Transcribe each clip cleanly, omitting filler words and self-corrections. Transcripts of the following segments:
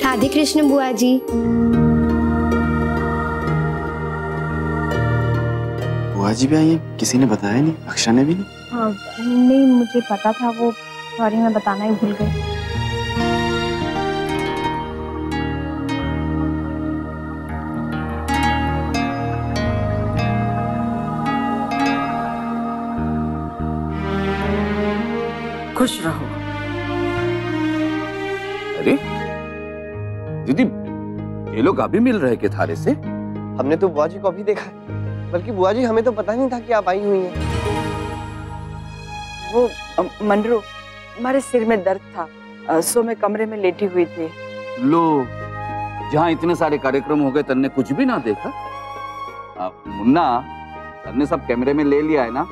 राधे कृष्ण बुआ जी। बुआ जी भी आई हैं? किसी ने बताया नहीं? अक्षरा ने भी नहीं? हाँ, नहीं मुझे पता था, वो सॉरी मैं बताना ही भूल गई। खुश रहो। अरे दीदी, ये लोग अभी मिल रहे के थारे से? हमने तो बुआ जी को अभी देखा है, बल्कि बुआ जी हमें तो पता नहीं था कि आप आई हुई हैं। वो मंडरू, हमारे सिर में दर्द था, सो मैं कमरे में लेटी हुई थी। लो, जहाँ इतने सारे कार्यक्रम हो गए तन्ने कुछ भी ना देखा? मुन्ना, तन्ने सब कैमरे में ले लिया है ना?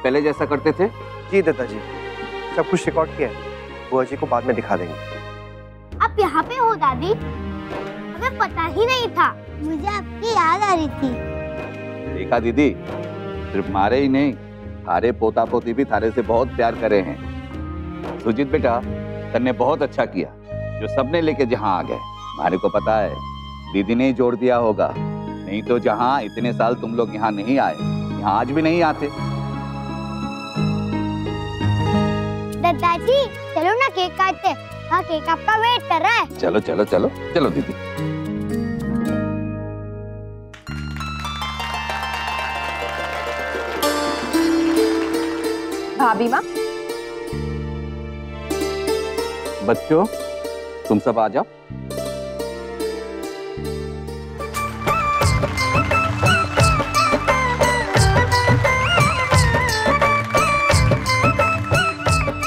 पहले जैसा करते थे? जी दादा जी, सब कुछ रिकॉर्ड किया है, बुआ जी को बाद में दिखा देंगे। आप यहाँ पे हो दादी? हमें पता ही नहीं था, मुझे आपकी याद आ रही थी। देखा दीदी, सिर्फ मारे ही नहीं, थारे पोता पोती भी थारे से बहुत प्यार करे हैं। सुजीत बेटा, तन्ने बहुत अच्छा किया जो सबने लेके जहाँ आ गए। मारे को पता है दीदी ने ही जोड़ दिया होगा, नहीं तो जहाँ इतने साल तुम लोग यहाँ नहीं आए, यहाँ आज भी नहीं आते। दादाजी चलो ना केक काटते, हाँ केक आपका वेट कर रहा है। चलो चलो चलो चलो दीदी। भाभी माँ, बच्चों तुम सब आ जाओ।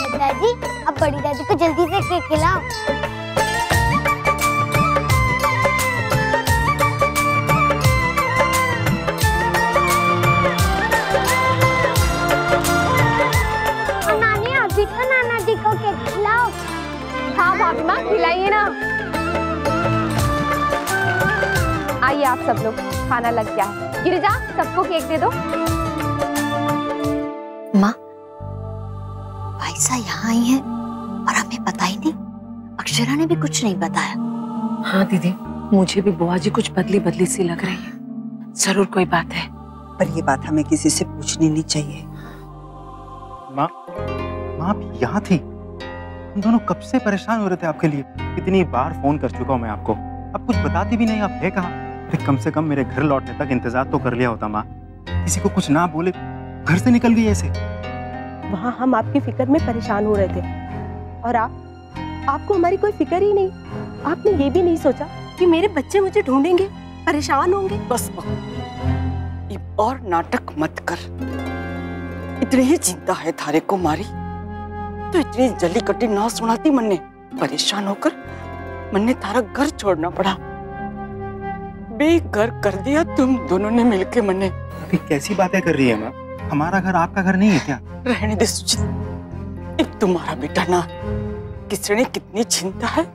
दादाजी अब बड़ी दादी को जल्दी से केक खिलाओ। नानी अभी तो नाना जी को केक खिलाओ। हाँ भाभी माँ, खिलाइए ना। आइए आप सब लोग, खाना लग गया है। गिरिजा, सबको केक दे दो। माँ, भाईसा यहाँ आई है और हमें पता ही नहीं। अक्षरा ने भी कुछ नहीं बताया। हाँ दीदी, मुझे भी बुआ जी कुछ बदली बदली सी लग रही है। जरूर कोई बात है, पर ये बात हमें किसी से पूछनी नहीं चाहिए। माँ, आप यहाँ थी? हम दोनों कब से परेशान हो रहे थे आपके लिए। कितनी बार फोन कर चुका हूँ मैं आपको, अब कुछ बताती भी नहीं। आप है कहाँ? अरे कम से कम मेरे घर लौटने तक इंतजार तो कर लिया होता। माँ, किसी को कुछ ना बोले घर से निकल गई ऐसे। वहाँ हम आपकी फिक्र में परेशान हो रहे थे और आपको हमारी कोई फिक्र ही नहीं। आपने ये भी नहीं सोचा कि मेरे बच्चे मुझे ढूंढेंगे, परेशान होंगे। बस ये और नाटक मत कर। इतनी ही चिंता है थारे को मारी तो इतनी जली कटी ना सुनाती। मन ने परेशान होकर मन ने थारा घर छोड़ना पड़ा, बेघर कर दिया तुम दोनों ने मिलके। मन ने अभी कैसी बातें कर रही है माँ? हमारा घर आपका घर नहीं है क्या? रहने दे सुजीत, एक तुम्हारा बेटा ना, किसने कितनी चिंता है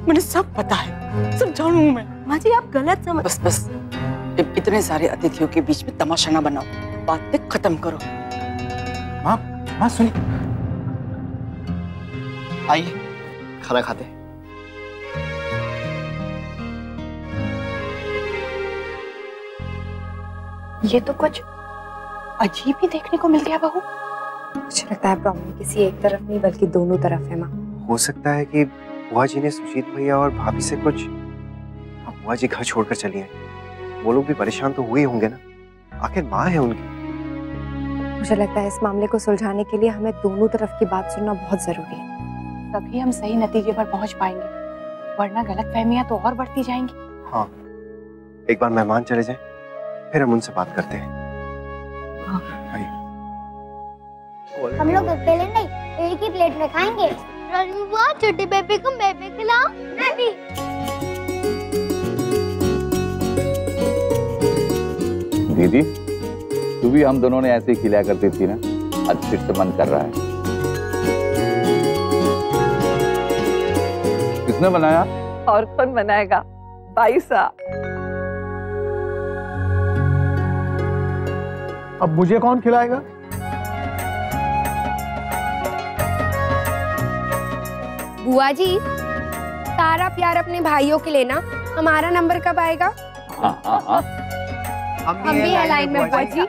मुझे सब पता है, सब जानू मैं। माँ जी आप गलत समझ। बस बस, इतने सारे अतिथियों के बीच में तमाशा ना बनाओ, बातें खत्म करो। माँ सुनिए, आइए खाना खाते हैं। ये तो कुछ अजीब ही देखने को मिल गया बहू। मुझे लगता है प्रॉब्लम किसी एक तरफ नहीं बल्कि दोनों तरफ है माँ। हो सकता है कि बुआ जी ने सुजीत भैया और भाभी से कुछ, अब बुआ जी घर छोड़कर चली आई। वो लोग भी परेशान तो हुए होंगे ना, आखिर माँ है उनकी। मुझे लगता है इस मामले को सुलझाने के लिए हमें दोनों तरफ की बात सुनना बहुत जरूरी है। तभी हम सही नतीजे पर पहुंच पाएंगे, वरना गलतफहमियां तो और बढ़ती जाएंगी। हाँ, एक बार मेहमान चले जाएं, फिर हम उनसे बात करते हैं। हम लोग अकेले नहीं, एक ही प्लेट में खाएंगे। रानी बुआ, छोटे बेबी को मैं भी खिलाऊं? मैं भी। दीदी, तू भी हम दोनों ने ऐसे ही खिलाया करती थी ना, आज फिर से मन कर रहा है। किसने बनाया? और कौन बनाएगा? भाईसा। अब मुझे कौन खिलाएगा? बुआ जी, सारा प्यार अपने भाइयों के लेना। हमारा नंबर कब आएगा? हाँ हाँ हाँ। हम भी है लाइन में बुआ जी।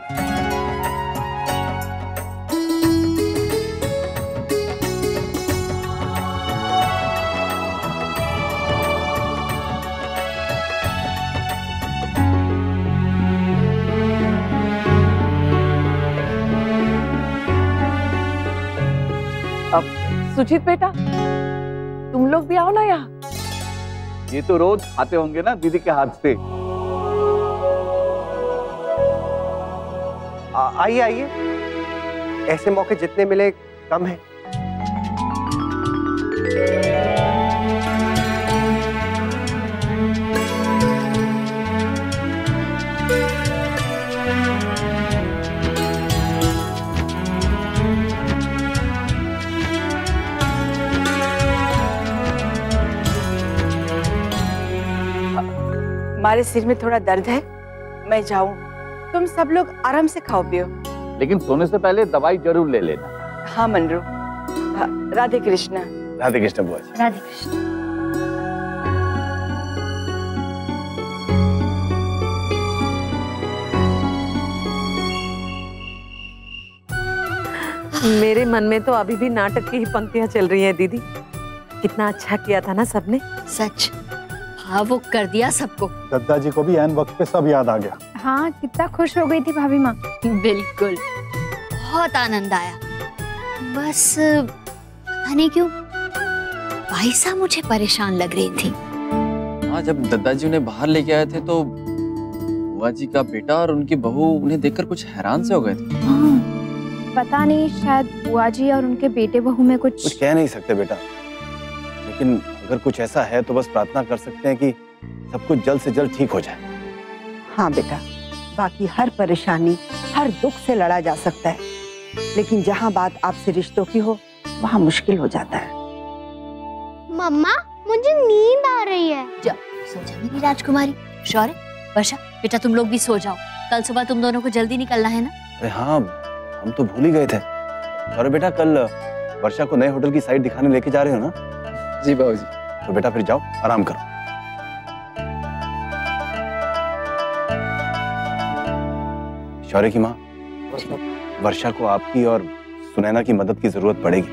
अब सुजीत बेटा, तुम लोग भी आओ ना यहाँ। ये तो रोज आते होंगे ना दीदी के हाथ से। आइए आइए, ऐसे मौके जितने मिले कम है। हमारे सिर में थोड़ा दर्द है, मैं जाऊं। तुम सब लोग आराम से खाओ पियो। लेकिन सोने से पहले दवाई जरूर ले लेना। हाँ मनरू। हाँ, राधे कृष्णा। राधे कृष्ण बुआ जी। राधे कृष्ण। मेरे मन में तो अभी भी नाटक की ही पंक्तियां चल रही हैं दीदी। कितना अच्छा किया था ना सबने। सच भावुक कर दिया सबको। दद्दा जी को भी ऐन वक्त पे सब याद आ गया। हाँ, कितना खुश हो गई थी भाभी माँ। बिल्कुल, बहुत आनंद आया। बस पता नहीं क्यों वाइसा मुझे परेशान लग रही थी। हाँ, जब दद्दा जी उन्हें बाहर लेके आए थे तो बुआ जी का बेटा और उनकी बहू उन्हें देखकर कुछ हैरान से हो गए थे। पता नहीं, शायद बुआ जी और उनके बेटे बहू में कुछ कह नहीं सकते बेटा, लेकिन अगर कुछ ऐसा है तो बस प्रार्थना कर सकते हैं कि सब कुछ जल्द से जल्द ठीक हो जाए। हाँ बेटा, बाकी हर परेशानी, हर दुख से लड़ा जा सकता है, लेकिन जहाँ बात आपसे रिश्तों की हो वहाँ मुश्किल हो जाता है। मम्मा, मुझे नींद आ रही है। जाओ सो जा मेरी राजकुमारी। शौर्य, वर्षा, बेटा तुम लोग भी सो जाओ। कल सुबह तुम दोनों को जल्दी निकलना है ना। अरे हाँ, हम तो भूल ही गए थे। अरे बेटा, कल वर्षा को नए होटल की साइट दिखाने लेके जा रहे हो ना? जी बाबूजी। तो बेटा फिर जाओ, आराम करो। शौर्य की माँ, वर्षा को आपकी और सुनैना की मदद की जरूरत पड़ेगी,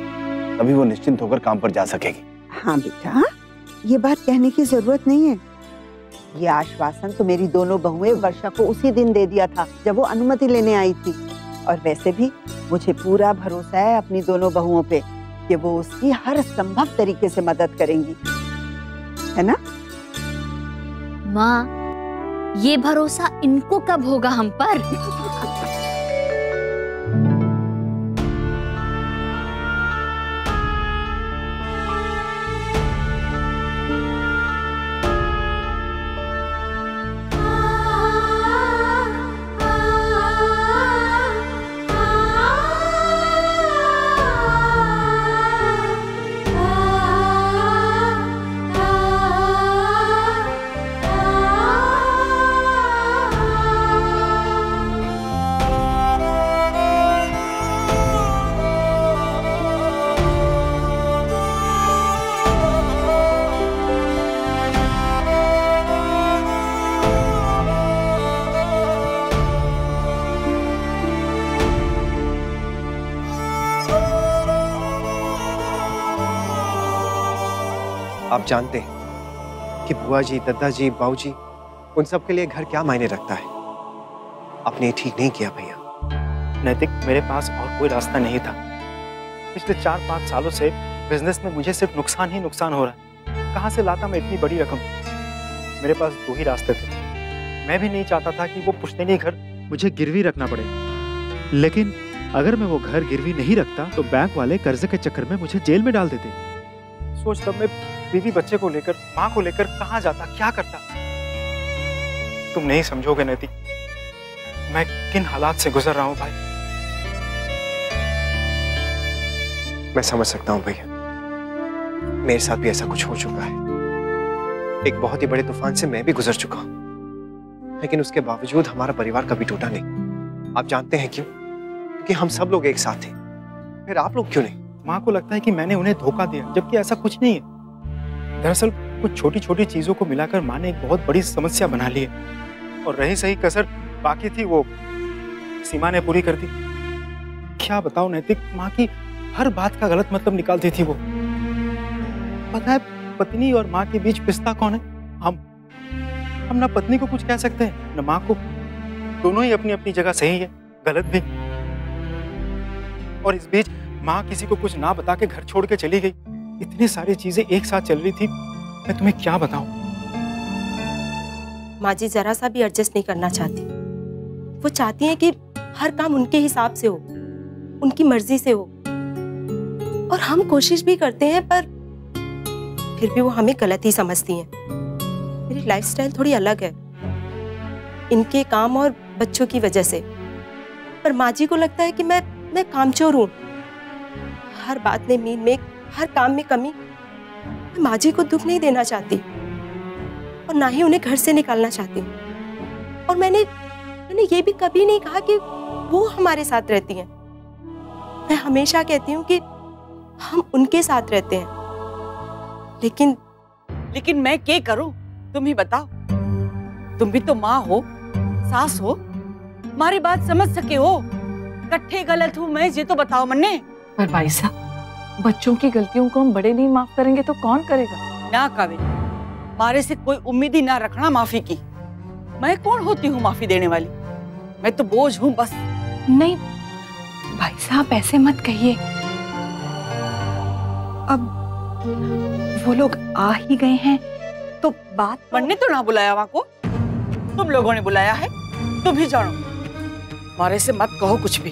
तभी वो निश्चिंत होकर काम पर जा सकेगी। हाँ बेटा, ये बात कहने की जरूरत नहीं है। ये आश्वासन तो मेरी दोनों बहुएं वर्षा को उसी दिन दे दिया था जब वो अनुमति लेने आई थी। और वैसे भी मुझे पूरा भरोसा है अपनी दोनों बहुओं पे कि वो उसकी हर संभव तरीके से मदद करेंगी, है ना? माँ, ये भरोसा इनको कब होगा हम पर? आप जानते हैं कि बुआ जी, दद्दा जी, बाऊ जी, उन सब के लिए घर क्या मायने रखता है। आपने ये ठीक नहीं किया भैया। नैतिक, मेरे पास और कोई रास्ता नहीं था। पिछले 4-5 सालों से बिजनेस में मुझे सिर्फ नुकसान ही नुकसान हो रहा है। कहाँ से लाता मैं इतनी बड़ी रकम? मेरे पास 2 ही रास्ते थे। मैं भी नहीं चाहता था कि वो पुश्तैनी घर मुझे गिरवी रखना पड़े, लेकिन अगर मैं वो घर गिरवी नहीं रखता तो बैंक वाले कर्जे के चक्कर में मुझे जेल में डाल देते। सोच, तब मैं बीवी बच्चे को लेकर, माँ को लेकर कहाँ जाता, क्या करता? तुम नहीं समझोगे नैतिक, मैं किन हालात से गुजर रहा हूँ भाई। मैं समझ सकता हूँ भैया, मेरे साथ भी ऐसा कुछ हो चुका है। एक बहुत ही बड़े तूफान से मैं भी गुजर चुका हूँ, लेकिन उसके बावजूद हमारा परिवार कभी टूटा नहीं। आप जानते हैं क्यों? क्योंकि हम सब लोग एक साथ थे। फिर आप लोग क्यों नहीं? माँ को लगता है कि मैंने उन्हें धोखा दिया, जबकि ऐसा कुछ नहीं है। दरअसल कुछ छोटी छोटी चीजों को मिलाकर माँ ने एक बहुत बड़ी समस्या बना ली है। और रही सही कसर बाकी थी, वो सीमा ने पूरी कर दी। क्या बताओ नैतिक, माँ की हर बात का गलत मतलब निकालती थी वो। पता है पत्नी और माँ के बीच पिस्ता कौन है? हम ना पत्नी को कुछ कह सकते हैं न माँ को। दोनों ही अपनी अपनी जगह सही है, गलत भी। और इस बीच माँ किसी को कुछ ना बता के घर छोड़ के चली गई। इतनी सारी चीजें एक साथ चल रही थी, मैं तुम्हें क्या बताऊं। माँ जी जरा सा भी एडजस्ट नहीं करना चाहती। वो चाहती हैं कि हर काम उनके हिसाब से हो, उनकी मर्जी से हो। और हम कोशिश भी करते हैं, पर फिर भी वो हमें गलत ही समझती हैं। मेरी लाइफस्टाइल थोड़ी अलग है इनके काम और बच्चों की वजह से। पर माँ जी को लगता है कि मैं कामचोर हूँ। हर बात में मीन में, हर काम में कमी। मैं माँ जी को दुख नहीं देना चाहती और ना ही उन्हें घर से निकालना चाहती हूँ। और मैंने ये भी कभी नहीं कहा कि वो हमारे साथ रहती हैं। मैं हमेशा कहती हूँ कि हम उनके साथ रहते हैं। लेकिन मैं क्या करूं, तुम ही बताओ। तुम भी तो माँ हो, सास हो, हमारी बात समझ सके हो। कट्ठे गलत हूँ मैं, ये तो बताओ मन्ने। पर भाई साहब, बच्चों की गलतियों को हम बड़े नहीं माफ करेंगे तो कौन करेगा? ना काबिल, मारे से कोई उम्मीद ही ना रखना माफी की। मैं कौन होती हूँ माफी देने वाली? मैं तो बोझ हूँ बस। नहीं भाई साहब, ऐसे मत कहिए। अब वो लोग आ ही गए हैं तो बात मन्ने तो ना बुलाया वहां को, तुम लोगों ने बुलाया है। तुम ही जानो, मारे से मत कहो कुछ भी।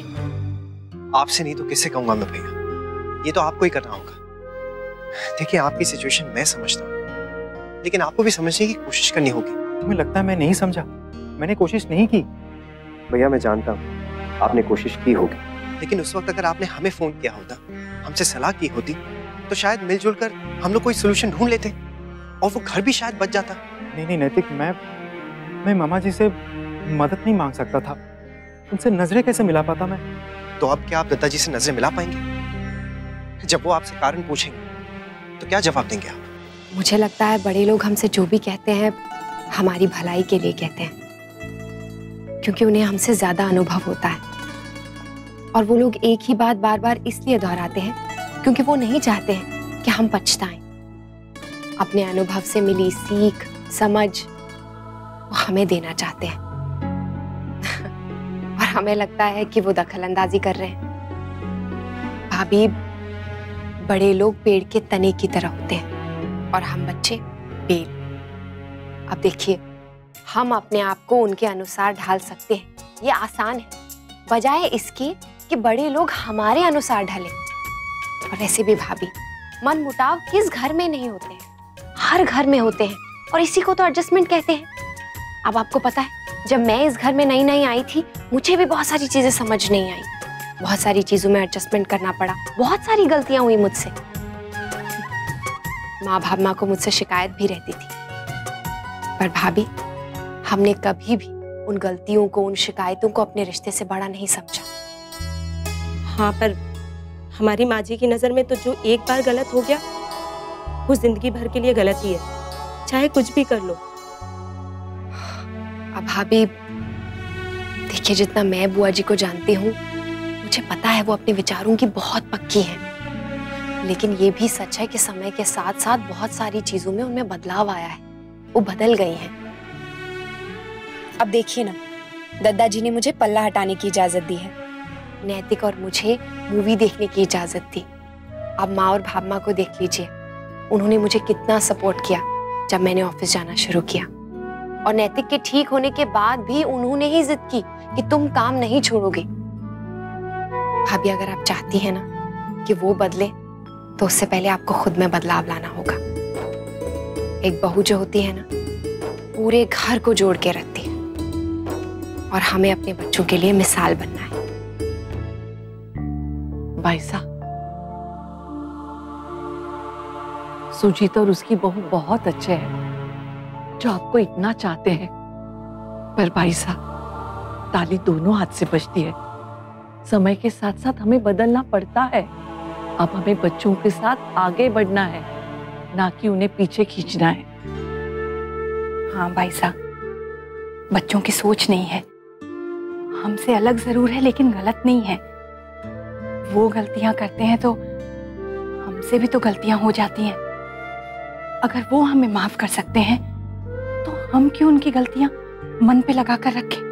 आपसे नहीं तो किससे कहूंगा मैं भैया, ये तो आपको ही करना होगा। देखिए आपकी सिचुएशन मैं समझता हूँ, लेकिन आपको भी समझने की कोशिश करनी होगी। तुम्हें लगता है मैं नहीं समझा? मैंने कोशिश नहीं की। भैया मैं जानता हूँ आपने कोशिश की होगी, लेकिन उस वक्त अगर आपने हमें फोन किया होता, हमसे सलाह की होती, तो शायद मिलजुल कर हम लोग कोई सोल्यूशन ढूंढ लेते और वो घर भी शायद बच जाता। नहीं नैतिक, मैं मामा जी से मदद नहीं मांग सकता था। उनसे नजरें कैसे मिला पाता मैं? तो अब क्या आप दादाजी से नजरें मिला पाएंगे? जब वो आपसे कारण पूछेंगे तो क्या जवाब देंगे आप? मुझे लगता है बड़े लोग हमसे जो भी कहते हैं हमारी भलाई के लिए कहते हैं, क्योंकि उन्हें हमसे ज्यादा अनुभव होता है। और वो लोग एक ही बात बार बार इसलिए दोहराते हैं क्योंकि वो नहीं चाहते हैं कि हम पछताएं। अपने अनुभव से मिली सीख, समझ वो हमें देना चाहते हैं। और हमें लगता है कि वो दखलंदाजी कर रहे हैं। भाभी, बड़े लोग पेड़ के तने की तरह होते हैं और हम बच्चे बेल। अब देखिए, हम अपने आप को उनके अनुसार ढाल सकते हैं, ये आसान है, बजाय इसके कि बड़े लोग हमारे अनुसार ढले। और वैसे भी भाभी, मन मुटाव किस घर में नहीं होते हैं, हर घर में होते हैं, और इसी को तो एडजस्टमेंट कहते हैं। अब आपको पता है, जब मैं इस घर में नई नई आई थी, मुझे भी बहुत सारी चीजें समझ नहीं आई, बहुत सारी चीजों में एडजस्टमेंट करना पड़ा, बहुत सारी गलतियां हुई मुझसे। माँ भावना को मुझसे शिकायत भी रहती थी, पर भाभी, हमने कभी भी उन गलतियों को, उन शिकायतों को अपने रिश्ते से बड़ा नहीं समझा। हाँ, पर हमारी माँ जी की नजर में तो जो एक बार गलत हो गया वो जिंदगी भर के लिए गलत ही है, चाहे कुछ भी कर लो। अब भाभी देखिए, जितना मैं बुआ जी को जानती हूँ, मुझे पता है वो अपने विचारों की बहुत पक्की है। लेकिन ये भी सच है कि समय के साथ साथ बहुत सारी चीजों में उनमें बदलाव आया है, वो बदल गई हैं। अब देखिए ना, दद्दा जी ने मुझे पल्ला हटाने की इजाजत दी है, नैतिक और मुझे मूवी देखने की इजाजत दी। अब माँ और भावना को देख लीजिए, उन्होंने मुझे कितना सपोर्ट किया जब मैंने ऑफिस जाना शुरू किया। और नैतिक के ठीक होने के बाद भी उन्होंने ही जिद की कि तुम काम नहीं छोड़ोगे। भाभी, अगर आप चाहती हैं ना कि वो बदले, तो उससे पहले आपको खुद में बदलाव लाना होगा। एक बहू जो होती है ना, पूरे घर को जोड़ के रखती है, और हमें अपने बच्चों के लिए मिसाल बनना है। भाई साहब, सुजीत और उसकी बहू बहुत अच्छे हैं, जो आपको इतना चाहते हैं। पर भाई साहब, ताली दोनों हाथ से बजती है। समय के साथ साथ हमें बदलना पड़ता है। अब हमें बच्चों के साथ आगे बढ़ना है, ना कि उन्हें पीछे खींचना है। हाँ भाई साहब, बच्चों की सोच नहीं है, हमसे अलग जरूर है लेकिन गलत नहीं है। वो गलतियां करते हैं तो हमसे भी तो गलतियां हो जाती हैं। अगर वो हमें माफ कर सकते हैं तो हम क्यों उनकी गलतियां मन पे लगा कर रखें?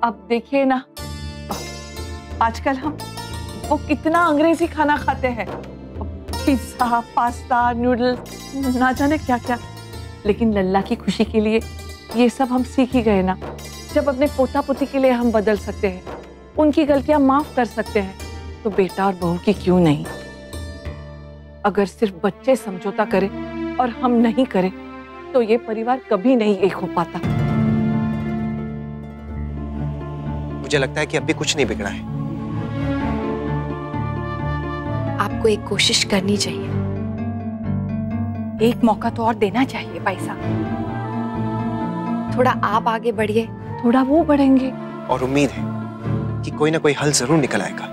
अब देखिए ना, आजकल हम वो कितना अंग्रेजी खाना खाते हैं, पिज्जा, पास्ता, नूडल्स, ना जाने क्या क्या। लेकिन लल्ला की खुशी के लिए ये सब हम सीख ही गए ना। जब अपने पोता पोती के लिए हम बदल सकते हैं, उनकी गलतियां माफ कर सकते हैं, तो बेटा और बहू की क्यों नहीं? अगर सिर्फ बच्चे समझौता करें और हम नहीं करें तो ये परिवार कभी नहीं एक हो पाता। मुझे लगता है कि अब भी कुछ नहीं बिगड़ा है। आपको एक कोशिश करनी चाहिए। एक मौका तो और देना चाहिए भाई साहब। थोड़ा आप आगे बढ़िए, थोड़ा वो बढ़ेंगे। और उम्मीद है कि कोई ना कोई हल जरूर निकल आएगा।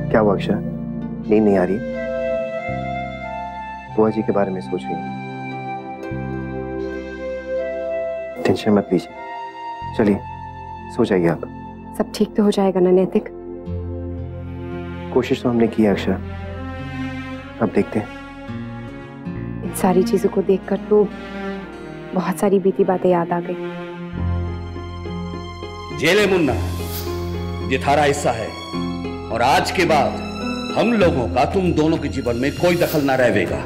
क्या हुआ अक्षरा, नींद नहीं आ रही? बुआ जी के बारे में सोच रही हूँ। टेंशन मत लीजिए, चलिए सो जाइए आप। सब ठीक तो हो जाएगा ना नैतिक? कोशिश तो हमने की है अक्षरा, अब देखते हैं। इन सारी चीजों को देखकर तो बहुत सारी बीती बातें याद आ गई। जेले मुन्ना, ये थारा हिस्सा है और आज के बाद हम लोगों का तुम दोनों के जीवन में कोई दखल ना रहेगा।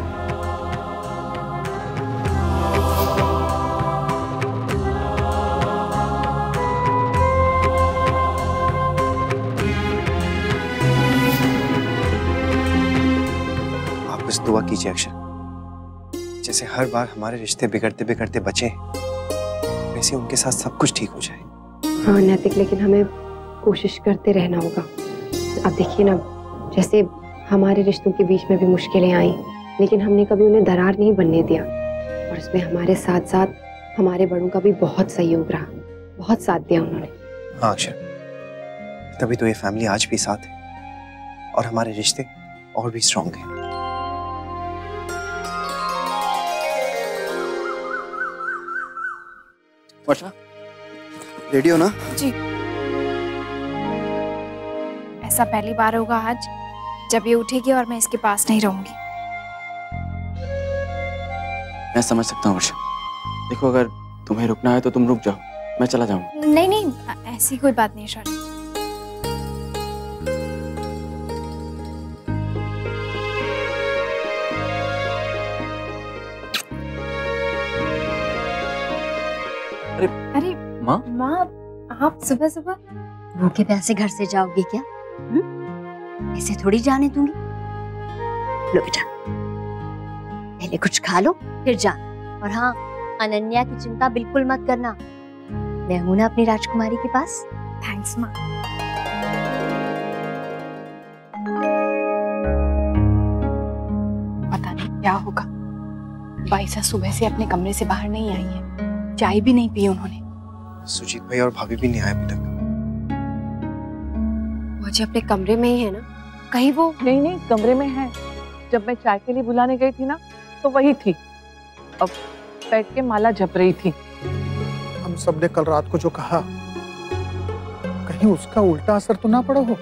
आप बस दुआ कीजिए अक्षर, जैसे हर बार हमारे रिश्ते बिगड़ते बिगड़ते बचे वैसे उनके साथ सब कुछ ठीक हो जाए। हाँ नैतिक, लेकिन हमें कोशिश करते रहना होगा। अब देखिए ना, जैसे हमारे रिश्तों के बीच में भी मुश्किलें आई, लेकिन हमने कभी उन्हें दरार नहीं बनने दिया और उसमें हमारे साथ साथ हमारे बड़ों का भी बहुत सहयोग रहा, बहुत साथ दिया उन्होंने। हाँ अक्षर, तभी तो ये फैमिली आज भी साथ है और हमारे रिश्ते और भी स्ट्रॉन्ग हैं। वर्षा, रेडी हो ना? जी। ऐसा पहली बार होगा आज जब ये उठेगी और मैं इसके पास नहीं रहूंगी। मैं समझ सकता हूँ वर्षा। देखो, अगर तुम्हें रुकना है तो तुम रुक जाओ, मैं चला जाऊंगा। नहीं नहीं, ऐसी कोई बात नहीं शौर्य। अरे माँ, आप सुबह सुबह भूखे प्यासे घर से जाओगे क्या? ऐसे थोड़ी जाने दूंगी। लो बेटा, पहले कुछ खा लो फिर जाना। और हाँ, अनन्या की चिंता बिल्कुल मत करना, मैं हूं ना अपनी राजकुमारी के पास। थैंक्स माँ। पता नहीं क्या होगा, बाईसा सुबह से अपने कमरे से बाहर नहीं आई है, चाय भी नहीं पी उन्होंने। सुजीत भाई और भाभी भी नहीं आए अभी तक। वो जी अपने कमरे में ही है ना? कहीं वो नहीं, कमरे में है। जब मैं चाय के लिए बुलाने गई थी ना तो वही थी, अब बैठ के माला जप रही थी। हम सबने कल रात को जो कहा, कहीं उसका उल्टा असर तो ना पड़ा हो।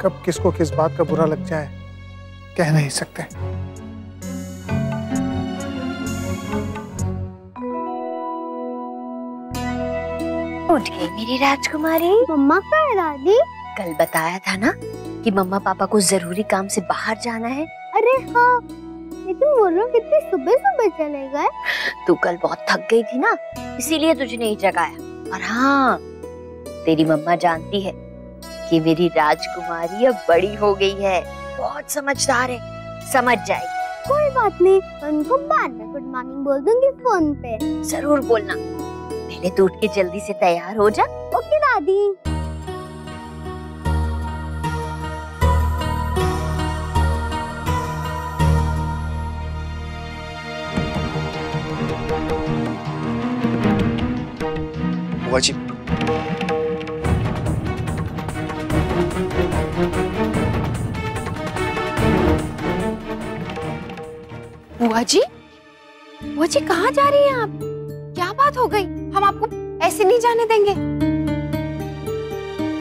कब किसको किस बात का बुरा लग जाए कह नहीं सकते। उठ गई मेरी राजकुमारी। मम्मा कहाँ है दादी? कल बताया था ना कि मम्मा पापा को जरूरी काम से बाहर जाना है। अरे हाँ, लेकिन वो लोग इतनी सुबह सुबह चले गए। तू कल बहुत थक गई थी ना, इसीलिए तुझे नहीं जगाया। और हाँ, तेरी मम्मा जानती है कि मेरी राजकुमारी अब बड़ी हो गई है, बहुत समझदार है, समझ जाएगी। कोई बात नहीं, उनको बाद में गुड मॉर्निंग बोल दूंगी फोन पे। जरूर बोलना। पहले तू उठ के जल्दी से तैयार हो जा। ओके दादी। बुआ जी, बुआ जी कहाँ जा रही हैं आप? क्या बात हो गई? हम आपको ऐसे नहीं जाने देंगे।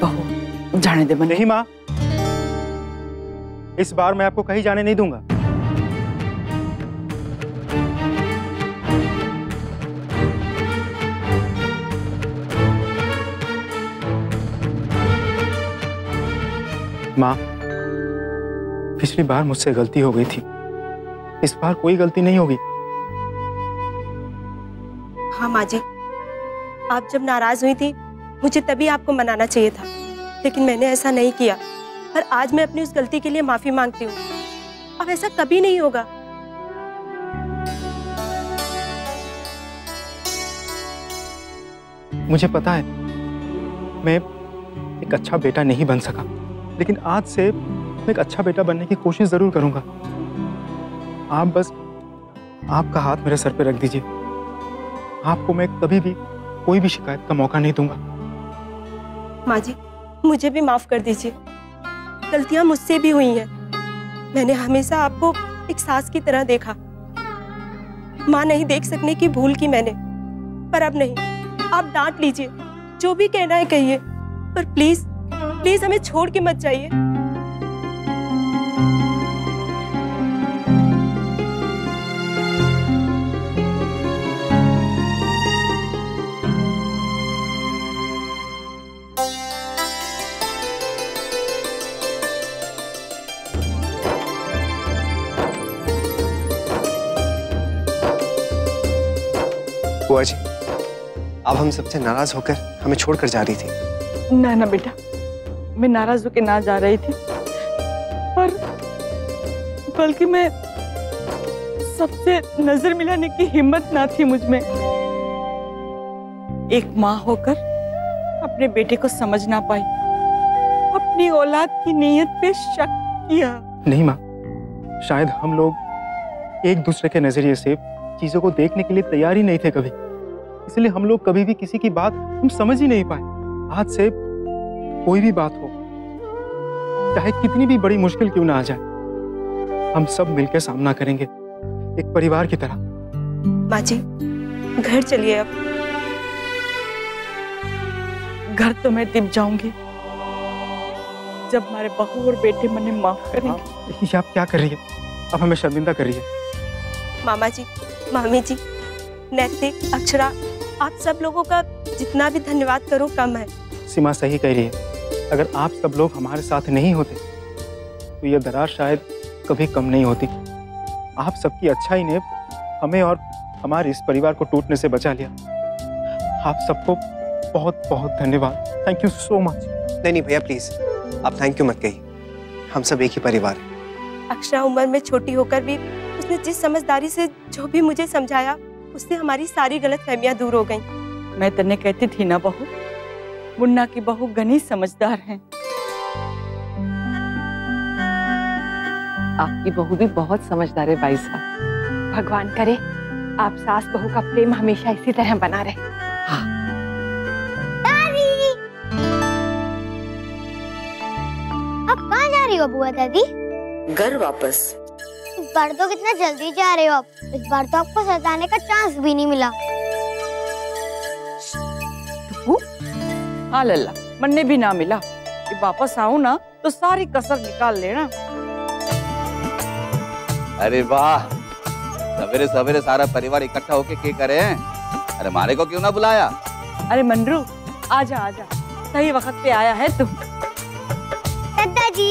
बहू जाने दे मन्ने। नहीं माँ, इस बार मैं आपको कहीं जाने नहीं दूंगा। माँ, पिछली बार मुझसे गलती हो गई थी, इस बार कोई गलती नहीं होगी। हाँ माँ जी, आप जब नाराज हुई थी मुझे तभी आपको मनाना चाहिए था, लेकिन मैंने ऐसा नहीं किया और आज मैं अपनी उस गलती के लिए माफी मांगती हूँ। अब ऐसा कभी नहीं होगा। मुझे पता है मैं एक अच्छा बेटा नहीं बन सका, लेकिन आज से मैं एक अच्छा बेटा बनने की कोशिश जरूर करूंगा। आप बस आपका हाथ मेरे सर पे रख दीजिए। आपको मैं कभी भी कोई भी शिकायत का मौका नहीं दूंगा। माँ जी, मुझे भी माफ कर दीजिए, गलतियां मुझसे भी हुई हैं। मैंने हमेशा आपको एक सास की तरह देखा। माँ नहीं देख सकने की भूल की मैंने, पर अब नहीं। आप डांट लीजिए, जो भी कहना है कहिए, पर प्लीज प्लीज हमें छोड़ के मत जाइए। बुआ जी, आप हम सबसे नाराज होकर हमें छोड़कर जा रही थी। ना ना बेटा, मैं नाराज होकर ना जा रही थी, पर बल्कि मैं सबसे नजर मिलाने की हिम्मत ना थी मुझ में। एक माँ होकर अपने बेटे को समझ ना पाई, अपनी औलाद की नीयत पे शक किया। नहीं माँ, शायद हम लोग एक दूसरे के नजरिए से चीजों को देखने के लिए तैयार ही नहीं थे कभी, इसलिए हम लोग कभी भी किसी की बात हम समझ ही नहीं पाए। आज से कोई भी बात हो, चाहे कितनी भी बड़ी मुश्किल क्यों ना आ जाए, हम सब मिलकर सामना करेंगे एक परिवार की तरह। माँ जी, घर चलिए। अब घर तो मैं दिप जाऊंगी जब हमारे बहू और बेटे मने माफ करेंगे। ये आप क्या कर रही है? अब हमें शर्मिंदा कर रही है। मामा जी, मामी जी, नैतिक, अक्षरा, आप सब लोगों का जितना भी धन्यवाद करो कम है। सीमा सही कह रही है, अगर आप सब लोग हमारे साथ नहीं होते तो ये दरार शायद कभी कम नहीं होती। आप सबकी अच्छाई ने हमें और हमारे इस परिवार को टूटने से बचा लिया। आप सबको बहुत बहुत धन्यवाद। Thank you so much. नहीं नहीं भैया, प्लीज आप थैंक यू मत कहिए, हम सब एक ही परिवार हैं। अक्षरा उम्र में छोटी होकर भी उसने जिस समझदारी से जो भी मुझे समझाया, उससे हमारी सारी गलतफहमियां दूर हो गईं। मैं तन्ने कहती थी ना बहू, मुन्ना की बहू घनी समझदार है। आपकी बहू भी बहुत समझदार है भाई साहब। भगवान करे आप सास बहू का प्रेम हमेशा इसी तरह बना रहे। अब कहाँ जा रही हो बुआ दादी? घर वापस। इस बार तो कितना जल्दी जा रहे हो आप। इस बार तो आपको सताने का चांस भी नहीं मिला। हाँ लल्ला, मन्ने भी ना मिला। कि वापस आऊं ना तो सारी कसर निकाल लेना। अरे वाह, सवेरे सवेरे सारा परिवार इकट्ठा होके क्या करे हैं? अरे मारे को क्यों ना बुलाया? अरे मंडरू, आजा आजा, सही वक्त पे आया है तुम। दादाजी।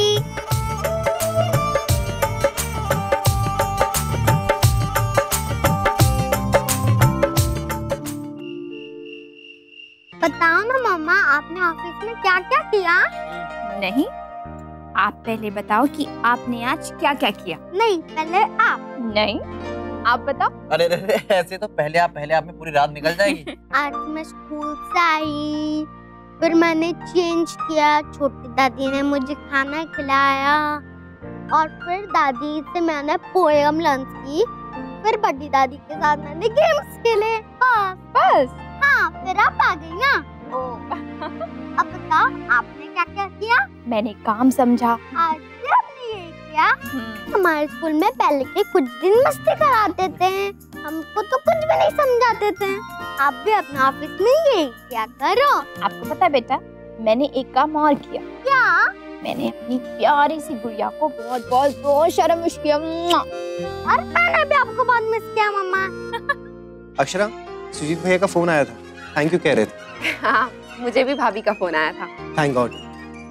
बताओ ना मम्मा, आपने ऑफिस में क्या क्या किया? नहीं, आप पहले बताओ कि आपने आज क्या क्या किया। नहीं, पहले आप। नहीं, आप बताओ। अरे ऐसे तो पहले आप में पूरी रात निकल जाएगी। आज मैं स्कूल से आई, फिर मैंने चेंज किया, छोटी दादी ने मुझे खाना खिलाया और फिर दादी से मैंने पोएम लर्न की, फिर बड़ी दादी के साथ मैंने गेम्स खेले। बस। हाँ, फिर आप आ गई ना। अब बताओ आपने क्या क्या किया? मैंने काम समझा। आज भी आपने यही किया? हमारे स्कूल में पहले के कुछ दिन मस्ती कराते थे, हमको तो कुछ भी नहीं समझाते थे। आप भी अपने ऑफिस में यही क्या करो। आपको पता है बेटा, मैंने एक काम और किया। क्या? मैंने अपनी प्यारी सी गुड़िया को बहुत बहुत बहुत शर्म किया। और मैंने भी आपको बहुत मिस किया मम्मा। अक्षरा, सुजीत भैया का फोन आया था, थैंक यू कह रहे थे। हाँ, मुझे भी भाभी का फोन आया था। थैंक गॉड,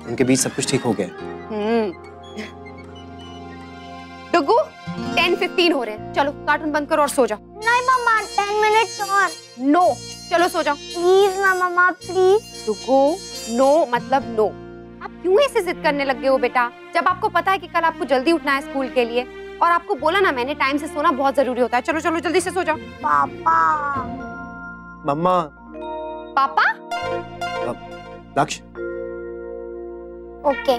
उनके बीच सब कुछ ठीक हो गया। डुगू, 10:15 हो रहे हैं, चलो कार्टून बंद करो और सो जाओ। नहीं मम्मा, 10 मिनट्स और। नो, चलो सो जाओ। प्लीज ना मम्मा, प्लीज। डुगू, नो मतलब नो। आप क्यों ऐसे जिद करने लग गए हो बेटा? जब आपको पता है कि कल आपको जल्दी उठना है स्कूल के लिए, और आपको बोला ना मैंने, टाइम से सोना बहुत जरूरी होता है। चलो चलो जल्दी से सो जाओ। पापा। मम्मा। पापा? लक्ष्य। ओके।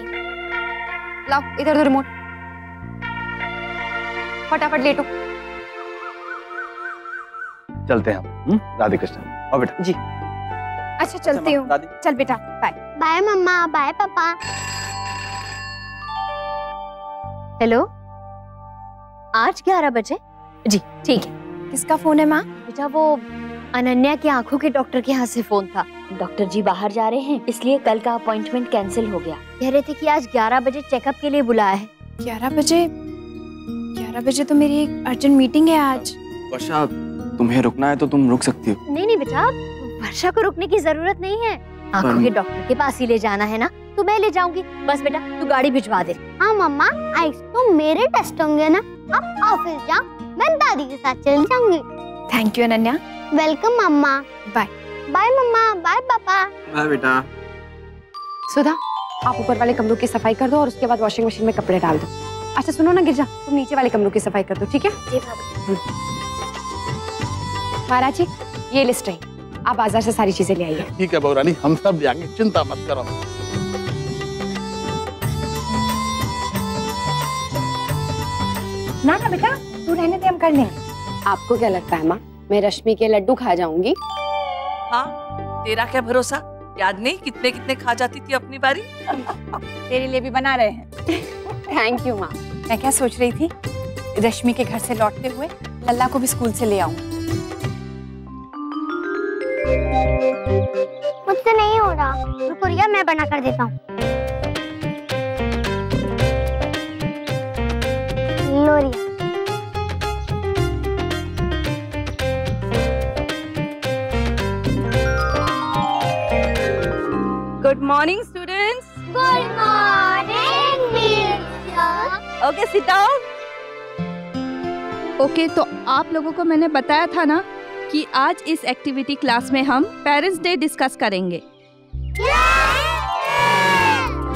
लाओ इधर दो रिमोट, फटाफट लेटो। चलते हैं हम। राधे कृष्ण। और बेटा जी। अच्छा चलती हूँ। चल बेटा, बाय। बाय मम्मा, बाय पापा। हेलो, आज 11 बजे? जी ठीक है। किसका फोन है माँ? बेटा वो अनन्या की आंखों के डॉक्टर के यहाँ से फोन था। डॉक्टर जी बाहर जा रहे हैं, इसलिए कल का अपॉइंटमेंट कैंसिल हो गया। कह रहे थे कि आज 11 बजे चेकअप के लिए बुलाया है। 11 बजे? 11 बजे तो मेरी एक अर्जेंट मीटिंग है आज। वर्षा, तुम्हें रुकना है तो तुम रुक सकती हो। नहीं नहीं बेटा, वर्षा को रुकने की जरूरत नहीं है। आंखों के डॉक्टर के पास ही ले जाना है ना, तो मैं ले जाऊंगी। बस बेटा तू गाड़ी भिजवा दे। हाँ मम्मा, आज तो मेरे टेस्ट होंगे ना, आप ऑफिस जाओ, मैं दादी के साथ चल जाऊंगी। Thank you Ananya. वेलकम मम्मा। बाय। बाय मम्मा, बाय पापा। बाय बेटा। सुधा, आप ऊपर वाले कमरों की सफाई कर दो और उसके बाद वॉशिंग मशीन में कपड़े डाल दो। अच्छा सुनो ना गिरजा, तुम नीचे वाले कमरों की सफाई कर दो, ठीक है? जी भाभी। महाराज जी, ये लिस्ट रही, आप बाजार से सारी चीजें ले आइए। ठीक है बहुरानी, हम सब जाएंगे, चिंता मत करो। ना ना बेटा, तू रहने दे, हम कर लेंगे। आपको क्या लगता है माँ, मैं रश्मि के लड्डू खा जाऊंगी? हाँ, तेरा क्या भरोसा, याद नहीं कितने कितने खा जाती थी अपनी बारी। तेरे लिए भी बना रहे हैं। थैंक यू माँ। मैं क्या सोच रही थी, रश्मि के घर से लौटते हुए लल्ला को भी स्कूल से ले आऊं। मुझसे नहीं हो रहा, रुको रिया, मैं बना कर देता हूँ। लो रिया। Good morning, students. Good morning, teacher. Okay, sit down. Okay, तो आप लोगों को मैंने बताया था ना कि आज इस एक्टिविटी क्लास में हम पेरेंट्स डे डिस्कस करेंगे।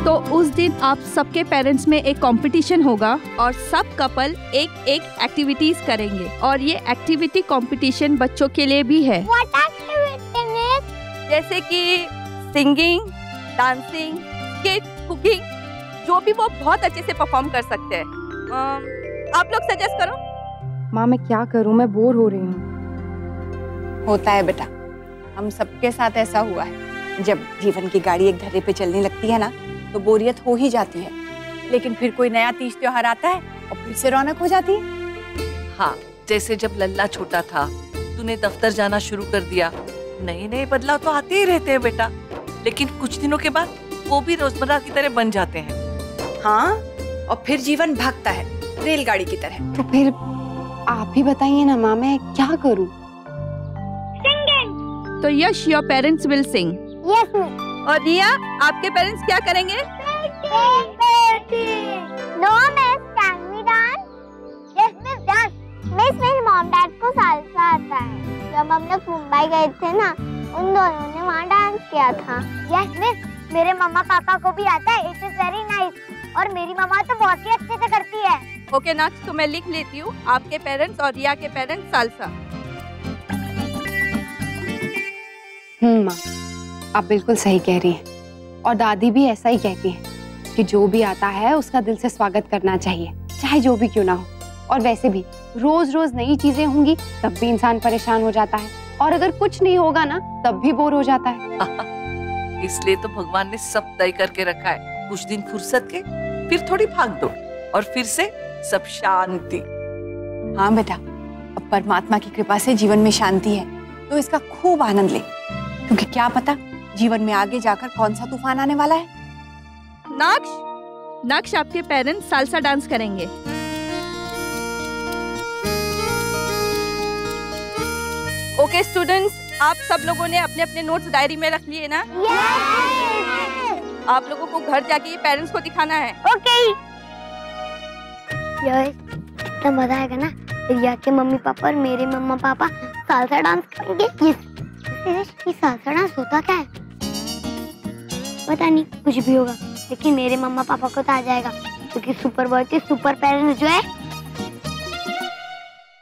तो उस दिन आप सबके पेरेंट्स में एक कंपटीशन होगा और सब कपल एक एक एक्टिविटीज करेंगे, और ये एक्टिविटी कंपटीशन बच्चों के लिए भी है। What activity is? जैसे कि सिंगिंग, डांसिंग, स्किट, कुकिंग, जो भी वो बहुत अच्छे से परफॉर्म कर सकते हैं। आप लोग सजेस्ट करो। माँ मैं क्या करूँ, मैं बोर हो रही हूँ। होता है बेटा, हम सबके साथ ऐसा हुआ है। जब जीवन की गाड़ी एक धर्रे पे चलने लगती है ना, तो बोरियत हो ही जाती है, लेकिन फिर कोई नया तीज त्योहार आता है और फिर से रौनक हो जाती है। हाँ, जैसे जब लल्ला छोटा था, तूने दफ्तर जाना शुरू कर दिया। नए नए बदलाव तो आते ही रहते हैं बेटा, लेकिन कुछ दिनों के बाद वो भी रोजमर्रा की तरह बन जाते हैं। हाँ, और फिर जीवन भागता है रेलगाड़ी की तरह। तो फिर आप ही बताइए ना माँ, मैं क्या करूँ? तो Yash, your parents will sing. Yes, miss. और रिया, आपके पेरेंट्स क्या करेंगे? No, miss. Can we dance? Yes, miss. Dance. Miss, मेरे mom dad को सालसा आता है। जब हम लोग मुंबई गए थे ना, उन दोनों ने वहाँ डांस किया था। यस मिस, मेरे मम्मा पापा को भी आता है। It is very nice. और मेरी मम्मा तो बहुत ही अच्छे से करती है। ओके नक्श, तो मैं लिख लेती हूँ आपके पेरेंट्स और रिया के पेरेंट्स सालसा। माँ, आप बिल्कुल सही कह रही हैं। और दादी भी ऐसा ही कहती हैं कि जो भी आता है उसका दिल से स्वागत करना चाहिए, चाहे जो भी क्यों ना हो। और वैसे भी रोज रोज नई चीजें होंगी तब भी इंसान परेशान हो जाता है, और अगर कुछ नहीं होगा ना तब भी बोर हो जाता है। इसलिए तो भगवान ने सब तय करके रखा है, कुछ दिन फुर्सत के, फिर थोड़ी भाग दौड़, और फिर से सब शांति। हाँ बेटा, अब परमात्मा की कृपा से जीवन में शांति है, तो इसका खूब आनंद ले, क्योंकि क्या पता जीवन में आगे जाकर कौन सा तूफान आने वाला है। नक्श, आपके पेरेंट्स सालसा डांस करेंगे। ओके स्टूडेंट्स, आप सब लोगों ने अपने अपने नोट्स डायरी में रख लिए ना? आप लोगों को घर जाके ये पेरेंट्स को दिखाना है। ओके। यार इतना मजा आएगा ना, रिया के मम्मी पापा और मेरे मम्मा पापा सालसा डांस करेंगे। ये सालसा डांस होता क्या है पता नहीं, कुछ भी होगा, लेकिन मेरे मम्मा पापा को तो आ जाएगा, क्योंकि सुपर बॉय के सुपर पेरेंट्स जो है।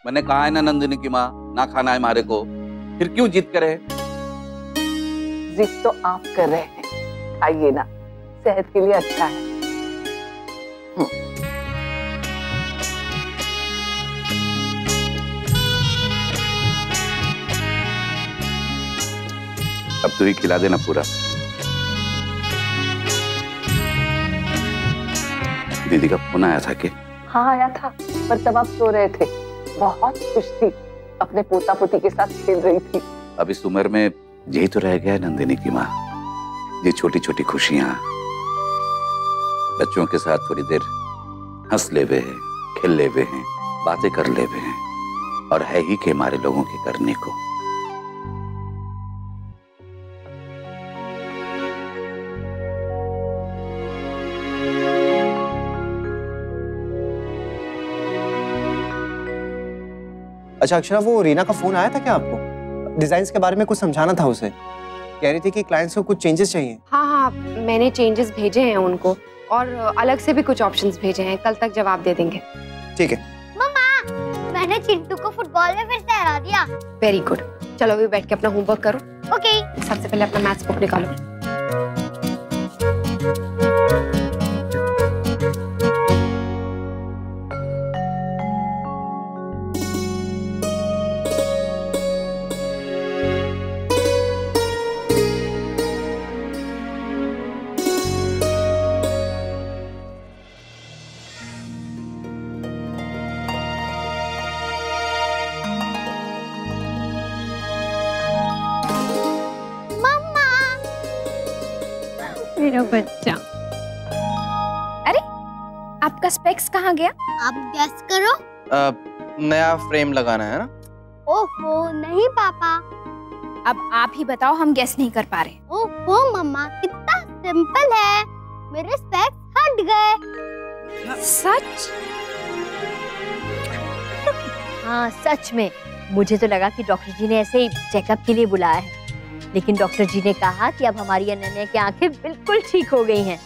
मैंने कहा है ना नंदिनी की माँ, ना खाना है हमारे को, फिर क्यों जिद करे? जिद तो आप कर रहे हैं, खाइए ना, सेहत के लिए अच्छा है। अब तो ही खिला देना पूरा। दीदी का फोन आया था कि? हाँ आया था, पर तब आप सो रहे थे। बहुत खुश थी, अपने पोता पोती के साथ खेल रही थी। अब इस उम्र में यही तो रह गया है नंदिनी की माँ, ये छोटी छोटी खुशियाँ। बच्चों के साथ थोड़ी देर हंस लेवे हैं, खेल लेवे हैं, बातें कर लेवे हैं, और है ही के हमारे लोगों के करने को। अच्छा अक्षरा, वो रीना का फोन आया था क्या आपको? डिजाइन्स के बारे में कुछ समझाना था उसे। कह रही थी कि क्लाइंट्स को कुछ चेंजेस चाहिए। हाँ, मैंने चेंजेस भेजे हैं उनको, और अलग से भी कुछ ऑप्शंस भेजे हैं, कल तक जवाब दे देंगे। ठीक है। मम्मा, मैंने चिंटू को फुटबॉल में फिर से हरा दिया। वेरी गुड, चलो अभी बैठ के अपना होमवर्क करो। ओके। सबसे पहले अपना मैथ्स बुक निकालो। मेरा बच्चा। अरे आपका स्पेक्स कहाँ गया? आप गेस करो। नया फ्रेम लगाना है ना? ओहो नहीं पापा। अब आप ही बताओ, हम गेस नहीं कर पा रहे। ओहो मम्मा, कितना सिंपल है, मेरे स्पेक्स हट गए। सच? हाँ सच में, मुझे तो लगा कि डॉक्टर जी ने ऐसे ही चेकअप के लिए बुलाया है, लेकिन डॉक्टर जी ने कहा कि अब हमारी अनन्या की आंखें बिल्कुल ठीक हो गई हैं।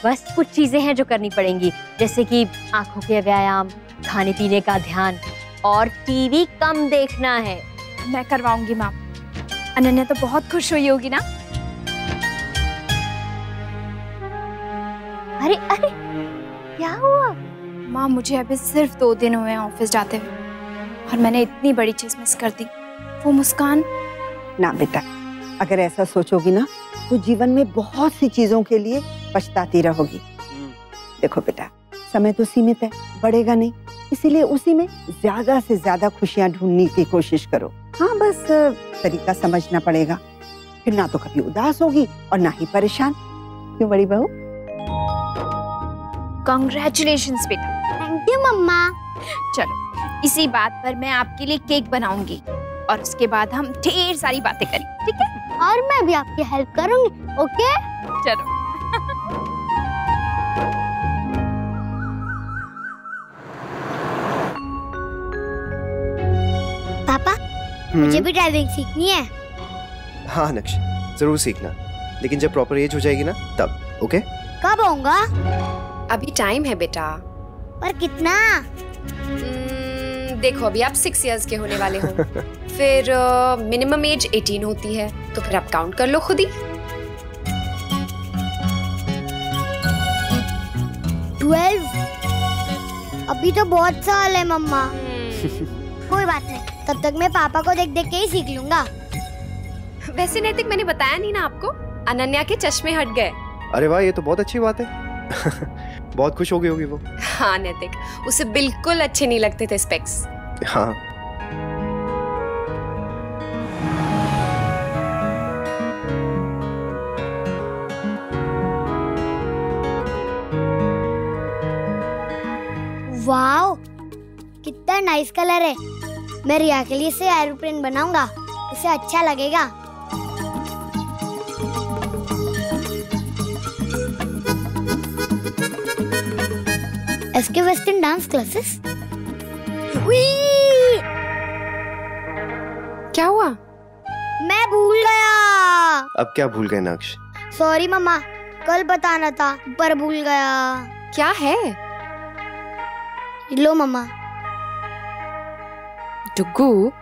बस कुछ चीजें हैं जो करनी पड़ेंगी, जैसे कि आंखों के व्यायाम, खाने पीने का ध्यान, और टीवी कम देखना है। मैं करवाऊंगी माँ। अनन्या तो बहुत खुश हुई होगी ना? अरे अरे क्या हुआ? माँ, मुझे अभी सिर्फ 2 दिन हुए हैं ऑफिस जाते हुए, और मैंने इतनी बड़ी चीज मिस कर दी, वो मुस्कान। ना बेटा, अगर ऐसा सोचोगी ना तो जीवन में बहुत सी चीजों के लिए पछताती रहोगी। देखो बेटा, समय तो सीमित है, बढ़ेगा नहीं, इसीलिए उसी में ज्यादा से ज्यादा खुशियां ढूंढने की कोशिश करो। हाँ, बस तरीका समझना पड़ेगा, फिर ना तो कभी उदास होगी और ना ही परेशान। क्यों बड़ी बहू? कांग्रेचुलेशंस बेटा। थैंक यू मम्मा। चलो, इसी बात पर मैं आपके लिए केक बनाऊंगी, और उसके बाद हम ढेर सारी बातें करें, ठीक है? और मैं भी आपकी हेल्प करूंगी, ओके? चलो। पापा, मुझे भी ड्राइविंग सीखनी है। हाँ नक्श, जरूर सीखना, लेकिन जब प्रॉपर एज हो जाएगी ना तब। ओके? कब होगा? अभी टाइम है बेटा। पर कितना? देखो अभी आप 6 इयर्स के होने वाले हो। फिर मिनिमम एज 18 होती है, तो फिर आप काउंट कर लो खुद ही। 12? अभी तो बहुत साल है मम्मा। कोई बात नहीं, तब तक मैं पापा को देख देख के ही सीख लूंगा। वैसे नैतिक, मैंने बताया नहीं ना आपको, अनन्या के चश्मे हट गए। अरे वाह, ये तो बहुत अच्छी बात है। बहुत खुश हो गई होगी वो। हाँ नैतिक, उसे बिल्कुल अच्छे नहीं लगते थे स्पेक्स। हाँ। वाओ, कितना नाइस कलर है। मैं रिया के लिए से एरोप्लेन बनाऊंगा, उसे अच्छा लगेगा। एसके वेस्टर्न डांस क्लासेस। क्या हुआ? मैं भूल गया। अब क्या भूल गए नक्श? सॉरी मम्मा, कल बताना था पर भूल गया। क्या है? लो मम्मा। डुगू,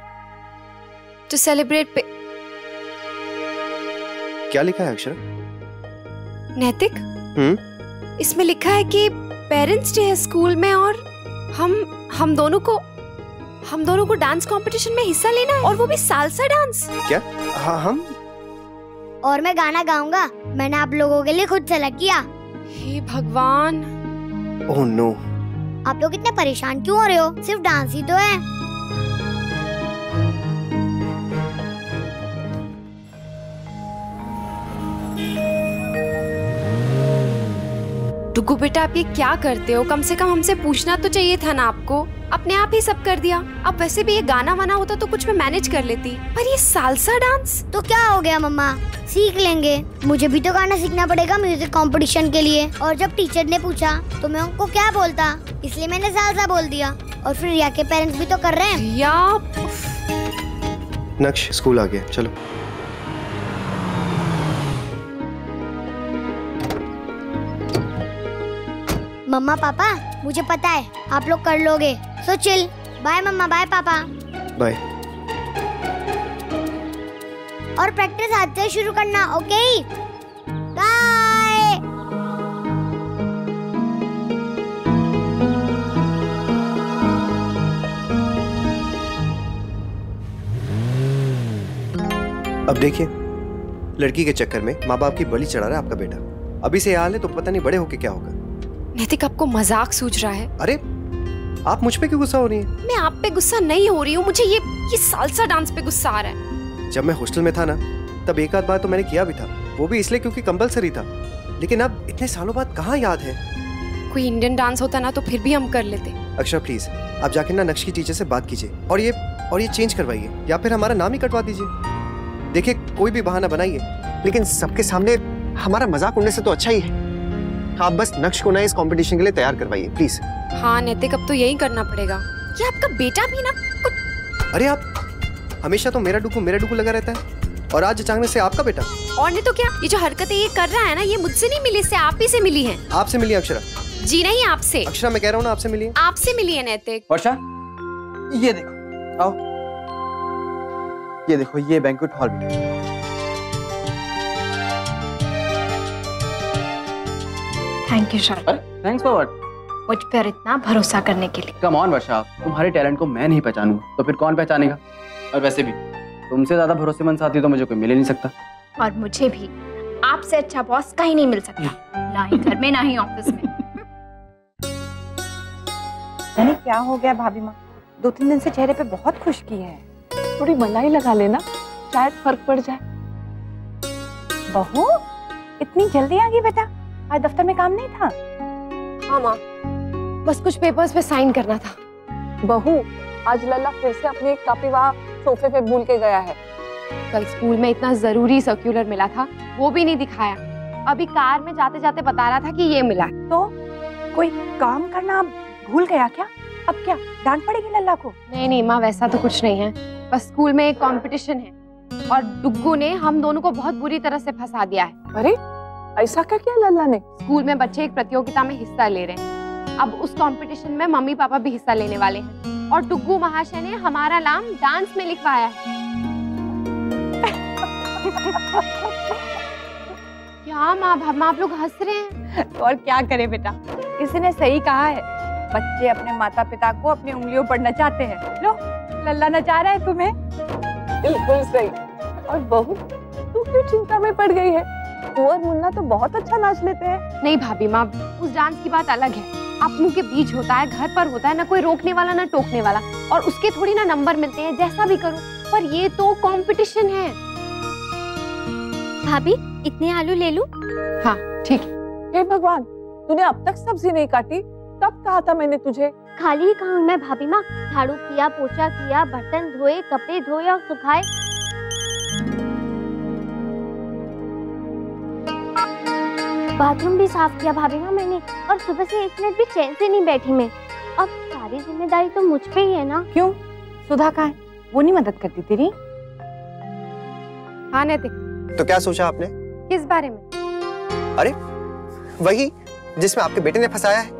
टू सेलिब्रेट क्या लिखा है अक्षरा? नैतिक, इसमें लिखा है कि पेरेंट्स डे है स्कूल में और हम दोनों को डांस कंपटीशन में हिस्सा लेना है, और वो भी सालसा डांस। क्या? हाँ हम? और मैं गाना गाऊंगा, मैंने आप लोगों के लिए खुद सेलेक्ट किया। हे भगवान। Oh no. आप लोग इतने परेशान क्यों हो रहे हो? सिर्फ डांस ही तो है। डुगू बेटा, आप ये क्या करते हो? कम से कम हमसे पूछना तो चाहिए था ना आपको। अपने आप ही सब कर दिया। अब वैसे भी ये गाना वाना होता तो कुछ मैं मैनेज कर लेती, पर ये सालसा डांस। तो क्या हो गया मम्मा, सीख लेंगे। मुझे भी तो गाना सीखना पड़ेगा म्यूजिक कंपटीशन के लिए। और जब टीचर ने पूछा तो मैं उनको क्या बोलता, इसलिए मैंने सालसा बोल दिया। और फिर रिया के पेरेंट्स भी तो कर रहे हैं। नक्श, स्कूल आ गया, चलो। मम्मा पापा, मुझे पता है आप लोग कर लोगे, सो चिल। बाय मम्मा, बाय पापा। बाय। और प्रैक्टिस आज से शुरू करना, ओके? बाय। अब देखिए, लड़की के चक्कर में माँ बाप की बलि चढ़ा रहा है आपका बेटा। अभी से हाल है तो पता नहीं बड़े होके क्या होगा। नैतिक, आपको मजाक सूझ रहा है? अरे आप मुझ पे क्यों गुस्सा हो रही हैं? मैं आप पे गुस्सा नहीं हो रही हूँ, मुझे ये सालसा डांस पे गुस्सा आ रहा है। जब मैं हॉस्टल में था ना, तब एक आध बार तो मैंने किया भी था, वो भी इसलिए क्योंकि कंपलसरी था। लेकिन अब इतने सालों बाद कहाँ याद है। कोई इंडियन डांस होता ना तो फिर भी हम कर लेते। अक्षरा प्लीज, आप जाके ना नक्श की टीचर से बात कीजिए और ये चेंज करवाइए, या फिर हमारा नाम ही कटवा दीजिए। देखिए, कोई भी बहाना बनाइए, लेकिन सबके सामने हमारा मजाक उड़ने से तो अच्छा ही है। आप बस नक्श को ना इस कंपटीशन के लिए तैयार करवाइए प्लीज। हाँ नैतिक, अब तो यही करना पड़ेगा। ये आपका बेटा भी ना कुछ... अरे आप हमेशा तो मेरा डुकू लगा रहता है, और आज अचानक से आपका बेटा। और नहीं तो क्या, ये जो हरकतें ये कर रहा है ना, ये मुझसे नहीं मिली, इससे आप ही से मिली है। आपसे मिली अक्षरा? जी नहीं, आपसे। अक्षरा, मैं कह रहा हूँ ना, आपसे मिली है। आपसे मिली है नैतिक। वर्षा, ये देखो, आओ, ये देखो, ये बैंक्वेट हॉल भी। Thank you sir. Thanks for what? मुझ पर इतना भरोसा करने के लिए। कम ऑन वर्षा, तुम्हारे टैलेंट को मैं नहीं पहचानूंगा तो फिर कौन पहचानेगा? और वैसे भी तुमसे ज्यादा भरोसेमंद साथी तो मुझे कोई मिल ही नहीं सकता। और मुझे भी आपसे अच्छा बॉस कहीं नहीं मिल सकता, ना ही घर में ना ही ऑफिस में। यानी क्या हो गया भाभी माँ? 2-3 दिन से चेहरे पे बहुत खुशकी है। थोड़ी मलाई लगा लेना, शायद फर्क पड़ जाए। बहू, इतनी जल्दी आ गई बेटा? आज दफ्तर में काम नहीं था? हाँ माँ, बस कुछ पेपर्स पे साइन करना था। बहू, आज लल्ला फिर से अपनी एक कॉपी वहाँ सोफे पे भूल के गया है। कल स्कूल में इतना जरूरी सर्क्यूलर मिला था, वो भी नहीं दिखाया। अभी कार में जाते जाते बता रहा था कि ये मिला। तो कोई काम करना भूल गया क्या? अब क्या डांट पड़ेगी लल्ला को? नहीं नहीं माँ, वैसा तो कुछ नहीं है, बस स्कूल में एक कंपटीशन है और डुग्गू ने हम दोनों को बहुत बुरी तरह से फंसा दिया है। अरे ऐसा क्या किया लल्ला ने? स्कूल में बच्चे एक प्रतियोगिता में हिस्सा ले रहे हैं। अब उस कंपटीशन में मम्मी पापा भी हिस्सा लेने वाले हैं और डुग्गू महाशय ने हमारा नाम डांस में लिखवाया है। क्या माँ भाभी आप लोग हंस रहे हैं? और क्या करे बेटा, इसने सही कहा है, बच्चे अपने माता पिता को अपनी उंगलियों पर नचाते हैं। लो लल्ला नचा रहा है तुम्हें। बिल्कुल सही। और बहू तू क्यों चिंता में पड़ गई है? तू और मुन्ना तो बहुत अच्छा नाच लेते हैं। नहीं भाभी माँ, उस डांस की बात अलग है। अपनों के बीच होता है, घर पर होता है, ना कोई रोकने वाला ना टोकने वाला, और उसके थोड़ी ना नंबर मिलते हैं, जैसा भी करो। पर ये तो कंपटीशन है। भाभी इतने आलू ले लूं? हाँ ठीक। हे भगवान, तूने अब तक सब्जी नहीं काटी? कब कहा था मैंने तुझे? खाली ही कहूँ मैं भाभी माँ, झाड़ू किया, पोछा किया, बर्तन धोए, कपड़े धोए और सुखाए। बाथरूम भी साफ किया भाभी माँ मैंने, और सुबह से 1 मिनट भी चैन से नहीं बैठी मैं। अब सारी जिम्मेदारी तो मुझ पे ही है ना। क्यों, सुधा कहाँ है? वो नहीं मदद करती तेरी? हाँ नैतिक। तो क्या सोचा आपने? किस बारे में? अरे वही जिसमें आपके बेटे ने फंसाया है।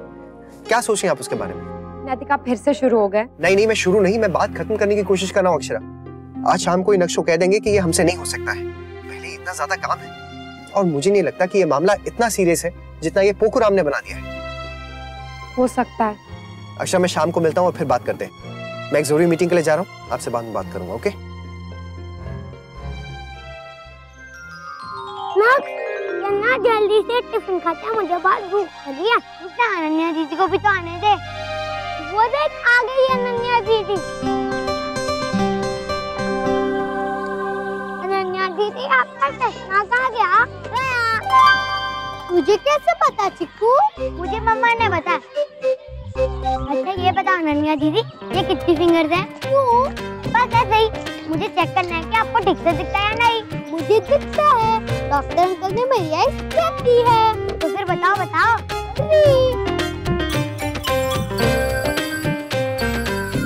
क्या सोची आप उसके बारे में? नैतिक आप फिर से शुरू हो गए। नहीं मैं शुरू नहीं, मैं बात खत्म करने की कोशिश कर रहा हूँ अक्षरा। आज शाम को इन नक्शों कह देंगे कि ये हमसे नहीं हो सकता है। पहले इतना ज्यादा काम है और मुझे नहीं लगता कि ये मामला इतना सीरियस है जितना ये पोखुराम ने बना दिया है। हो सकता है। अक्षरा मैं शाम को मिलता हूँ और फिर बात करते हैं। मैं एक जरूरी मीटिंग के लिए जा रहा हूँ, आपसे बाद में बात करूंगा। ओके? ना जल्दी से टिफिन खाता, मुझे बहुत भूख लगी है। अनन्या दीदी को भी तो आने दे। वो देख आ गई अनन्या दीदी। अनन्या दीदी आपका चश्मा कहाँ गया? तुझे कैसे पता चिक्कू? मुझे मम्मा ने बताया। अच्छा ये बता अनन्या दीदी, ये कितनी फिंगर्स हैं? क्यों? बस ऐसे ही, मुझे चेक करना है कि आपको ठीक से दिखता है या नहीं। मुझे दिखता है, डॉक्टर अंकल ने मेरी आईज चेक की है। तो फिर बताओ।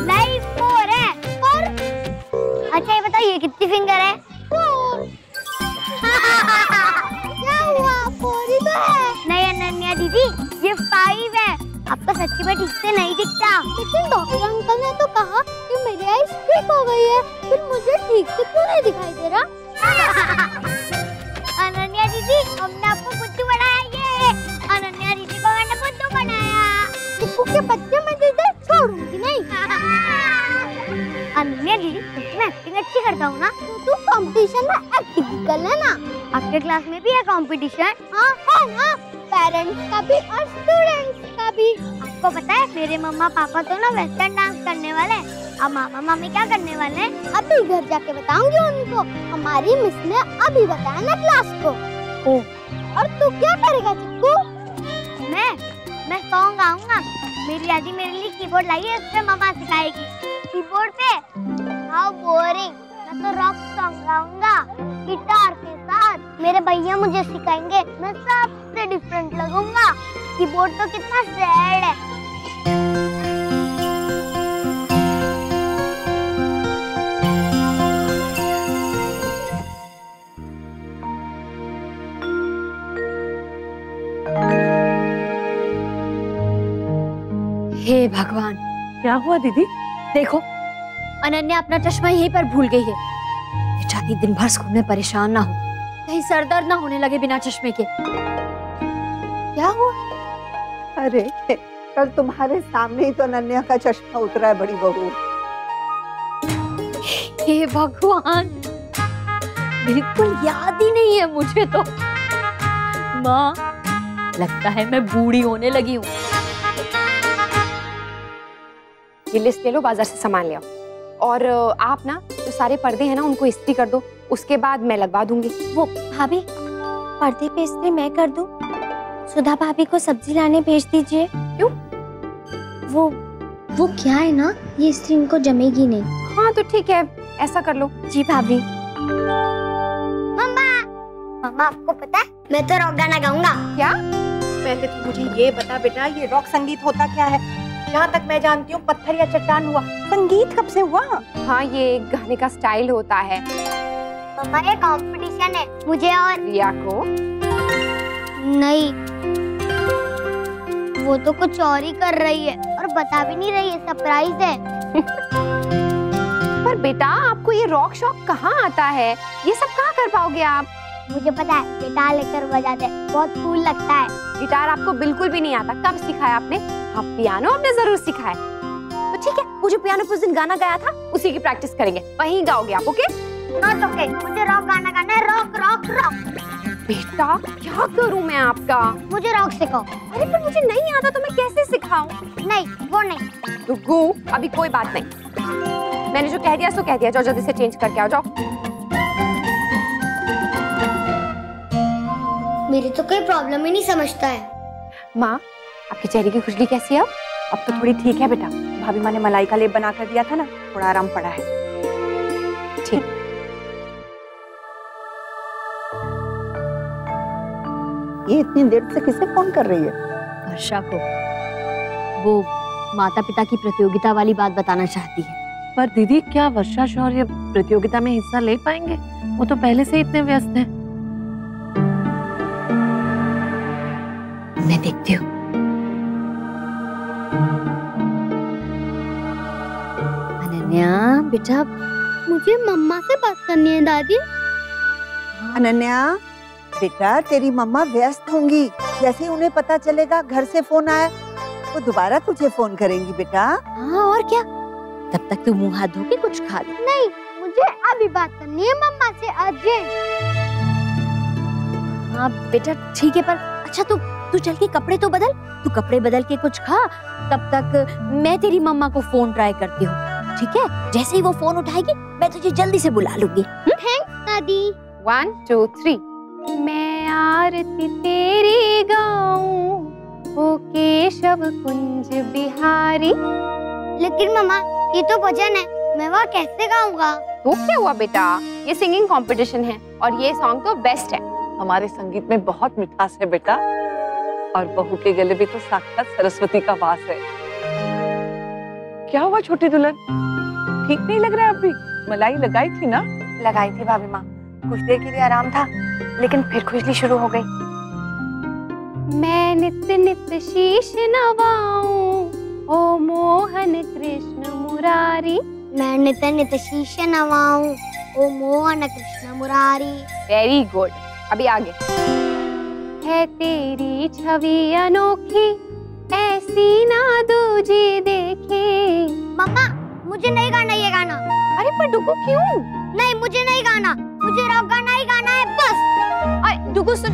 नहीं 4 है। 4? अच्छा ये बताओ ये कितनी फिंगर है? 4। क्या हुआ? 4 ही तो है। नहीं अनन्या दीदी, ये 5 है। आपको सच्ची में ठीक से नहीं दिखता। लेकिन डॉक्टर अंकल ने तो कहा कि मेरी आईज ठीक हो गई है, फिर मुझे ठीक से क्यों नहीं दिखाई दे रहा? अनन्या दीदी, हमने आपको बुद्धू बनाया। ये अनन्या दीदी को मैंने बुद्धू बनाया। चिक्कू के बच्चे मैं तुझे छोड़ूंगी नहीं। अनन्या दीदी, मैं एक्टिंग अच्छी करता हूँ ना, तो तू कंपटीशन में एक्टिंग कर लेना। आपके क्लास में भी है कंपटीशन? हाँ है ना, पेरेंट्स का भी और स्टूडेंट्स का भी। आपको पता है मेरे मम्मा पापा तो ना वेस्टर्न डांस करने वाले हैं। अब मामा मामी क्या करने वाले हैं अभी घर जाके बताऊंगी उनको। हमारी मिस ने अभी बताया ना क्लास को। और तू क्या करेगा चिक्कू? मैं सॉन्ग गाऊंगा। मेरी दादी मेरे लिए कीबोर्ड लाई है, उससे मम्मा सिखाएगी। कीबोर्ड पे? How boring. मैं तो रॉक सॉन्ग गाऊंगा गिटार के साथ। मेरे भैया मुझे सिखाएंगे, मैं सबसे डिफरेंट लगूंगा। कीबोर्ड तो कितना सैड है। हे भगवान, क्या हुआ दीदी? देखो अनन्या अपना चश्मा यहीं पर भूल गई है। बेचारी दिन भर स्कूल में परेशान ना हो, कहीं सर दर्द ना होने लगे बिना चश्मे के। क्या हुआ? अरे कल तुम्हारे सामने ही तो अनन्या का चश्मा उतरा है बड़ी बहू। हे भगवान, बिल्कुल याद ही नहीं है मुझे तो। माँ, लगता है मैं बूढ़ी होने लगी हूँ। ये लिस्ट ले लो, बाजार से सामान ले आओ। और आप ना जो सारे पर्दे हैं ना उनको इस्त्री कर दो, उसके बाद मैं लगवा दूंगी। वो भाभी, पर्दे पे इस्त्री मैं कर दूं? सुधा भाभी को सब्जी लाने भेज दीजिए। क्यों? वो क्या है ना, ये इस्त्री इनको जमेगी नहीं। हाँ तो ठीक है, ऐसा कर लो। जी भाभी। मम्मा आपको पता है मैं तो रॉक गाना गाऊंगा। क्या? पहले तो मुझे ये बता बेटा, ये रॉक संगीत होता क्या है? जहाँ तक मैं जानती हूँ पत्थर या चट्टान हुआ, संगीत कब से हुआ? हाँ ये गाने का स्टाइल होता है। मम्मा ये कंपटीशन है, मुझे और रिया को नहीं, वो तो कुछ और ही कर रही है और बता भी नहीं रही है, सरप्राइज है। पर बेटा आपको ये रॉक शॉक कहाँ आता है? ये सब कहाँ कर पाओगे आप? मुझे पता है, गिटार लेकर बजाते हैं, बहुत कूल लगता है। गिटार आपको बिल्कुल भी नहीं आता, कब सिखाया आपने? हाँ पियानो आपने जरूर सिखाया। तो ठीक है, वो जो पियानो पर उस दिन गाना गाया था उसी की प्रैक्टिस करेंगे, वहीं गाओगे आप, ओके? नॉट ओके, मुझे रॉक गाना गाना है, रॉक रॉक रॉक। बेटा क्या करूं मैं आपका? मुझे रॉक सिखाओ। अरे पर मुझे नहीं आता तो मैं कैसे सिखाऊं? नहीं वो नहीं। रुको, अभी कोई बात नहीं, मैंने जो कह दिया सो कह दिया, जाओ जल्दी से चेंज करके आओ, जाओ। मेरी तो कोई प्रॉब्लम ही नहीं समझता है। माँ, आपके चेहरे की खुजली कैसी है? अब तो थोड़ी ठीक है बेटा, भाभी माँ ने मलाई का लेप बना कर दिया था ना, थोड़ा आराम पड़ा है। ठीक। ये इतनी देर से किसे फोन कर रही है? वर्षा को। वो माता पिता की प्रतियोगिता वाली बात बताना चाहती है। पर दीदी क्या वर्षा शौर्य प्रतियोगिता में हिस्सा ले पाएंगे? वो तो पहले से इतने व्यस्त हैं। मैं देखती हूँ। अनन्या बेटा, मुझे मम्मा से बात करनी है दादी। अनन्या बेटा, तेरी मम्मा व्यस्त होंगी, जैसे ही उन्हें पता चलेगा घर से फोन आया वो दोबारा तुझे फोन करेंगी बेटा। हाँ और क्या, तब तक तू मुंह हाथ धो के कुछ खा ले। नहीं, मुझे अभी बात करनी है मम्मा से, अर्जेंट। हाँ बेटा ठीक है, पर अच्छा तू चल के कपड़े तो बदल, तू कपड़े बदल के कुछ खा, तब तक मैं तेरी मम्मा को फोन ट्राई करती हूँ, ठीक है? जैसे ही वो फोन उठाएगी मैं तुझे जल्दी से बुला लूंगी। थैंक्स दादी। 1 2 3। मैं आरती तेरी गाऊं, ओ केशव कुंज बिहारी। लेकिन मम्मा ये तो भजन है, मैं वो कैसे गाऊंगा? तो क्या हुआ बेटा, ये सिंगिंग कंपटीशन है और ये सॉन्ग तो बेस्ट है। हमारे संगीत में बहुत मिठास है बेटा, और बहू के गले भी तो साक्षात सरस्वती का वास है। क्या हुआ छोटी दुल्हन, ठीक नहीं लग रहा है? अभी मलाई लगाई थी ना? लगाई थी भाभी माँ, कुछ देर के लिए आराम था, लेकिन फिर खुजली शुरू हो गई। मैं नित नित शीश नवाऊं, ओ मोहन कृष्ण मुरारी। मैं नित नित शीश नवाऊं, ओ मोहन कृष्ण मुरारी। वेरी गुड, अभी आगे। है तेरी छवि अनोखी, ऐसी ना दूजी देखे। मम्मा मुझे नहीं गाना ये गाना। अरे पर डुगू क्यों? नहीं मुझे नहीं गाना, मुझे रॉक गाना ही गाना है बस। अरे डुगू सुन।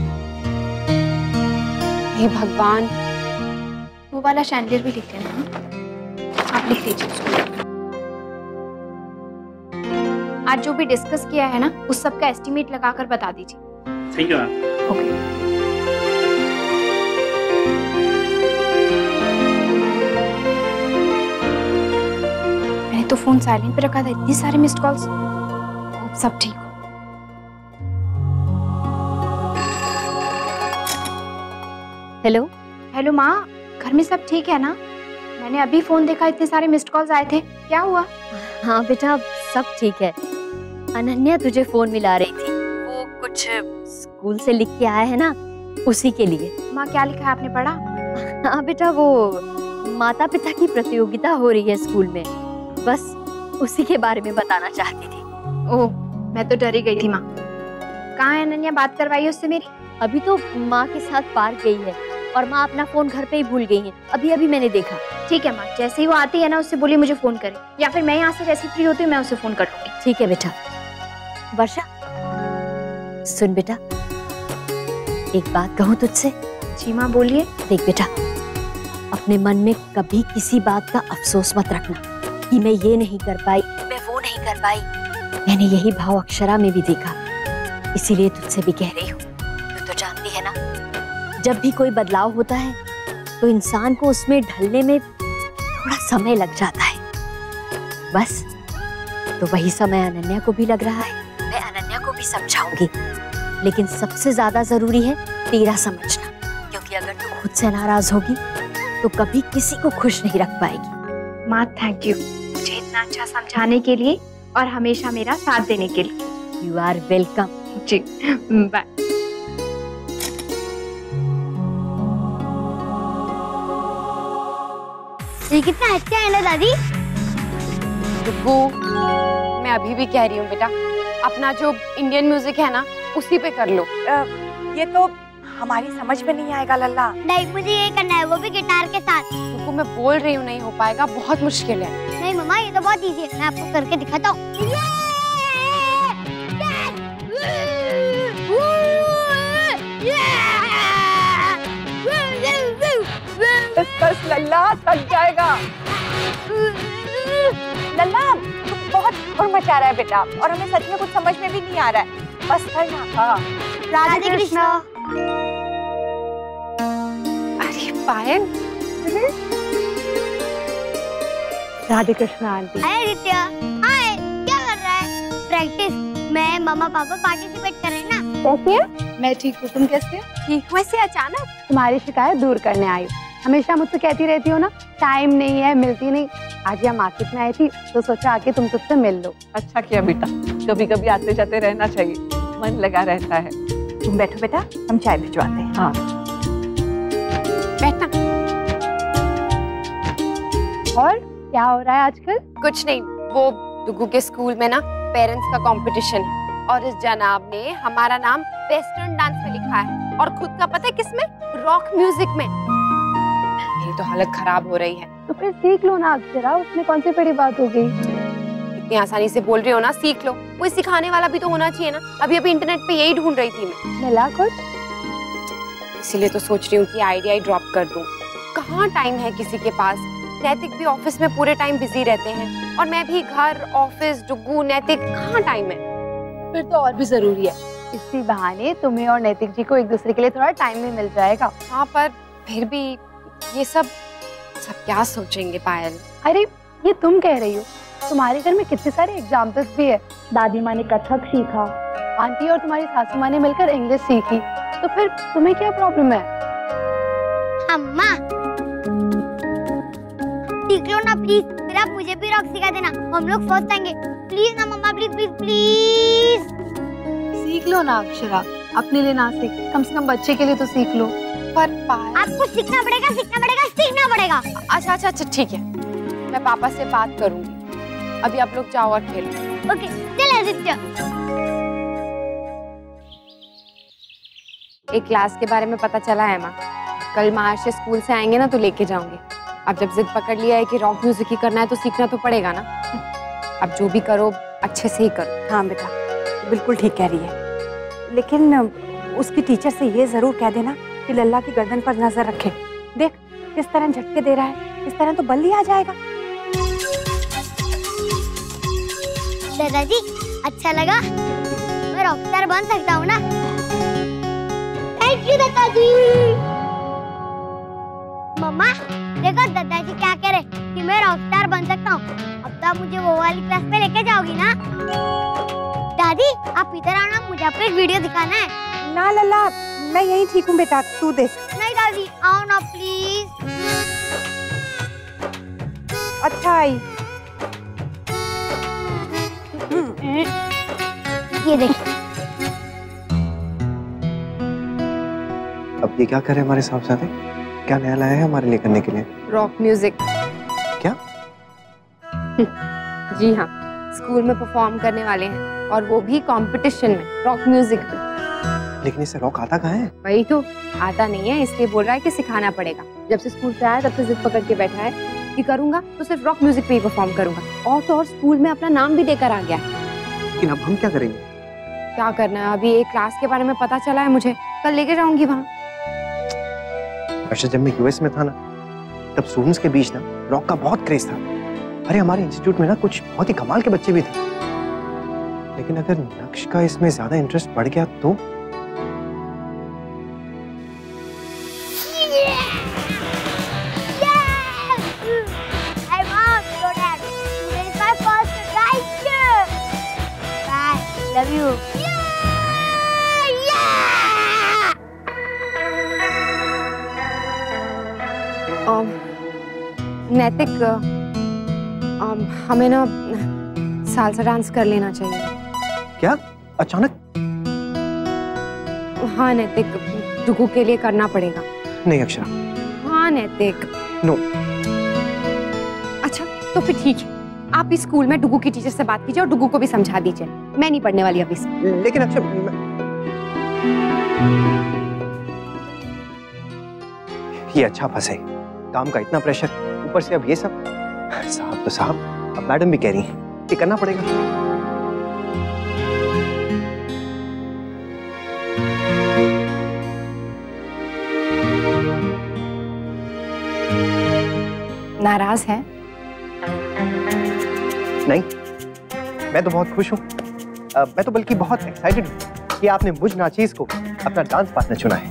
हे भगवान, वो वाला शैंडलियर भी लिख लेना, आप लिख लीजिए उसको। आज जो भी डिस्कस किया है ना, उस सब का एस्टिमेट लगाकर बता दीजिए। ठीक है मैम। ओके। मैंने तो फोन साइलेंट पे रखा था, इतनी सारे मिस्ड कॉल्स। सब ठीक हो। हेलो हेलो माँ, घर में सब ठीक है ना? मैंने अभी फोन देखा, इतने सारे मिस्ड कॉल्स आए थे, क्या हुआ? हाँ बेटा सब ठीक है। अनन्या तुझे फोन मिला रही थी, वो कुछ स्कूल से लिख के आया है ना, उसी के लिए। माँ क्या लिखा है, आपने पढ़ा? हाँ बेटा, वो माता पिता की प्रतियोगिता हो रही है स्कूल में, बस उसी के बारे में बताना चाहती थी। ओह, मैं तो डर ही गई थी माँ। कहाँ है अनन्या, बात करवाई उससे मेरी? अभी तो माँ के साथ पार्क गई है और माँ अपना फोन घर पे ही भूल गई है, अभी अभी मैंने देखा। ठीक है माँ, जैसे ही वो आती है ना, उससे बोलिए मुझे फोन करे, या फिर मैं यहाँ से जैसे फ्री होती हूँ मैं उसे फोन कर लूंगी। ठीक है बेटा। वर्षा सुन बेटा, एक बात कहूँ तुझसे? जी माँ बोलिए। देख बेटा, अपने मन में कभी किसी बात का अफसोस मत रखना कि मैं ये नहीं कर पाई, मैं वो नहीं कर पाई। मैंने यही भाव अक्षरा में भी देखा, इसीलिए तुझसे भी कह रही हूँ। तू तो जानती है ना, जब भी कोई बदलाव होता है तो इंसान को उसमें ढलने में थोड़ा समय लग जाता है, बस तो वही समय अनन्या को भी लग रहा है। मैं अनन्या को भी समझाऊंगी, लेकिन सबसे ज्यादा जरूरी है तेरा समझना, क्योंकि अगर तू खुद से नाराज होगी तो कभी किसी को खुश नहीं रख पाएगी। माँ थैंक यू, मुझे इतना अच्छा समझाने के लिए और हमेशा मेरा साथ देने के लिए। You are welcome. जी बाय। ये कितना अच्छा है ना दादी। डुग्गू, मैं अभी भी कह रही हूँ बेटा, अपना जो इंडियन म्यूजिक है ना उसी पे कर लो। ये तो हमारी समझ में नहीं आएगा लल्ला। नहीं, मुझे ये करना है, वो भी गिटार के साथ। डुग्गू मैं बोल रही हूँ नहीं हो पाएगा, बहुत मुश्किल है। नहीं मम्मा, ये तो बहुत इजी है, मैं आपको करके दिखाता हूँ। बस लल्ला, थक जाएगा। लल्ला बहुत शोर मचा रहा है बेटा, और हमें सच में कुछ समझ में भी नहीं आ रहा है। बस करना। हाँ। राधे कृष्णा। अरे पायल। राधे कृष्णा आंटी। हाय आदित्य। हाय, क्या कर रहा है? प्रैक्टिस। मैं मम्मा पापा पार्टिसिपेट कर रहे हैं ना। कैसी है? मैं ठीक हूँ, तुम कैसे हो? ठीक। वैसे अचानक तुम्हारी शिकायत दूर करने आई हूँ। हमेशा मुझसे कहती रहती हो ना, टाइम नहीं है, मिलती नहीं। आज यहाँ मार्केट में आई थी तो सोचा आके तुम सबसे मिल लो। अच्छा किया बेटा, कभी कभी आते जाते रहना चाहिए, मन लगा रहता है। तुम बैठो बेटा, हम चाय भिजवाते हैं। हाँ बैठना। और क्या हो रहा है आजकल? कुछ नहीं, वो डुग्गू के स्कूल में ना पेरेंट्स का कंपटीशन है और इस जनाब ने हमारा नाम वेस्टर्न डांस में लिखा है और खुद का पता है किसमें? रॉक म्यूजिक में। मेरी तो हालत खराब हो रही है। तो फिर सीख लो ना अक्षरा, उसमें कौन सी बड़ी बात हो गई? इतनी आसानी से बोल रही हो ना, सीख लो। कोई सिखाने वाला भी तो होना चाहिए ना। अभी इंटरनेट पे यही ढूंढ रही थी मैं। मिला कुछ? इसीलिए तो सोच रही हूँ कि आइडिया ही ड्रॉप कर दूं। कहाँ टाइम है किसी के पास। नैतिक भी ऑफिस में पूरे टाइम बिजी रहते हैं और मैं भी घर, ऑफिस, डुग्गू, नैतिक, कहाँ टाइम है। फिर तो और भी जरूरी है। इसी बहाने तुम्हें और नैतिक जी को एक दूसरे के लिए थोड़ा टाइम भी मिल जाएगा। हाँ, पर फिर भी ये सब क्या सोचेंगे पायल? अरे ये तुम कह रही हो, तुम्हारे घर में कितने सारे एग्जाम्पल्स भी है। दादी माँ ने कथक सीखा, आंटी और तुम्हारी सासू माँ ने मिलकर इंग्लिश सीखी, तो फिर तुम्हें क्या प्रॉब्लम है? अम्मा सीख लो ना प्लीज, फिर आप मुझे भी रॉक सिखा देना, हम लोग फर्स्ट आएंगे। प्लीज ना मम्मा, प्लीज प्लीज प्लीज। सीख लो ना अक्षरा, अपने लिए ना सीख, कम से कम बच्चे के लिए तो सीख लो। पर पायल, आपको सीखना पड़ेगा, सीखना पड़ेगा, सीखना पड़ेगा। अच्छा अच्छा अच्छा ठीक है, मैं पापा से बात करूंगी। अभी आप लोग जाओ और खेलो। ओके चल आदित्य। एक क्लास के बारे में पता चला है माँ, कल महाशय स्कूल से आएंगे ना तो लेके जाऊंगी। अब जब जिद पकड़ लिया है कि रॉक म्यूजिक ही करना है तो सीखना तो पड़ेगा ना। अब जो भी करो अच्छे से ही करो। हाँ बेटा, बिल्कुल ठीक कह रही है, लेकिन उसकी टीचर से ये जरूर कह देना कि लल्ला की गर्दन पर नजर रखे। देख किस तरह झटके दे रहा है, इस तरह तो बल ही आ जाएगा। दादाजी अच्छा लगा, मैं रॉकस्टार बन सकता हूँ ना? थैंक यू दादाजी। मम्मा देखो दादाजी क्या कह रहे कि मैं रॉकस्टार बन सकता हूँ। अब तो आप मुझे वो वाली क्लास पे लेके जाओगी ना? दादी आप इधर आओ ना, मुझे आपको एक वीडियो दिखाना है। ना लल्ला, मैं यहीं ठीक हूँ बेटा, तू देख। नहीं दादी आओ ना प्लीज। अच्छा आई। ये देखिए। अब ये क्या करे हमारे साथ साथ? क्या नया लाया है हमारे लिए करने के लिए? Rock music. क्या? जी हाँ, स्कूल में परफॉर्म करने वाले हैं और वो भी कंपटीशन में, रॉक म्यूजिक में। लेकिन इसे रॉक आता कहाँ है? वही तो आता नहीं है, इसलिए बोल रहा है कि सिखाना पड़ेगा। जब से स्कूल से आया तब से जिद पकड़ के बैठा है कि करूंगा तो सिर्फ रॉक म्यूजिक पे ही परफॉर्म करूंगा। और तो और स्कूल में अपना नाम भी देकर आ गया है। लेकिन अब हम क्या करेंगे? क्या करना है, अभी एक क्लास के बारे में पता चला है मुझे, कल लेके जाऊंगी वहाँ। अच्छा जब मैं यूएस में था ना, तब स्टूडेंट्स के बीच ना रॉक का बहुत क्रेज था। अरे हमारे इंस्टीट्यूट में ना कुछ बहुत ही कमाल के बच्चे भी थे। लेकिन अगर नक्श का इसमें ज्यादा इंटरेस्ट बढ़ गया तो? Love you. नैतिक, हमें ना सालसा डांस कर लेना चाहिए। क्या? अचानक? हाँ नैतिक, डुगू के लिए करना पड़ेगा। नहीं अक्षरा। हाँ नैतिक। नो। अच्छा तो फिर ठीक है, आप इस स्कूल में डुगू की टीचर से बात कीजिए और डुगू को भी समझा दीजिए। मैं नहीं पढ़ने वाली अभी से। लेकिन अक्षरा ये अच्छा फंसे, काम का इतना प्रेशर, ऊपर से अब ये सब। साहब तो साहब, अब मैडम भी कह रही हैं कि करना पड़ेगा। नाराज हैं? नहीं, मैं तो बहुत खुश हूँ। मैं तो बल्कि बहुत एक्साइटेड हूँ कि आपने मुझ नाचीज को अपना डांस पार्टनर चुना है।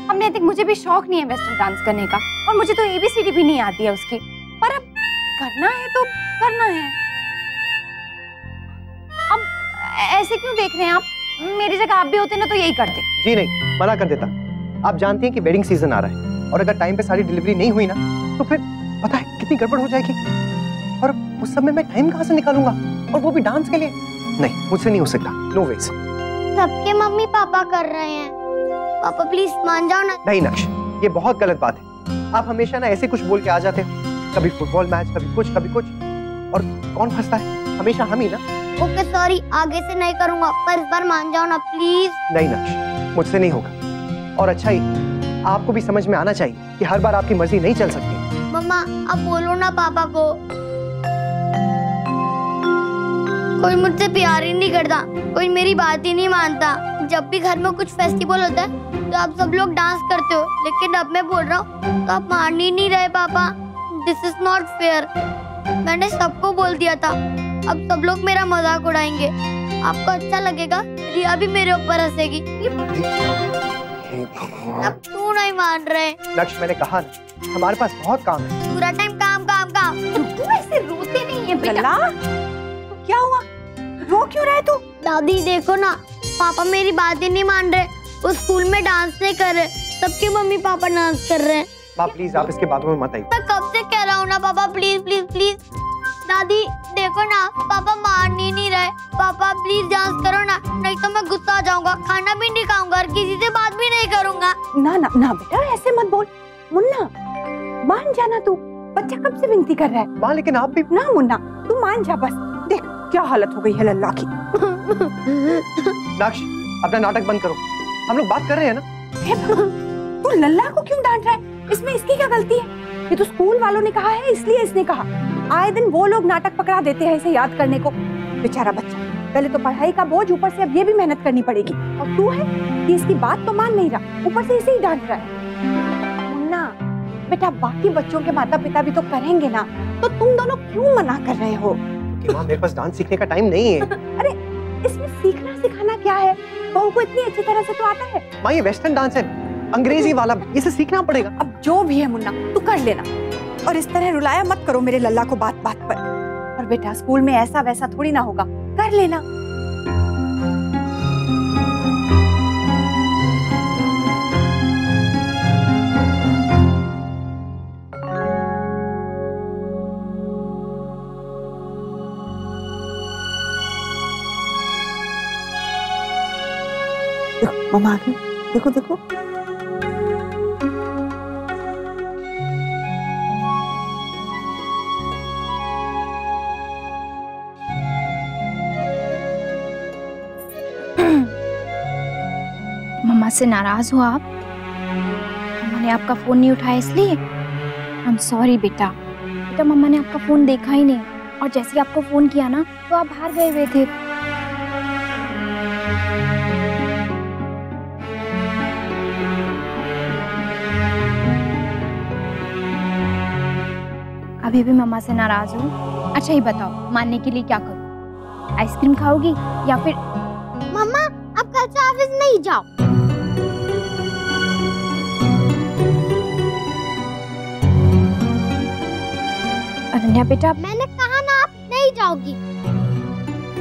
अब नैतिक मुझे भी शौक नहीं है वेस्टर्न डांस करने का, और मुझे तो ABCD भी नहीं आती है उसकी, पर अब करना है तो करना है। अब ऐसे क्यों देख रहे हैं आप? मेरी जगह आप भी होते ना तो यही करते। जी नहीं, मना कर देता। आप जानती हैं कि वेडिंग सीजन आ रहा है, और अगर टाइम पे सारी डिलीवरी नहीं हुई ना तो फिर पता है कितनी गड़बड़ हो जाएगी, और उस समय मैं टाइम कहाँ से निकालूंगा, और वो भी डांस के लिए। नहीं, मुझसे नहीं हो सकता। No veg. सबके मम्मी पापा कर रहे हैं, पापा प्लीज मान जाओ ना। नहीं नक्श, ये बहुत गलत बात है। आप हमेशा ना ऐसे कुछ बोल के आ जाते हो, कभी फुटबॉल मैच, कभी कुछ, और कौन फंसता है? हमेशा हम ही ना। ओके सॉरी, आगे से नहीं करूंगा, पर इस बार मान जाओ ना प्लीज। नहीं नक्श, मुझसे नहीं होगा। और अच्छा ही, आपको भी समझ में आना चाहिए कि हर बार आपकी मर्जी नहीं चल सकती। मम्मा आप बोलो ना पापा को। कोई मुझसे प्यार ही नहीं करता, कोई मेरी बात ही नहीं मानता। जब भी घर में कुछ फेस्टिवल होता है तो आप सब लोग डांस करते हो, लेकिन अब मैं बोल रहा हूँ तो आप मान ही नहीं रहे पापा। This is not fair. मैंने सबको बोल दिया था, अब सब लोग मेरा मजाक उड़ाएंगे। आपको अच्छा लगेगा, रिया भी मेरे ऊपर हंसेगी। अब क्यों नहीं मान रहे? लक्ष्य, मैंने कहा ना, हमारे पास बहुत काम है। पूरा टाइम काम काम काम। तू ऐसे रोते नहीं है बेटा। क्या हुआ? रो क्यों रहे तू? दादी देखो ना, पापा मेरी बात ही नहीं मान रहे। वो स्कूल में डांस नहीं कर रहे, सबके मम्मी पापा डांस कर रहे हैं। माँ प्लीज आप इसके बातों में मत आइए। मैं कब से कह रहा हूँ ना पापा, प्लीज प्लीज प्लीज। दादी देखो ना, पापा मान ही नहीं रहे। पापा प्लीज डांस करो ना, नहीं तो मैं गुस्सा आ जाऊंगा, खाना भी नहीं खाऊंगा और किसी से बात भी नहीं करूंगा। ना ना ना बेटा, ऐसे मत बोल। मुन्ना मान जाना, तू बच्चा कब से विनती कर रहा है। माँ लेकिन आप भी। ना मुन्ना, तू मान जा बस। देख क्या हालत हो गई है लल्ला की। लक्ष्य, अपना नाटक बंद करो, हम लोग बात कर रहे हैं ना। तू लल्ला को क्यों डांट रहा है? इसमें इसकी क्या गलती है? ये तो स्कूल वालों ने कहा है, इसलिए इसने कहा। आए दिन वो लोग नाटक पकड़ा देते हैं इसे याद करने को। बेचारा बच्चा, पहले तो पढ़ाई का बोझ, ऊपर से अब ये भी मेहनत करनी पड़ेगी। और तू है कि इसकी बात तो मान नहीं रहा, ऊपर से इसे ही डांट रहा है। मुन्ना बेटा, बाकी बच्चों के माता पिता भी तो करेंगे ना, तो तुम दोनों क्यों मना कर रहे हो? कि माँ मेरे पास डांस सीखने का टाइम नहीं है। अरे इसमें सीखना सिखाना क्या है? बहू को इतनी अच्छी तरह से तो आता है। माँ ये वेस्टर्न डांस है, अंग्रेजी वाला, इसे सीखना पड़ेगा। अब जो भी है मुन्ना, तू कर लेना, और इस तरह रुलाया मत करो मेरे लल्ला को बात बात पर। और बेटा स्कूल में ऐसा वैसा थोड़ी ना होगा, कर लेना। मम्मा आ गई, देखो देखो। मम्मा से नाराज हो आप? मम्मा ने आपका फोन नहीं उठाया इसलिए? आई एम सॉरी बेटा। बेटा मम्मा ने आपका फोन देखा ही नहीं, और जैसे ही आपको फोन किया ना तो आप बाहर गए हुए थे। अभी भी मम्मा से नाराज हो? अच्छा ही बताओ, मानने के लिए क्या करूं? आइसक्रीम खाओगी या फिर? मम्मा अब कल से ऑफिस नहीं जाओ। अनन्या बेटा, मैंने कहा ना आप नहीं जाओगी।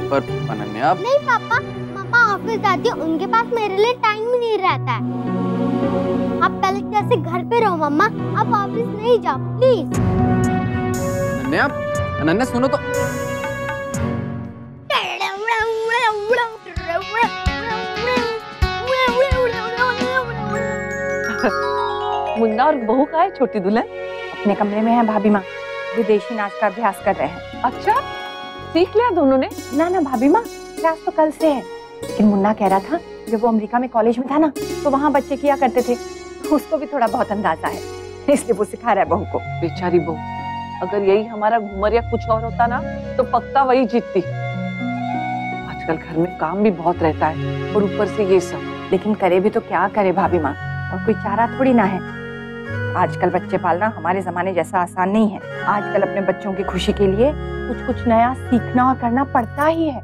पर अनन्या नहीं पापा, मम्मा ऑफिस जाती है, उनके पास मेरे लिए टाइम ही नहीं रहता है। आप पहले जैसे घर पे रहो मम्मा, आप ऑफिस नहीं जाओ प्लीज। अनन्या सुनो तो। मुन्ना और बहू कहाँ है छोटी दुल्हन? अपने कमरे में है भाभी माँ, विदेशी नाच का अभ्यास कर रहे हैं। अच्छा, सीख लिया दोनों ने? ना भाभी माँ, क्लास तो कल से है। लेकिन मुन्ना कह रहा था जब वो अमेरिका में कॉलेज में था ना, तो वहाँ बच्चे किया करते थे, उसको भी थोड़ा बहुत अंदाजा है, इसलिए वो सिखा रहा है बहू को। बेचारी बहू, अगर यही हमारा घूमर या कुछ और होता ना तो पक्का वही जीतती। आजकल घर में काम भी बहुत रहता है और ऊपर से ये सब। लेकिन करे भी तो क्या करे भाभी माँ, और कोई चारा थोड़ी ना है। आजकल बच्चे पालना हमारे जमाने जैसा आसान नहीं है। आजकल अपने बच्चों की खुशी के लिए कुछ कुछ नया सीखना और करना पड़ता ही है।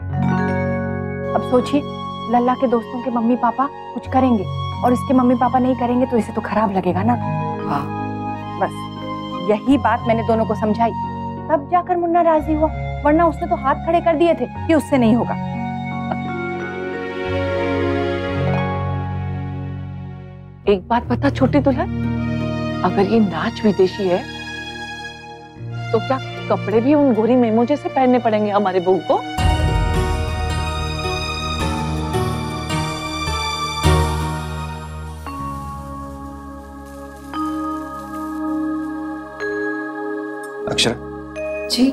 अब सोचिए, लल्ला के दोस्तों के मम्मी पापा कुछ करेंगे और इसके मम्मी पापा नहीं करेंगे तो इसे तो खराब लगेगा ना। हाँ, बस यही बात मैंने दोनों को समझाई, तब जाकर मुन्ना राजी हुआ, वरना उसने तो हाथ खड़े कर दिए थे कि उससे नहीं होगा। एक बात बता छोटी दुल्हन, अगर ये नाच विदेशी है तो क्या कपड़े भी उन गोरी मेमो जैसे पहनने पड़ेंगे हमारे बहू को? अक्षरा जी,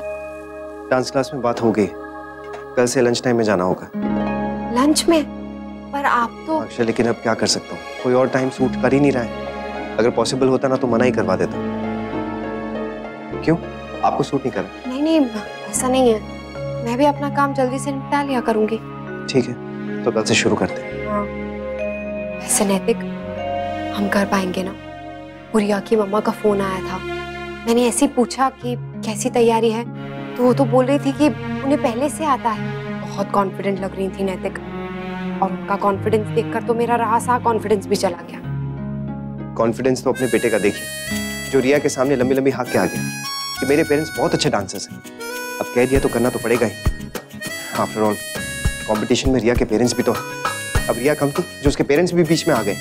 डांस क्लास में बात हो गई, कल से लंच टाइम में जाना होगा। लंच में? पर आप तो अक्षरा, लेकिन अब क्या कर सकता हूँ, कोई और टाइम सूट कर ही नहीं रहा है। अगर पॉसिबल होता ना तो मना ही करवा देता। क्यों, आपको सूट नहीं कर रहा? नहीं, ऐसा नहीं है, मैं भी अपना काम जल्दी से निपटा लिया करूंगी। ठीक है, तो कल से शुरू करते हैं। हाँ। वैसे नैतिक, हम कर पाएंगे ना? पुरिया की मम्मा का फोन आया था, मैंने ऐसे ही पूछा कि कैसी तैयारी है, तो वो तो बोल रही थी कि उन्हें पहले से आता है। बहुत कॉन्फिडेंट लग रही थी नैतिक, और उनका कॉन्फिडेंस देखकर तो मेरा रहा सा कॉन्फिडेंस भी चला गया। कॉन्फिडेंस तो अपने बेटे का देखिए, जो रिया के सामने लंबी लंबी हाँक के आ गया कि मेरे पेरेंट्स बहुत अच्छे डांसर्स हैं। अब कह दिया तो करना तो पड़ेगा ही। आफ्टर ऑल कंपटीशन में रिया के पेरेंट्स भी तो, अब रिया कम थी जो उसके पेरेंट्स भी बीच में आ गए।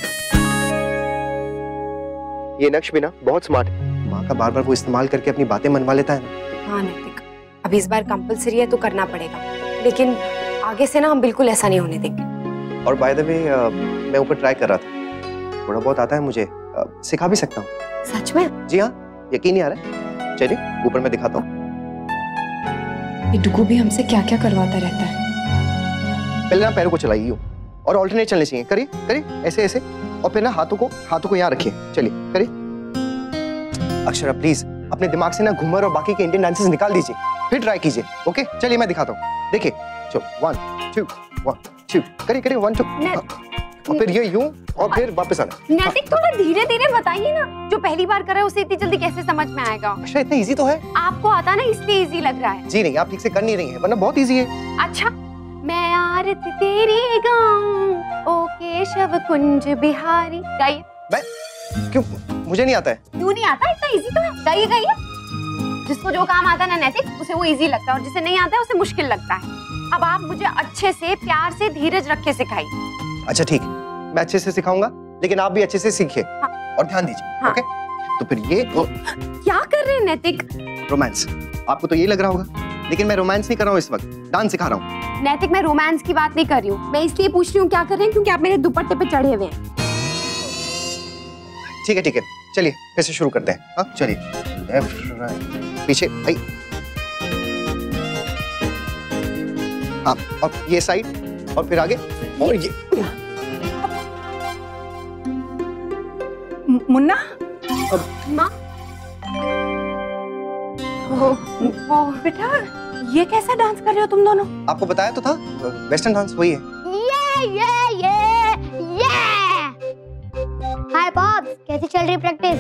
ये नक्श भी ना बहुत स्मार्ट है, माँ का बार बार वो इस्तेमाल करके अपनी बातें मनवा लेता है ना। हाँ नैतिक, अब इस बार कंपलसरी है तो करना पड़ेगा, लेकिन आगे से ना हम बिल्कुल ऐसा नहीं होने देंगे। और बाय द वे, मैं ऊपर ट्राई कर रहा था, थोड़ा बहुत आता है मुझे, सिखा भी सकता हूँ। सच में? जी हाँ, यकीन नहीं आ रहा है, चलिए ऊपर मैं दिखाता हूँ। ये डुगू भी हमसे क्या क्या करवाता रहता है। पहले ना पैरों को चलाइए और ऑल्टरनेट चलने चाहिए, करिए करिए ऐसे ऐसे, और फिर ना हाथों को यहाँ रखिए, चलिए करिए। अक्षरा प्लीज अपने दिमाग से ना घूमर और बाकी के इंडियन डांसेस निकाल दीजिए, फिर ट्राई कीजिए। ओके, चलिए मैं दिखाता हूँ, देखिए, चलो 1 2 1 2, करिए 1 2, और फिर ये यूं, और फिर वापस आना। नैतिक थोड़ा धीरे धीरे बताइए ना, जो पहली बार कर रहा है उसे इतनी जल्दी कैसे समझ में आएगा? अच्छा, इतना इजी तो है। आपको आता ना इसलिए इजी लग रहा है। जी नहीं, आप ठीक से कर नहीं रही हैं, वरना बहुत इजी है। अच्छा, मैं आरती तेरी गाऊं, ओ केशव कुंज बिहारी, गाइए। मैं क्यों, मुझे नहीं आता है। क्यों नहीं आता? इतना इजी तो है, गाइए गाइए। जिसको जो काम आता है ना नैतिक, उसे वो इजी लगता है, और जिसे नहीं आता है उसे मुश्किल लगता है। अब आप मुझे अच्छे से, प्यार से, धीरज रख के सिखाइए। अच्छा ठीक है, मैं अच्छे से सिखाऊंगा, लेकिन आप भी अच्छे से सीखिए। हाँ। और ध्यान दीजिए। हाँ। ओके, तो फिर ये क्या कर रहे हैं नैतिक? रोमांस। आपको तो यही लग रहा होगा, लेकिन मैं रोमांस नहीं कर रहा हूँ इस वक्त, डांस सिखा रहा हूँ। नैतिक, मैं रोमांस की बात नहीं कर रही हूँ, मैं इसलिए पूछ रही हूँ क्या कर रहे हैं, क्योंकि आप मेरे दुपट्टे पे चढ़े हुए हैं। ठीक है, चलिए फिर से शुरू करते हैं। हाँ चलिए, लेफ्ट राइट पीछे, भाई हाँ, और ये साइड, और फिर आगे, और ये। मुन्ना, माँ, ओ बेटा, ये कैसा डांस कर रहे हो तुम दोनों? आपको बताया तो था, वेस्टर्न डांस वही है। ये हाय बॉब, कैसी चल रही प्रैक्टिस?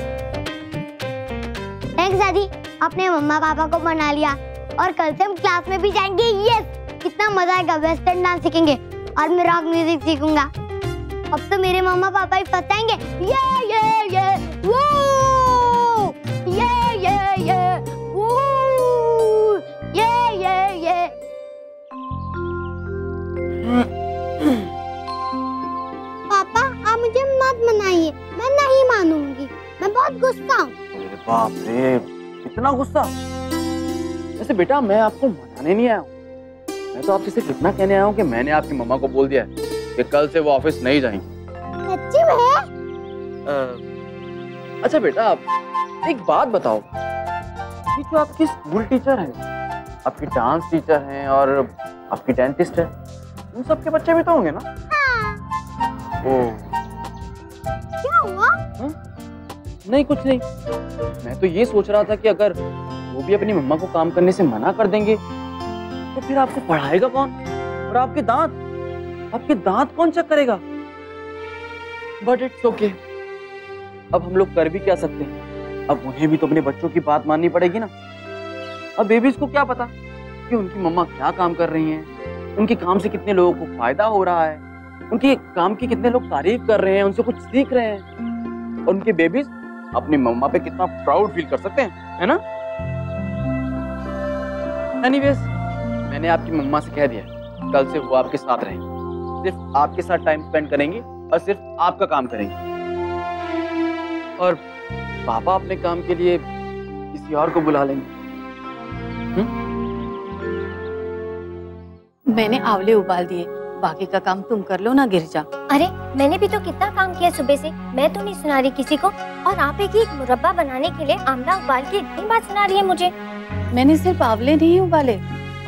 थैंक्स दादी, अपने मम्मा पापा को मना लिया, और कल से हम क्लास में भी जाएंगे। यस, कितना मजा आएगा, वेस्टर्न डांस सीखेंगे और मैं रॉक म्यूजिक सीखूंगा। अब तो मेरे मम्मा पापा ही फंसाएंगे। ये वो, ये वो, ये। पापा आप मुझे मत मनाइए, मैं नहीं मानूंगी, मैं बहुत गुस्सा हूँ। अरे बाप रे, इतना गुस्सा? वैसे बेटा, मैं आपको मनाने नहीं आया हूँ, मैं तो आपसे सिर्फ इतना कहने आया हूँ कि मैंने आपकी मम्मा को बोल दिया है कि कल से वो ऑफिस नहीं जाएंगी। सच्ची में? अच्छा बेटा, आप एक बात बताओ, ये जो आपकी स्कूल टीचर हैं, आपकी डांस टीचर हैं और आपकी डेंटिस्ट है, उन सबके बच्चे भी तो होंगे ना? ओह, क्या हुआ? नहीं कुछ नहीं। मैं तो ये सोच रहा था कि अगर वो भी अपनी मम्मा को काम करने से मना कर देंगे तो फिर आपको पढ़ाएगा कौन, और आपके दांत कौन चेक करेगा? बट इट्स ओके, अब हम लोग कर भी क्या सकते हैं? अब उन्हें भी तो अपने बच्चों की बात माननी पड़ेगी ना। अब बेबीज को क्या पता कि उनकी मम्मा क्या काम कर रही हैं, उनके काम से कितने लोगों को फायदा हो रहा है, उनके काम की कितने लोग तारीफ कर रहे हैं, उनसे कुछ सीख रहे हैं, और उनके बेबीज अपनी मम्मा पे कितना प्राउड फील कर सकते हैं, है ना? एनीवेज, मैंने आपकी मम्मा से कह दिया कल से वो आपके साथ रहेंगे, सिर्फ आपके साथ टाइम स्पेंड करेंगे और सिर्फ आपका काम करेंगे, और पापा अपने काम के लिए किसी और को बुला लेंगे। मैंने आंवले उबाल दिए, बाकी का काम तुम कर लो ना गिरजा। अरे मैंने भी तो कितना काम किया सुबह से, मैं तो नहीं सुना रही किसी को, और आप एक मुरब्बा बनाने के लिए आंवला उबाल के इतनी बात सुना रही है मुझे। मैंने सिर्फ आंवले नहीं उबाले,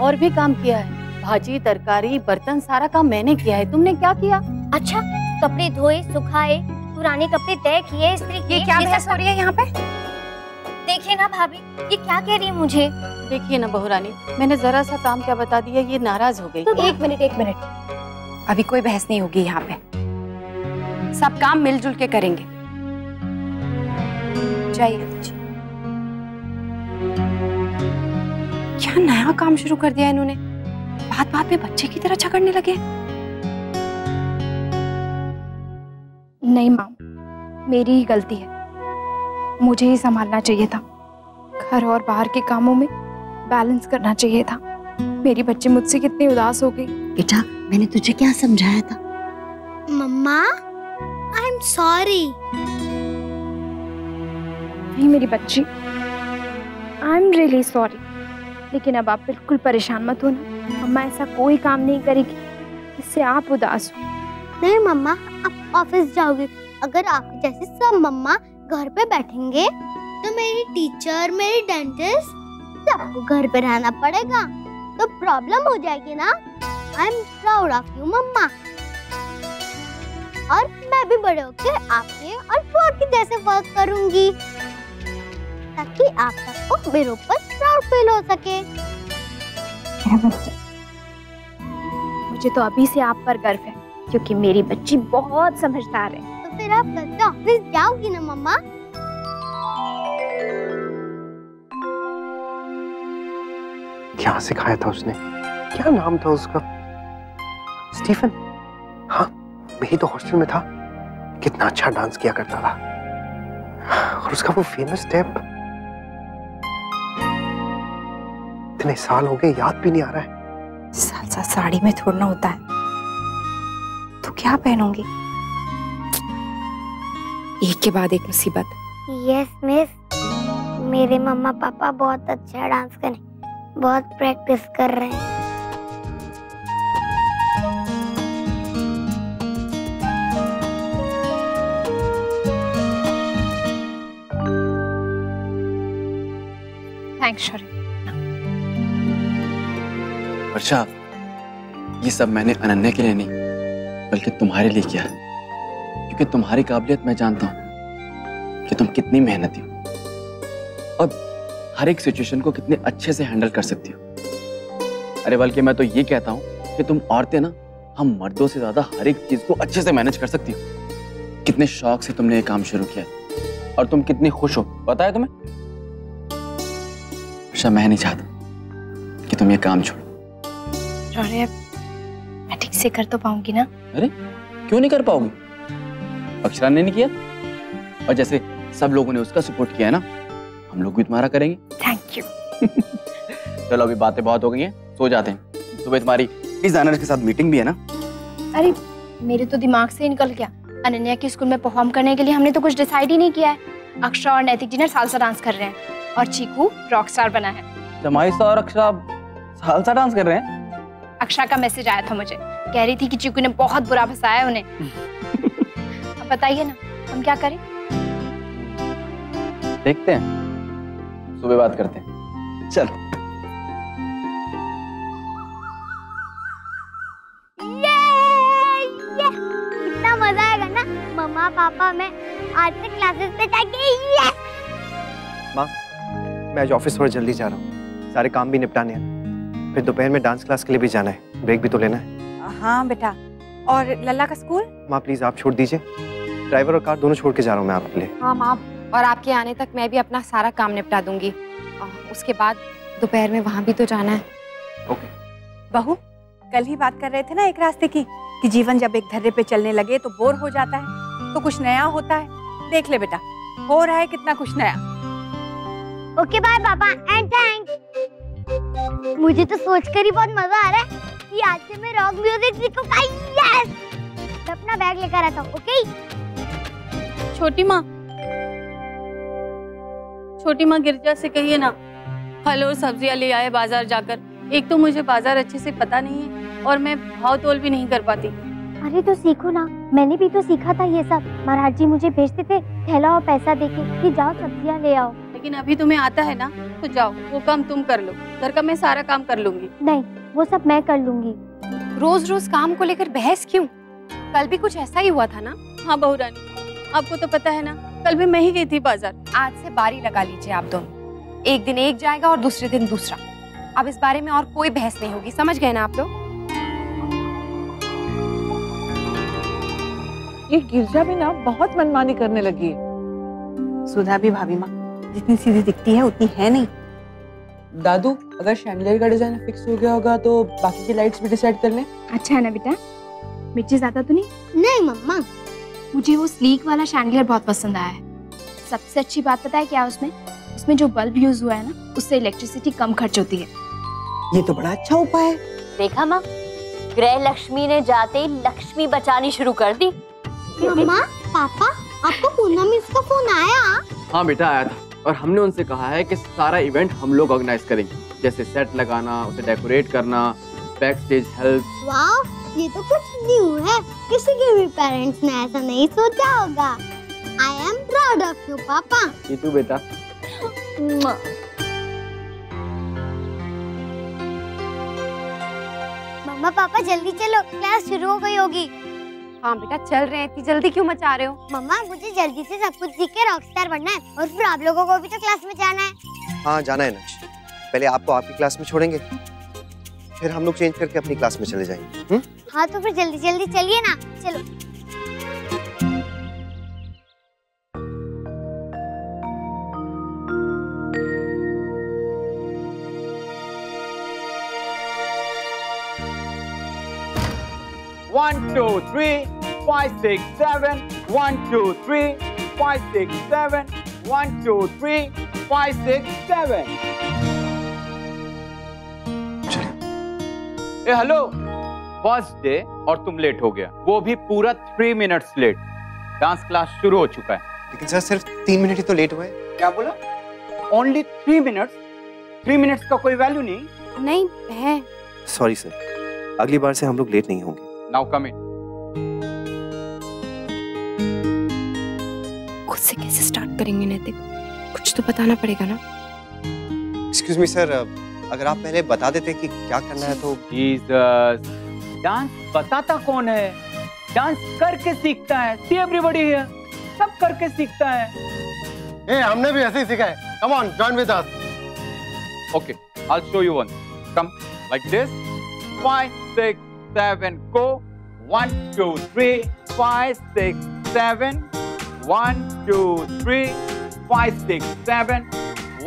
और भी काम किया है, भाजी, तरकारी, बर्तन, सारा काम मैंने किया है। तुमने क्या किया? अच्छा, कपड़े धोए, सुखाए, पुराने कपड़े तय किए, इस्त्री किए। ये क्या बहस हो रही है यहाँ पे? देखिए ना भाभी, ये क्या कह रही है मुझे। देखिए ना बहुरानी, मैंने जरा सा काम क्या बता दिया, ये नाराज हो गई। एक मिनट, अभी कोई बहस नहीं होगी यहाँ पे, सब काम मिलजुल के करेंगे। जाइए। क्या नया काम शुरू कर दिया इन्होंने, बात बात पे बच्चे की तरह झगड़ने लगे। नहीं माँ, मेरी ही गलती है, मुझे ही संभालना चाहिए था, घर और बाहर के कामों में बैलेंस करना चाहिए था। मेरी बच्ची मुझसे कितनी उदास हो गई। बेटा, मैंने तुझे क्या समझाया था? मम्मा, आई एम सॉरी। नहीं मेरी बच्ची, आई एम रियली सॉरी, लेकिन अब आप बिल्कुल परेशान मत होना, मम्मा ऐसा कोई काम नहीं करेगी जिससे आप उदास हो। नहीं मम्मा, आप ऑफिस जाओगे, अगर आपके जैसे सब मम्मा घर पे बैठेंगे तो मेरी टीचर, मेरी डेंटिस्ट सबको घर पे रहना पड़ेगा, तो प्रॉब्लम हो जाएगी ना। I am proud of you mamma, और मैं भी बड़े होकर आपके और फ्लोर के जैसे वर्क करूंगी, ताकि आप सबको मेरे ऊपर प्राउड फील हो सके। मुझे तो अभी से आप पर गर्व है, क्योंकि मेरी बच्ची बहुत समझदार है। तो फिर आप कल से ऑफिस जाओगी ना मम्मा? क्या सिखाया था उसने? क्या नाम था उसका? स्टीफन? हाँ, वही तो हॉस्टल में था। कितना अच्छा डांस किया करता था, और उसका वो फेमस स्टेप इतने साल हो गए याद भी नहीं आ रहा है। साल साड़ी में थोड़ना होता है, तो क्या पहनूंगी? एक के बाद एक मुसीबत। यस मिस, मेरे मम्मा पापा बहुत अच्छा डांस करें, बहुत प्रैक्टिस कर रहे हैं। थैंक्स शौर्य। वर्षा, ये सब मैंने अनन्या के लिए नहीं बल्कि तुम्हारे लिए किया है, क्योंकि तुम्हारी काबिलियत मैं जानता हूँ कि तुम कितनी मेहनती हो और हर एक सिचुएशन को कितने अच्छे से हैंडल कर सकती हो। अरे बल्कि मैं तो ये कहता हूँ कि तुम औरतें ना, हम मर्दों से ज्यादा हर एक चीज को अच्छे से मैनेज कर सकती हो। कितने शौक से तुमने ये काम शुरू किया और तुम कितनी खुश हो, पता है तुम्हें? वर्षा, मैं नहीं चाहता कि तुम ये काम छोड़ो। शौर्य, मैं ठीक से कर तो पाऊंगी ना? अरे क्यों नहीं कर पाओगी? अक्षरा ने नहीं किया, और जैसे सब लोगों ने उसका सपोर्ट किया है ना, हम लोग भी तुम्हारा करेंगे। Thank you. चलो अभी बातें बहुत हो गई हैं, सो जाते हैं। सुबह तुम्हारी डिजाइनर के साथ मीटिंग भी है ना? अरे मेरे तो दिमाग से निकल गया, अनन्या के स्कूल में परफॉर्म करने के लिए हमने तो कुछ डिसाइड ही नहीं किया है। अक्षरा और नैतिक डिनर सालसा डांस कर रहे हैं और चीकू रॉक स्टार बना है। जमाइसा और अक्षरा सालसा डांस कर रहे हैं? अक्षरा का मैसेज आया था मुझे, कह रही थी कि चीकू ने बहुत बुरा फंसाया उन्हें। अब बताइए ना, हम क्या करें? देखते हैं, सुबह बात करते हैं। चलो। कितना मजा आएगा ना मम्मा पापा मैं आज से क्लासेस पे जाके। माँ, मैं आज ऑफिस थोड़ा जल्दी जा रहा हूँ, सारे काम भी निपटाने हैं, फिर दोपहर में डांस क्लास के लिए भी जाना है, ब्रेक भी तो लेना है। हाँ बेटा, और लल्ला का स्कूल? माँ प्लीज आप छोड़ दीजिए, ड्राइवर और कार दोनों छोड़ के जा रहा हूँ मैं आपके लिए। हाँ माँ, और आपके आने तक मैं भी अपना सारा काम निपटा दूंगी। उसके बाद दोपहर में वहाँ भी तो जाना है। ओके। बहू, कल ही बात कर रहे थे ना एक रास्ते की, कि जीवन जब एक धर्रे पे चलने लगे तो बोर हो जाता है, तो कुछ नया होता है। देख ले बेटा, हो रहा है कितना कुछ नया। ओके बाय पापा एंड थैंक्स। मुझे तो सोचकर ही बहुत मजा आ रहा है कि आज से मैं रॉक म्यूजिक सीखूंगा। यस! मैं अपना बैग लेकर आता हूँ। ओके? छोटी माँ गिरजा से कहिए ना फल और सब्जियां ले आए बाजार जाकर। एक तो मुझे बाजार अच्छे से पता नहीं है और मैं भाव तोल भी नहीं कर पाती। अरे तो सीखो ना, मैंने भी तो सीखा था ये सब। महाराज जी मुझे भेजते थे थैला और पैसा देके कि जाओ सब्जियां ले आओ। लेकिन अभी तुम्हें आता है ना, तो जाओ, वो काम तुम कर लो, घर का मैं सारा काम कर लूंगी। नहीं, वो सब मैं कर लूंगी। रोज रोज काम को लेकर बहस क्यों? कल भी कुछ ऐसा ही हुआ था ना। हाँ बहू रानी, आपको तो पता है ना, कल भी मैं ही गई थी बाजार। आज से बारी लगा लीजिए आप दोनों, एक दिन एक जाएगा और दूसरे दिन दूसरा। अब इस बारे में और कोई बहस नहीं होगी, समझ गए ना आप लोग? ये गिरजा भी ना बहुत मनमानी करने लगी है। सुधा भी भाभी माँ जितनी सीधी दिखती है उतनी है नहीं। दादू, अगर शैंडलियर का डिजाइन फिक्स हो गया होगा तो बाकी की लाइट्स भी डिसाइड कर लें। अच्छा है ना बेटा? मिर्ची ज्यादा तो नहीं? नहीं मम्मा, मुझे वो स्लीक वाला शैंडलियर बहुत पसंद आया है। सबसे अच्छी बात पता है क्या उसमें? उसमें जो बल्ब यूज हुआ है ना, उससे इलेक्ट्रिसिटी कम खर्च होती है। ये तो बड़ा अच्छा उपाय है। देखा माँ, गृह लक्ष्मी ने जाते ही लक्ष्मी बचानी शुरू कर दी। मम्मा पापा, आपको पूनम मिस का फोन आया? हाँ बेटा आया था, और हमने उनसे कहा है कि सारा इवेंट हम लोग ऑर्गेनाइज करेंगे, जैसे सेट लगाना, उसे डेकोरेट करना, बैक स्टेज हेल्प। वाओ, ये तो कुछ न्यू है, किसी के भी पेरेंट्स ने ऐसा नहीं सोचा होगा। आई एम प्राउड ऑफ यू पापा। ये तू बेटा। मम्मा पापा जल्दी चलो, क्लास शुरू हो गई होगी। हाँ बेटा चल रहे हैं, इतनी जल्दी क्यों मचा रहे हो? मम्मा मुझे जल्दी से सब कुछ सीख के रॉकस्टार बनना है, और फिर आप लोगों को भी तो क्लास में जाना है। हाँ जाना है नक्श, पहले आपको आपकी क्लास में छोड़ेंगे, फिर हम लोग चेंज करके अपनी क्लास में चले जाएंगे। हाँ तो फिर जल्दी जल्दी चलिए ना, चलो। One, two, three, 5, 6, 7. 1, 2, 3, 5, 6, 7. 1, 2, 3, 5, 6, 7. ए हेलो, फर्स्ट डे और तुम लेट हो गया, वो भी पूरा 3 मिनट्स लेट। डांस क्लास शुरू हो चुका है। लेकिन सर सिर्फ 3 मिनट ही तो लेट हुए। क्या बोला? Only 3 minutes? 3 मिनट्स का कोई वैल्यू नहीं? नहीं है। सॉरी सर, अगली बार से हम लोग लेट नहीं होंगे। नाउ कम इन। खुद से कैसे स्टार्ट करेंगे नैतिक? कुछ तो बताना पड़ेगा ना। एक्सक्यूज मी सर, अगर आप पहले बता देते कि क्या करना है तो। जीसस, डांस बताता कौन है? डांस करके सीखता है। सी एवरीबॉडी हियर, सब करके सीखता है। हमने भी ऐसे ही सीखा है। Come on, join with us. Okay, I'll show you one. Come, like this. 5, 6, 7, go. 1, 2, 3, 5, 6, 7. 1, 2, 3, 5, 6, 7.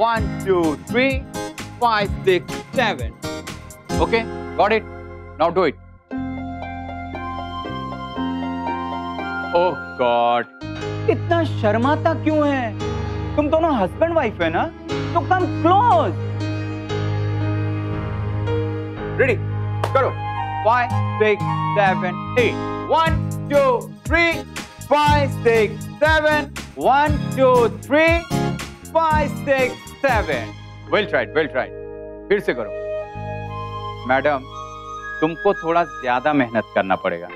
1, 2, 3, 5, 6, 7. Okay, got it? Now do it. Oh God, इतना शर्माता क्यों है? तुम दोनों हस्बैंड वाइफ है ना? तो कम क्लोज। रेडी करो। 5, 6, 7, 8. 1, 2, 3, 5, 6, 7. 1, 2, 3, 5, 6, 7. Well tried, well tried. फिर से करो। मैडम, तुमको थोड़ा ज्यादा मेहनत करना पड़ेगा।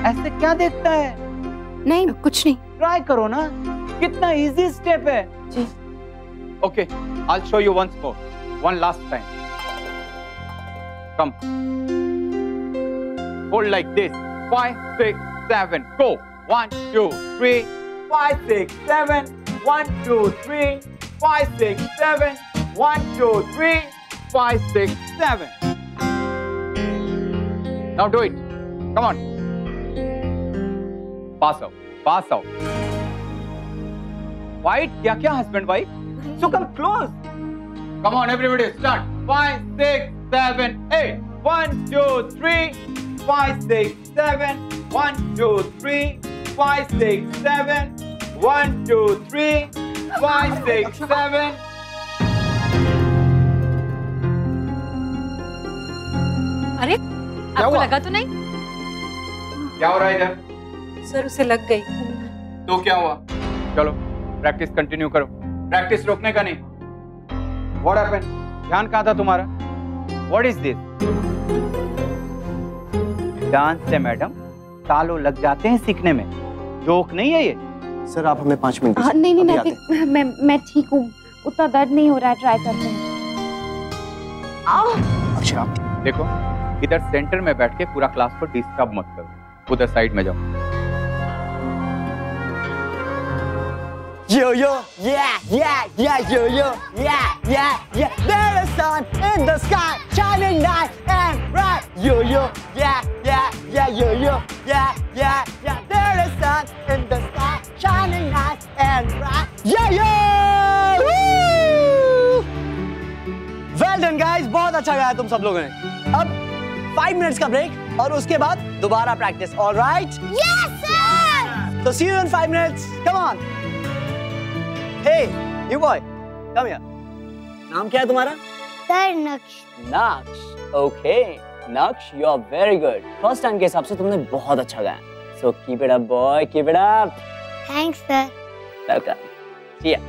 ऐसे क्या देखता है? नहीं कुछ नहीं। ट्राई करो ना। कितना इजी स्टेप है। जी। Okay, I show you once more, one last time. Come, hold like this, 5 6 7 go, 1 2 3 5 6 7 1 2 3 5 6 7 1 2 3 5 6 7 Now do it. Come on. Pass out. White, क्या husband wife? So come close. Come on, everybody, start. 5 6 7 8 1 2 3 5 6 7 1 2 3 5 6 7 1 2 3 5 6 7 अरे आपको लगा तो नहीं? क्या हो रहा है इधर? सर उसे लग गई। तो क्या हुआ? चलो प्रैक्टिस कंटिन्यू करो, प्रैक्टिस रोकने का नहीं। What happened? ध्यान कहाँ था तुम्हारा? What is this? डांस से मैडम सालों लग जाते हैं सीखने में, जोक नहीं है ये। सर आप हमें 5 मिनट नहीं मैं ठीक हूँ, उतना दर्द नहीं हो रहा है, ट्राई करते हैं। अच्छा देखो, इधर सेंटर में बैठ के पूरा क्लास को डिस्टर्ब मत करो, उधर साइड में जाओ। Yo yo, yeah, yo yo, yeah. There is sun in the sky, shining nice and bright. Yo yo, yeah, yo yo, yeah. There is sun in the sky, shining nice and bright. Yo. Well done guys, बहुत अच्छा गाया तुम सब लोगों ने। अब 5 minutes का break और उसके बाद दोबारा practice, all right? Yes sir. So see you in 5 minutes. Come on. Hey, you boy, come here. नाम क्या है तुम्हारा? सर नक्श। नक्श, okay. नक्श, you are very good. First time के हिसाब से तुमने बहुत अच्छा गाया. So keep it up, boy. Keep it up. Thanks sir. Welcome. See ya.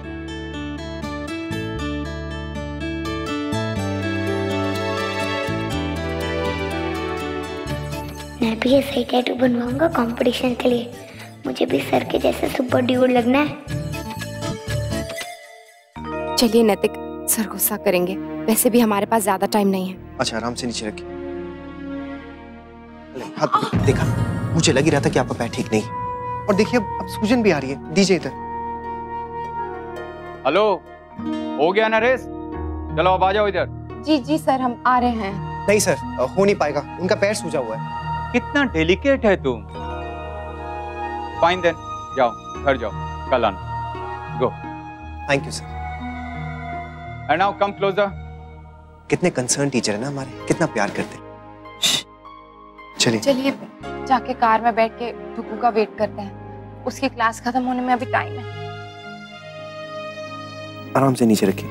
मैं भी ऐसे ही टैटू बनवाऊंगा कंपटीशन के लिए। मुझे भी सर के जैसे सुपर ड्यूड लगना है। चलिए नैतिक, सर गुस्सा करेंगे, वैसे भी हमारे पास ज्यादा टाइम नहीं है। अच्छा आराम से नीचे रखिए। हाथ देखा, मुझे लग ही रहा था कि आपका पैर ठीक नहीं। और देखिए अब सूजन भी आ रही है, दीजिए इधर। हेलो, हो गया ना रेस? चलो अब आ जाओ इधर। जी सर, हम आ रहे हैं। नहीं सर, हो नहीं पाएगा, उनका पैर सूजा हुआ है। कितना डेलिकेट है तुम। फाइन देन, जाओ घर जाओ, कल आना। Go. Thank you sir. And now come closer. कितने कंसर्न टीचर है ना हमारे, कितना प्यार करते हैं। चलिए जाके कार में बैठ के टुकू का वेट करते हैं, उसकी क्लास खत्म होने में अभी टाइम है। आराम से नीचे रखिए।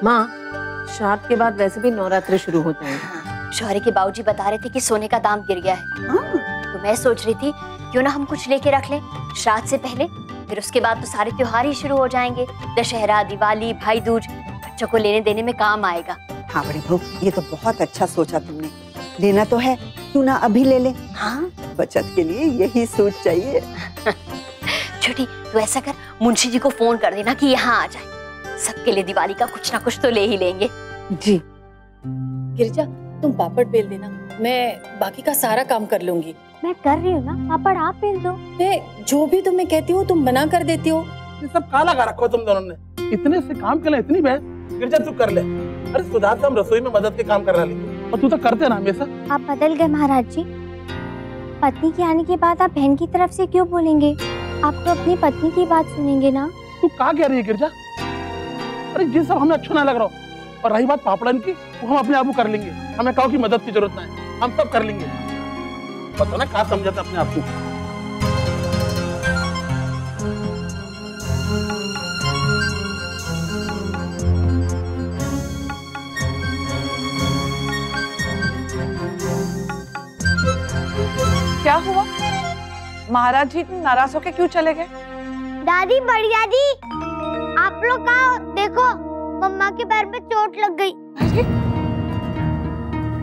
माँ, श्राद्ध के बाद वैसे भी नवरात्रि शुरू होते हैं। शौर्य के बाबूजी बता रहे थे कि सोने का दाम गिर गया है। तो मैं सोच रही थी क्यों ना हम कुछ लेके रख लें श्राद्ध से पहले, फिर उसके बाद तो सारे त्योहार ही शुरू हो जाएंगे। दशहरा, दिवाली, भाई दूज, बच्चों को लेने देने में काम आएगा। हाँ बड़ी बहू, ये तो बहुत अच्छा सोचा तुमने। लेना तो है, क्यों ना अभी ले ले। हाँ, बचत के लिए यही सूट चाहिए। छोटी, तू ऐसा कर, मुंशी जी को फोन कर देना कि यहाँ आ जाए। सबके लिए दिवाली का कुछ ना कुछ तो ले ही लेंगे। जी। गिरिजा, तुम पापड़ बेल देना, मैं बाकी का सारा काम कर लूंगी। मैं कर रही हूँ ना, पापड़ आप बेल दो। जो भी तुम्हें कहती हूँ तुम बना कर देती हो। ये सब काला लगा रखो तुम दोनों ने। इतने से काम के लिए इतनी बहस। गिरजा तू कर ले। अरे सुधार से हम रसोई में मदद के काम करना लेंगे और तू तो करते ना हमेशा। आप बदल गए महाराज जी। पत्नी के आने के बाद आप बहन की तरफ से क्यों बोलेंगे? आप तो अपनी पत्नी की बात सुनेंगे ना। तू क्या कह रही है गिरजा? अरे ये सब हमें अच्छा ना लग रहा हो। और रही बात पापड़न की, वो हम अपने आप कर लेंगे। हमें काऊ की मदद की जरूरत नहीं है, हम सब कर लेंगे। पता ना क्या समझाते अपने आप को। क्या हुआ? महाराज जी नाराज होके क्यों चले गए? दादी, बड़ी दादी, आप लोग आओ, देखो मम्मा के पैर में चोट लग गई।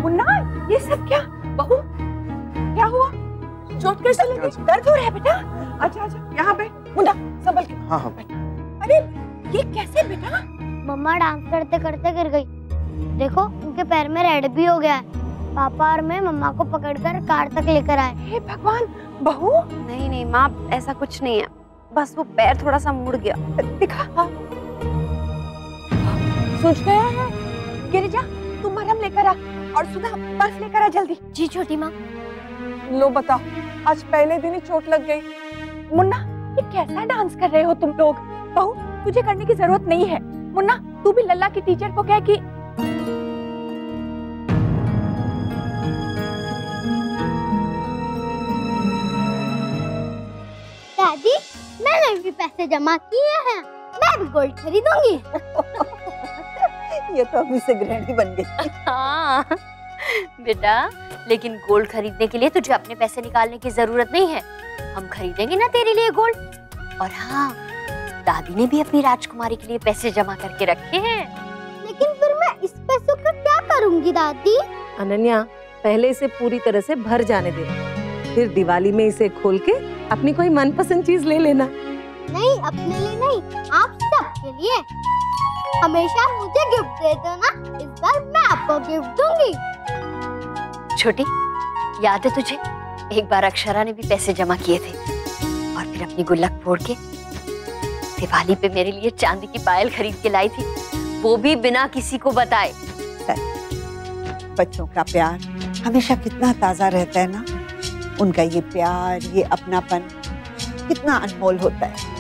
मुन्ना, ये सब क्या? बहू, क्या हुआ? चोट कैसे लगी? दर्द हो रहा है बेटा? अच्छा अच्छा, यहाँ पे मुन्ना संभल के। हाँ हाँ। अरे ये कैसे बेटा? मम्मा डांस करते करते गिर गई। देखो उनके पैर में रेड भी हो गया है। पापा और मैं मम्मा को पकड़कर कार तक लेकर आए। हे भगवान, बहू। नहीं नहीं माँ, ऐसा कुछ नहीं है, बस वो पैर थोड़ा सा मुड़ गया। दिखा। सूझ गया है। गिरिजा तू मरहम लेकर आ और सुधा बर्फ लेकर आ जल्दी। जी छोटी माँ। लो बताओ, आज पहले दिन ही चोट लग गई। मुन्ना ये कैसा डांस कर रहे हो तुम लोग? बहू तुझे करने की जरूरत नहीं है। मुन्ना तू भी लल्ला की टीचर को कह कि दादी मैंने भी पैसे जमा किए हैं, मैं भी गोल्ड खरीदूंगी। ये तो अभी से गृहिणी बन गई। हाँ बेटा, लेकिन गोल्ड खरीदने के लिए तुझे अपने पैसे निकालने की जरूरत नहीं है। हम खरीदेंगे ना तेरे लिए गोल्ड। और हाँ, दादी ने भी अपनी राजकुमारी के लिए पैसे जमा करके रखे हैं। लेकिन फिर मैं इस पैसों का क्या करूंगी दादी? अनन्या, पहले इसे पूरी तरह से भर जाने दे, फिर दिवाली में इसे खोल के अपनी कोई मनपसंद चीज ले लेना। नहीं, अपने लिए नहीं, आप सबके लिए। हमेशा मुझे गिफ्ट देते हो ना, इस बार मैं आपको गिफ्ट दूंगी। छोटी, याद है तुझे एक बार अक्षरा ने भी पैसे जमा किए थे और फिर अपनी गुल्लक फोड़ के दिवाली पे मेरे लिए चांदी की पायल खरीद के लाई थी, वो भी बिना किसी को बताए। बच्चों का प्यार हमेशा कितना ताजा रहता है ना। उनका ये प्यार, ये अपनापन कितना अनमोल होता है।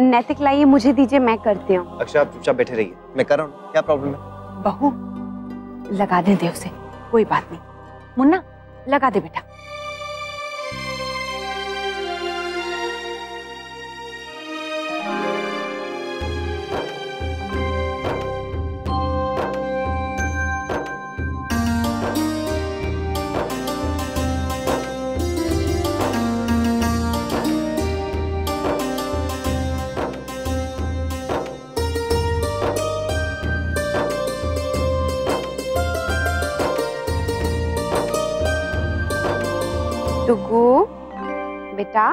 नैतिक लाइए, मुझे दीजिए, मैं करती हूँ। अक्षरा आप चुपचाप बैठे रहिए, मैं कर रहा हूँ। क्या प्रॉब्लम है? बहू लगा दे उसे, कोई बात नहीं। मुन्ना लगा दे बेटा। टुगु बेटा,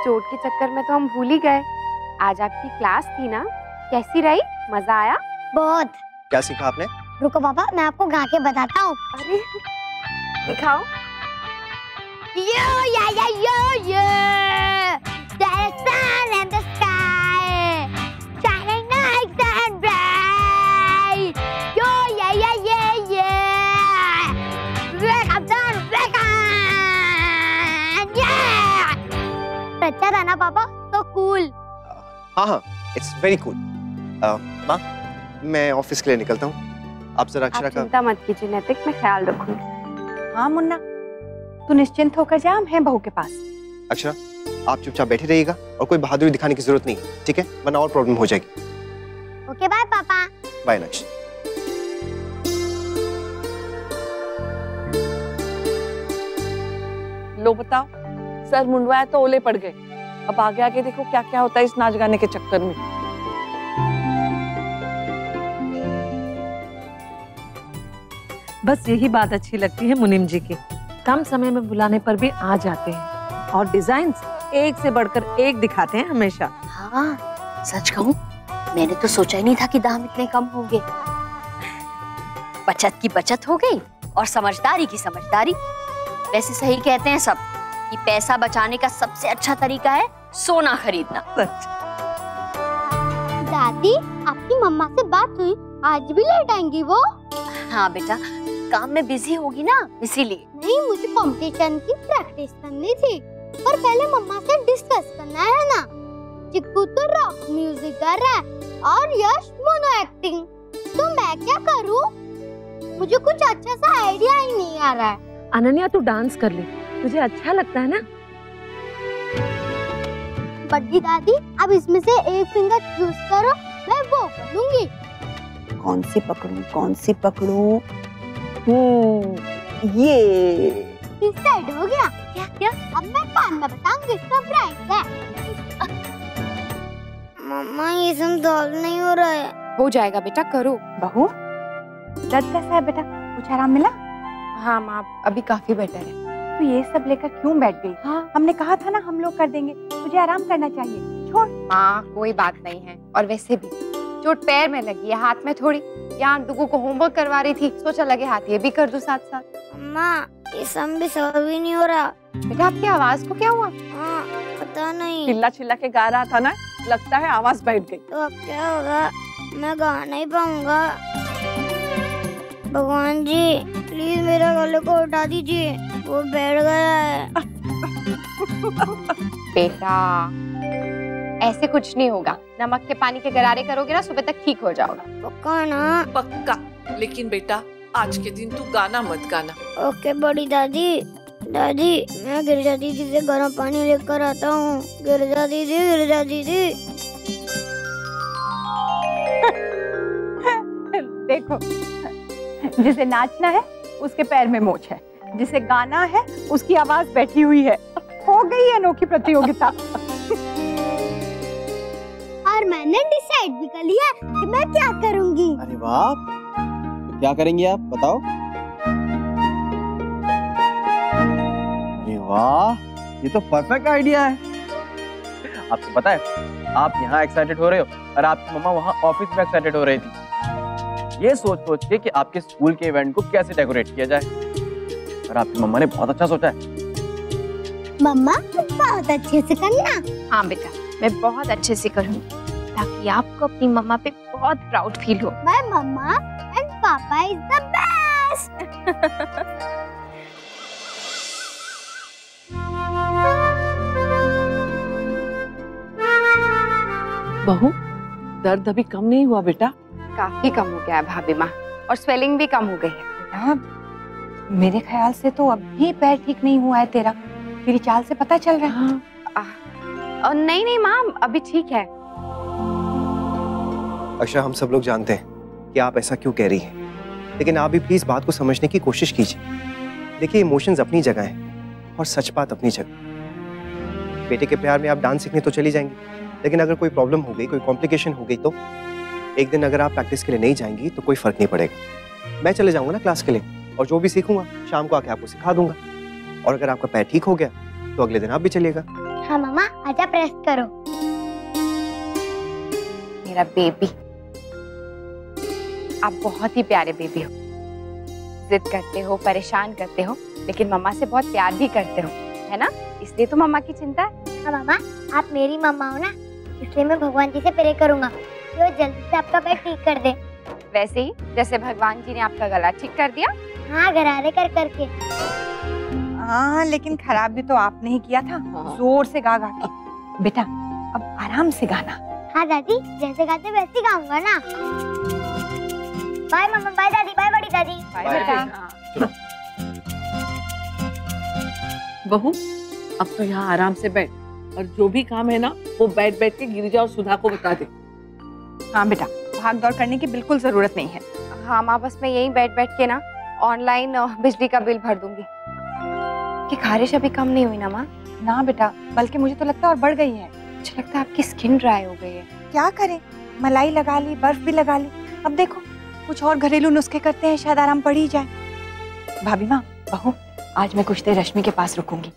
चोट के चक्कर में तो हम भूल ही गए। आज आपकी क्लास थी ना, कैसी रही? मजा आया? बहुत। क्या सीखा आपने? रुको पापा, मैं आपको गा के बताता हूँ। अरे दिखाओ। यो या यो the sun and the sky shining nice and bright. Yo yeah. Wake up son, wake up. Yeah. अच्छा था ना पापा? So cool. हाँ, इट्स वेरी कूल। माँ, मैं ऑफिस के लिए निकलता हूँ। आप जरा अक्षरा का चिंता मत कीजिए नैतिक, मैं ख्याल रखूंगी। हाँ मुन्ना, तू निश्चिंत होकर जा, हम हैं बहू के पास। अक्षरा, आप चुपचाप बैठे रहिएगा और कोई बहादुरी दिखाने की जरूरत नहीं है, ठीक है? वरना और प्रॉब्लम हो जाएगी। ओके बाय पापा। बाय नक्श। लो बताओ, सर मुंडवाया तो ओले पड़ गए। अब आगे आगे देखो क्या क्या होता है इस नाच गाने के चक्कर में। बस यही बात अच्छी लगती है मुनीम जी की, कम समय में बुलाने पर भी आ जाते हैं और डिजाइन्स एक से बढ़कर एक दिखाते हैं हमेशा। हाँ, सच कहूँ मैंने तो सोचा ही नहीं था कि दाम इतने कम होंगे। बचत की बचत हो गई और समझदारी की समझदारी। वैसे सही कहते हैं सब कि पैसा बचाने का सबसे अच्छा तरीका है सोना खरीदना। दादी, आपकी मम्मा से बात हुई? आज भी लेट आएंगी वो? हाँ बेटा, काम में बिजी होगी ना इसीलिए। नहीं, मुझे कंपटीशन की प्रैक्टिस करनी थी, पर पहले मम्मा से डिस्कस करना है ना। चिक्कू तो रॉक म्यूजिक कर रहा है और यश मोनो एक्टिंग, तो मैं क्या करूं? मुझे कुछ अच्छा सा आइडिया ही नहीं आ रहा है। अनन्या तू डांस कर ले, तुझे अच्छा लगता है ना? बड्डी दादी, अब इसमें से एक फिंगर चूज करो, मैं वो कर लूंगी। कौन सी पकड़ूं? ये डिसाइड हो गया। क्या? अब मैं कान में बताऊंगी, सरप्राइज है। मम्मा, ये सब सॉल्व नहीं हो रहा है। हो जाएगा बेटा, करो। बहू दर्द कैसा है बेटा, कुछ आराम मिला? हाँ माँ, अभी काफी बेटर है। तो ये सब लेकर क्यों बैठ गई? हाँ हमने कहा था ना हम लोग कर देंगे, तुझे आराम करना चाहिए। छोड़। माँ कोई बात नहीं है, और वैसे भी चोट पैर में लगी है, हाथ में थोड़ी। यहाँ डुगू को होमवर्क करवा रही थी, सोचा लगे हाथ ये भी कर दूं साथ साथ। अम्मा ये सम भी सॉल्व ही नहीं हो रहा। बेटा आपकी आवाज को क्या हुआ? हाँ पता नहीं, चिल्ला चिल्ला के गा रहा था ना, लगता है आवाज बैठ गई। तो अब क्या होगा? मैं गा नहीं पाऊंगा। भगवान जी प्लीज मेरे गले को उठा दीजिए, वो बैठ गया है। बेटा ऐसे कुछ नहीं होगा, नमक के पानी के गरारे करोगे ना, सुबह तक ठीक हो जाओगा। पक्का ना? पक्का। लेकिन बेटा आज के दिन तू गाना मत गाना। ओके बड़ी दादी। दादी मैं गिरजा दीदी से गर्म पानी लेकर आता हूँ। गिरजा दीदी, गिरजा दीदी। देखो, जिसे नाचना है उसके पैर में मोच है, जिसे गाना है उसकी आवाज बैठी हुई है। हो गई है अनोखी प्रतियोगिता। और मैंने डिसाइड भी कर लिया कि मैं क्या करूंगी। अरे वाह, तो क्या करेंगी आप बताओ? अरे वाह, ये तो परफेक्ट आइडिया है। आपको पता है आप यहाँ एक्साइटेड हो रहे हो और आपकी मम्मा वहाँ ऑफिस में एक्साइटेड हो रही थी, ये सोच सोच के कि आपके स्कूल के इवेंट को कैसे डेकोरेट किया जाए। और आपकी मम्मा ने बहुत अच्छा सोचा है। मम्मा बहुत अच्छे से करना। हाँ बेटा मैं बहुत अच्छे से करूँगी, ताकि आपको अपनी मम्मा पे बहुत प्राउड फील हो। माय मम्मा एंड पापा इज द बेस्ट। बहू दर्द अभी कम नहीं हुआ बेटा? काफी कम हो गया है भाभी माँ, और स्वेलिंग भी कम हो गई है। हाँ, मेरे ख्याल से तो अभी पैर ठीक नहीं हुआ है तेरा, तेरी चाल से पता चल रहा है। और नहीं नहीं माँ अभी ठीक है। अक्षा हम सब लोग जानते हैं कि आप ऐसा क्यों कह रही हैं, लेकिन आप भी प्लीज बात को समझने की कोशिश कीजिए। देखिए इमोशंस अपनी जगह हैं और सच बात अपनी जगह। बेटे के प्यार में आप डांस सीखने तो चली जाएंगी, लेकिन अगर कोई प्रॉब्लम हो गई, कोई कॉम्प्लिकेशन हो गई तो एक दिन अगर आप प्रैक्टिस के लिए नहीं जाएंगी तो कोई फर्क नहीं पड़ेगा। मैं चले जाऊंगा ना क्लास के लिए, और जो भी सीखूंगा शाम को आके आपको सिखा दूंगा। और अगर आपका पैर ठीक हो गया तो अगले दिन आप भी चलिएगा। हाँ मामा आजा प्रेस करो। मेरा बेबी, आप बहुत ही प्यारे बेबी हो। जिद करते हो, परेशान करते हो, लेकिन मम्मा से बहुत प्यार भी करते हो, है ना? इसलिए तो मम्मा की चिंता है। हाँ मामा आप मेरी मम्मा हो ना, इसलिए मैं भगवान जी से प्रे करूंगा कि वो जल्दी से आपका पैर ठीक कर दे। वैसे ही जैसे भगवान जी ने आपका गला ठीक कर दिया। हाँ गरारे कर करके। हाँ लेकिन खराब भी तो आपने ही किया था, जोर से गा गा के। बेटा अब आराम से गाना। हाँ दादी जैसे गाते वैसे गाऊंगा ना। बाय मम्मा, बाय दादी, बाय बड़ी दादी। बाय बेटा। बहू अब तो यहाँ आराम से बैठ, और जो भी काम है ना वो बैठ बैठ के गिरिजा और सुधा को बता दे। हाँ बेटा भाग दौड़ करने की बिल्कुल जरूरत नहीं है। हाँ माँ बस मैं यहीं बैठ बैठ के ना ऑनलाइन बिजली का बिल भर दूंगी। कि खारिश अभी कम नहीं हुई ना माँ? ना बेटा, बल्कि मुझे तो लगता है और बढ़ गई है। मुझे लगता है आपकी स्किन ड्राई हो गई है। क्या करें, मलाई लगा ली, बर्फ भी लगा ली, अब देखो कुछ और घरेलू नुस्खे करते हैं, शायद आराम पड़ ही जाए। भाभी माँ, बहू आज मैं कुछ देर रश्मि के पास रुकूंगी।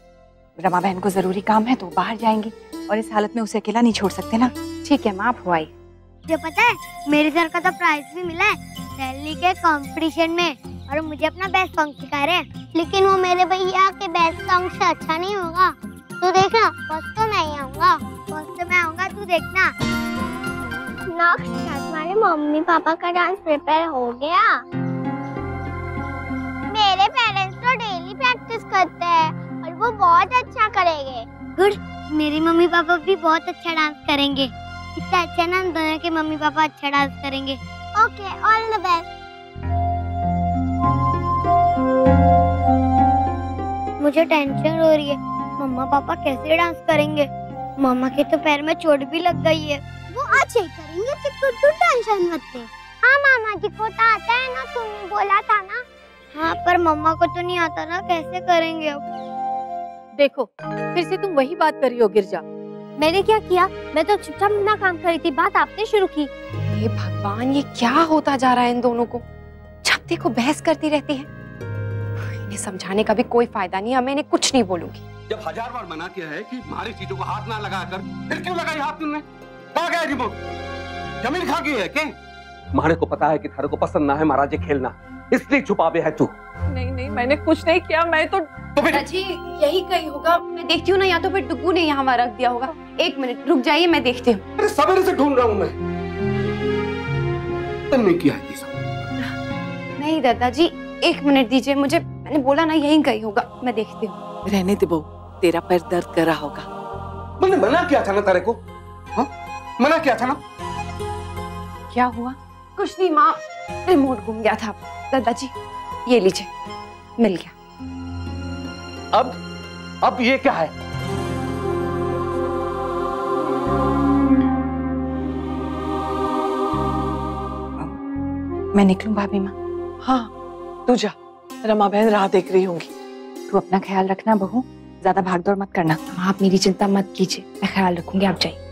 रमा बहन को जरूरी काम है तो बाहर जाएंगी, और इस हालत में उसे अकेला नहीं छोड़ सकते ना। ठीक है माँ, आप हो आई। जो पता है मेरे सर का तो प्राइज भी मिला है दिल्ली के कंपटीशन में, और मुझे अपना बेस्ट सॉन्ग सिखा रहे हैं। लेकिन वो मेरे भैया के बेस्ट सॉन्ग से अच्छा नहीं होगा, तू देखना। फर्स्ट तो मैं ही आऊंगा, फर्स्ट तो मैं आऊंगा, तू देखना। तुम्हारे मम्मी पापा का डांस प्रिपेयर हो गया? मेरे पेरेंट्स तो डेली प्रैक्टिस करते हैं और वो बहुत अच्छा करेंगे। गुड, मेरे मम्मी पापा भी बहुत अच्छा डांस करेंगे। इतना अच्छा ना, हम दोनों के मम्मी पापा अच्छा डांस करेंगे। Okay, all the best. मुझे टेंशन हो रही है, मम्मा पापा कैसे डांस करेंगे? मम्मा के तो पैर में चोट भी लग गई है। वो अच्छे करेंगे, तू टेंशन मत ले। हाँ मामा जी को तो आता है ना, तुमने बोला था ना। हाँ पर मम्मा को तो नहीं आता ना, कैसे करेंगे अब? देखो फिर से तुम वही बात कर रही हो गिरजा। मैंने क्या किया? मैं तो चुपचाप अपना काम कर रही थी, बात आपने शुरू की। हे भगवान, ये क्या होता जा रहा है इन दोनों को? जब देखो बहस करती रहती है। इन्हें समझाने का भी कोई फायदा नहीं है, मैं इन्हें कुछ नहीं बोलूंगी। जब 1000 बार मना किया है कि हमारी चीजों को हाथ ना लगा कर, फिर क्यों लगाई हाथ तुमने? कहाँ गया रिमोट? जमीन खा गई है क्या? मारे को पता है कि थारे को पसंद ना है महाराज खेलना, इसलिए छुपावे है तू। नहीं नहीं, मैंने कुछ नहीं किया। मैं तो जी यही कहीं होगा, मैं देखती हूँ ना, या तो फिर डुगू ने यहाँ रख दिया होगा। 1 मिनट रुक जाइए, मैं देखती हूँ। अरे सवेरे से ढूंढ रहा हूँ मैं, तुमने किया है ये सब? नहीं दादाजी, 1 मिनट दीजिए मुझे, मैंने बोला ना यहीं कहीं होगा, मैं देखती हूँ। रहने दे बहू, तेरा पैर दर्द कर रहा होगा। मैंने मना किया था ना तेरे को, हाँ? मना किया था ना। क्या हुआ? कुछ नहीं माँ, रिमोट गुम गया था। दादाजी ये लीजिए, मिल गया। अब ये क्या है? मैं निकलूं भाभी माँ? हाँ तू जा, रमा बहन राह देख रही होंगी। तू अपना ख्याल रखना बहू, ज्यादा भागदौड़ मत करना। आप मेरी चिंता मत कीजिए, मैं ख्याल रखूंगी, आप जाइए।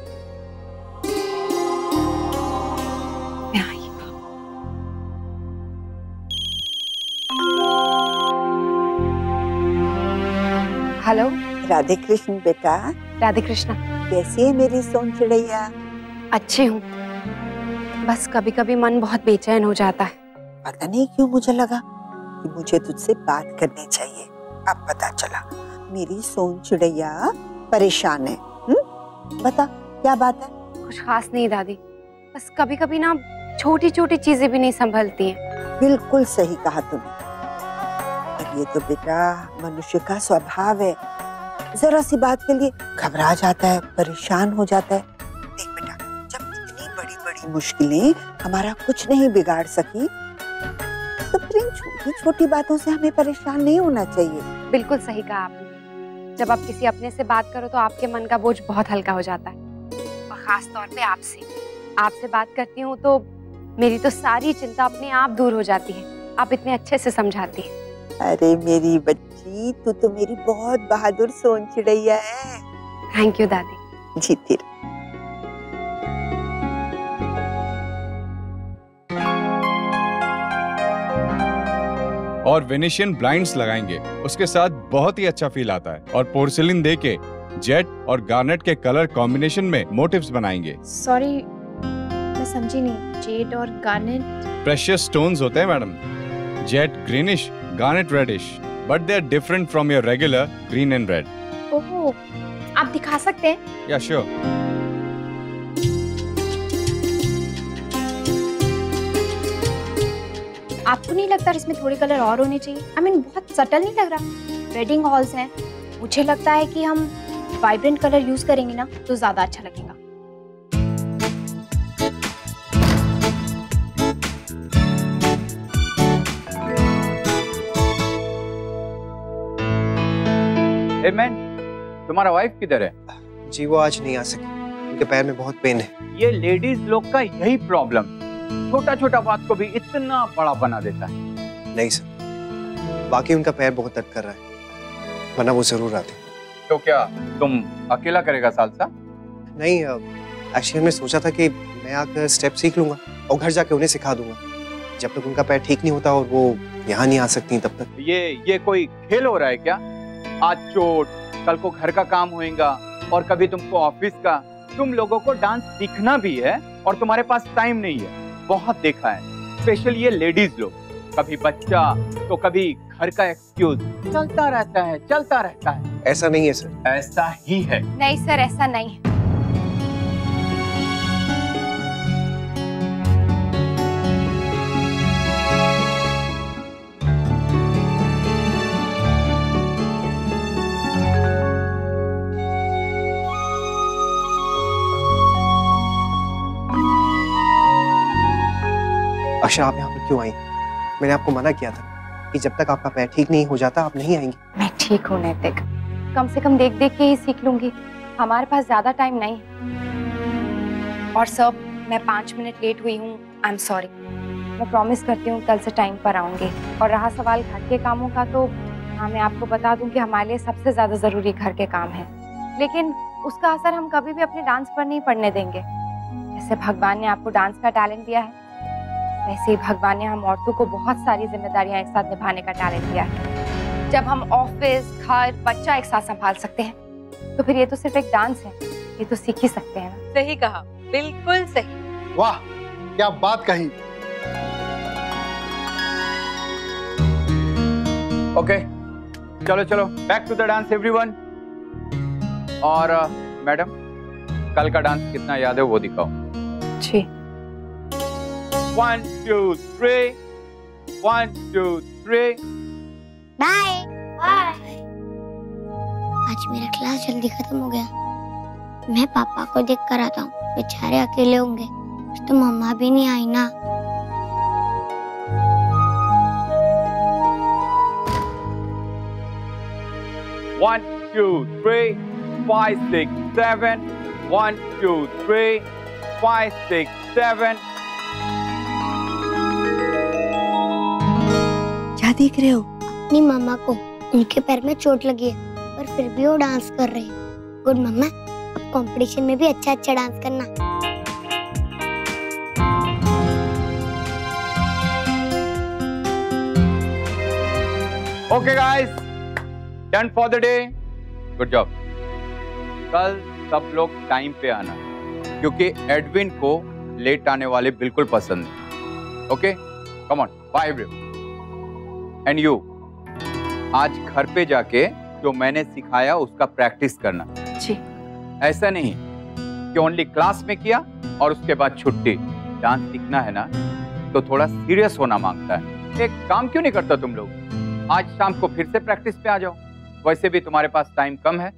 हेलो। राधे कृष्ण बेटा। राधे कृष्ण। कैसी है मेरी सोन चिड़ैया? अच्छी हूँ, बस कभी कभी मन बहुत बेचैन हो जाता है। पता नहीं क्यों मुझे लगा कि मुझे तुझसे बात करनी चाहिए। अब पता चला मेरी सोन चिड़ैया परेशान है। बता क्या बात है? कुछ खास नहीं दादी, बस कभी कभी ना छोटी छोटी चीजें भी नहीं संभलती हैं। बिल्कुल सही कहा तुमने। ये तो बेटा मनुष्य का स्वभाव है, जरा सी बात के लिए घबरा जाता है, परेशान हो जाता है। देख बेटा, जब इतनी बड़ी बड़ी मुश्किलें हमारा कुछ नहीं बिगाड़ सकी, तो फिर इन छोटी छोटी बातों से हमें परेशान नहीं होना चाहिए। बिल्कुल सही कहा आपने। जब आप किसी अपने से बात करो तो आपके मन का बोझ बहुत हल्का हो जाता है, और खास तौर पे आपसे बात करती हूँ तो मेरी तो सारी चिंता अपने आप दूर हो जाती है। आप इतने अच्छे से समझाती हैं। अरे मेरी बच्ची, तू तो मेरी बहुत बहादुर सोन चिड़ैया है। थैंक यू दादी। जीती रह। और वेनेशियन ब्लाइंड्स लगाएंगे, उसके साथ बहुत ही अच्छा फील आता है। और पोर्सिलिन देके जेट और गार्नेट के कलर कॉम्बिनेशन में मोटिव्स बनाएंगे। सॉरी, मैं समझी नहीं। जेट और गार्नेट प्रेशियस स्टोन्स होते हैं madam. Jet greenish, garnet reddish, but they are different from your regular green and red. ओह, आप दिखा सकते हैं? Yeah, sure. आपको नहीं लगता इसमें थोड़े कलर और होने चाहिए? I mean, बहुत सटल नहीं लग रहा? वेडिंग हॉल्स हैं, मुझे लगता है कि हम वाइब्रेंट कलर यूज करेंगे ना तो ज्यादा अच्छा लगेगा। Hey man, तुम्हारा वाइफ किधर है? जी वो आज नहीं आ सकी, उनके पैर में बहुत पेन है। ये लेडीज लोग का यही प्रॉब्लम, छोटा छोटा बात को भी इतना बड़ा बना देता है। नहीं सर, बाकी उनका पैर बहुत दर्द कर रहा है, वरना वो जरूर आते। तो क्या तुम अकेला करेगा सालसा? नहीं, एक्चुअली मैं सोचा था कि मैं आकर स्टेप सीख लूंगा और घर जाके उन्हें सिखा दूंगा। जब तक उनका पैर ठीक नहीं होता और वो यहाँ नहीं आ सकती तब तक। ये कोई खेल हो रहा है क्या? आज चोट, कल को घर का काम होएगा और कभी तुमको ऑफिस का। तुम लोगों को डांस सीखना भी है और तुम्हारे पास टाइम नहीं है। बहुत देखा है, स्पेशल ये लेडीज लोग, कभी बच्चा तो कभी घर का एक्सक्यूज, चलता रहता है। ऐसा नहीं है सर। ऐसा ही है। नहीं सर, ऐसा नहीं है। अक्षा, आप यहाँ पर क्यों आई? मैंने आपको मना किया था कि जब तक आपका पैर ठीक नहीं हो जाता आप नहीं आएंगी। मैं ठीक हूँ नैतिक, कम से कम देख देख के ही सीख लूंगी। हमारे पास ज्यादा टाइम नहीं है। और सर, मैं 5 मिनट लेट हुई हूँ, आई एम सॉरी। मैं प्रॉमिस करती हूँ कल से टाइम पर आऊंगी। और रहा सवाल घर के कामों का, तो हाँ, मैं आपको बता दूं कि हमारे लिए सबसे ज्यादा जरूरी घर के काम है। लेकिन उसका असर हम कभी भी अपने डांस पर नहीं पड़ने देंगे। जैसे भगवान ने आपको डांस का टैलेंट दिया है, वैसे ही भगवान ने हम औरतों को बहुत सारी जिम्मेदारियां एक साथ निभाने का टैलेंट दिया है। जब हम ऑफिस, घर, बच्चा एक साथ संभाल सकते हैं, तो फिर ये तो सिर्फ एक डांस है, ये तो सीख ही सकते हैं ना। सही कहा, बिल्कुल सही। वाह, क्या बात कही। ओके, चलो चलो, back to the dance everyone. और मैडम, कल का डांस कितना याद है वो दिखाओ। जी। 1 2 3 1 2 3। Bye bye. आज मेरा क्लास जल्दी खत्म हो गया। मैं पापा को देख कर आता हूँ, बेचारे अकेले होंगे। तो मम्मा भी नहीं आई ना। One, 2, 3, 5, 6, 7. 1 2 3 5 6 7। क्या देख रहे हो? अपनी मम्मा को। उनके पैर में चोट लगी है, पर फिर भी वो डांस कर रही है। गुड मम्मा, अब कंपटीशन में भी अच्छा अच्छा डांस करना। Okay guys, done for the day. Good job. कल सब लोग टाइम पे आना, क्योंकि एडविन को लेट आने वाले बिल्कुल पसंद नहीं। Okay, come on, bye everyone. And you, आज घर पे जाके जो मैंने सिखाया उसका प्रैक्टिस करना। जी। ऐसा नहीं कि ओनली क्लास में किया और उसके बाद छुट्टी। डांस सीखना है ना तो थोड़ा सीरियस होना मांगता है। एक काम क्यों नहीं करता तुम लोग? आज शाम को फिर से प्रैक्टिस पे आ जाओ। वैसे भी तुम्हारे पास टाइम कम है।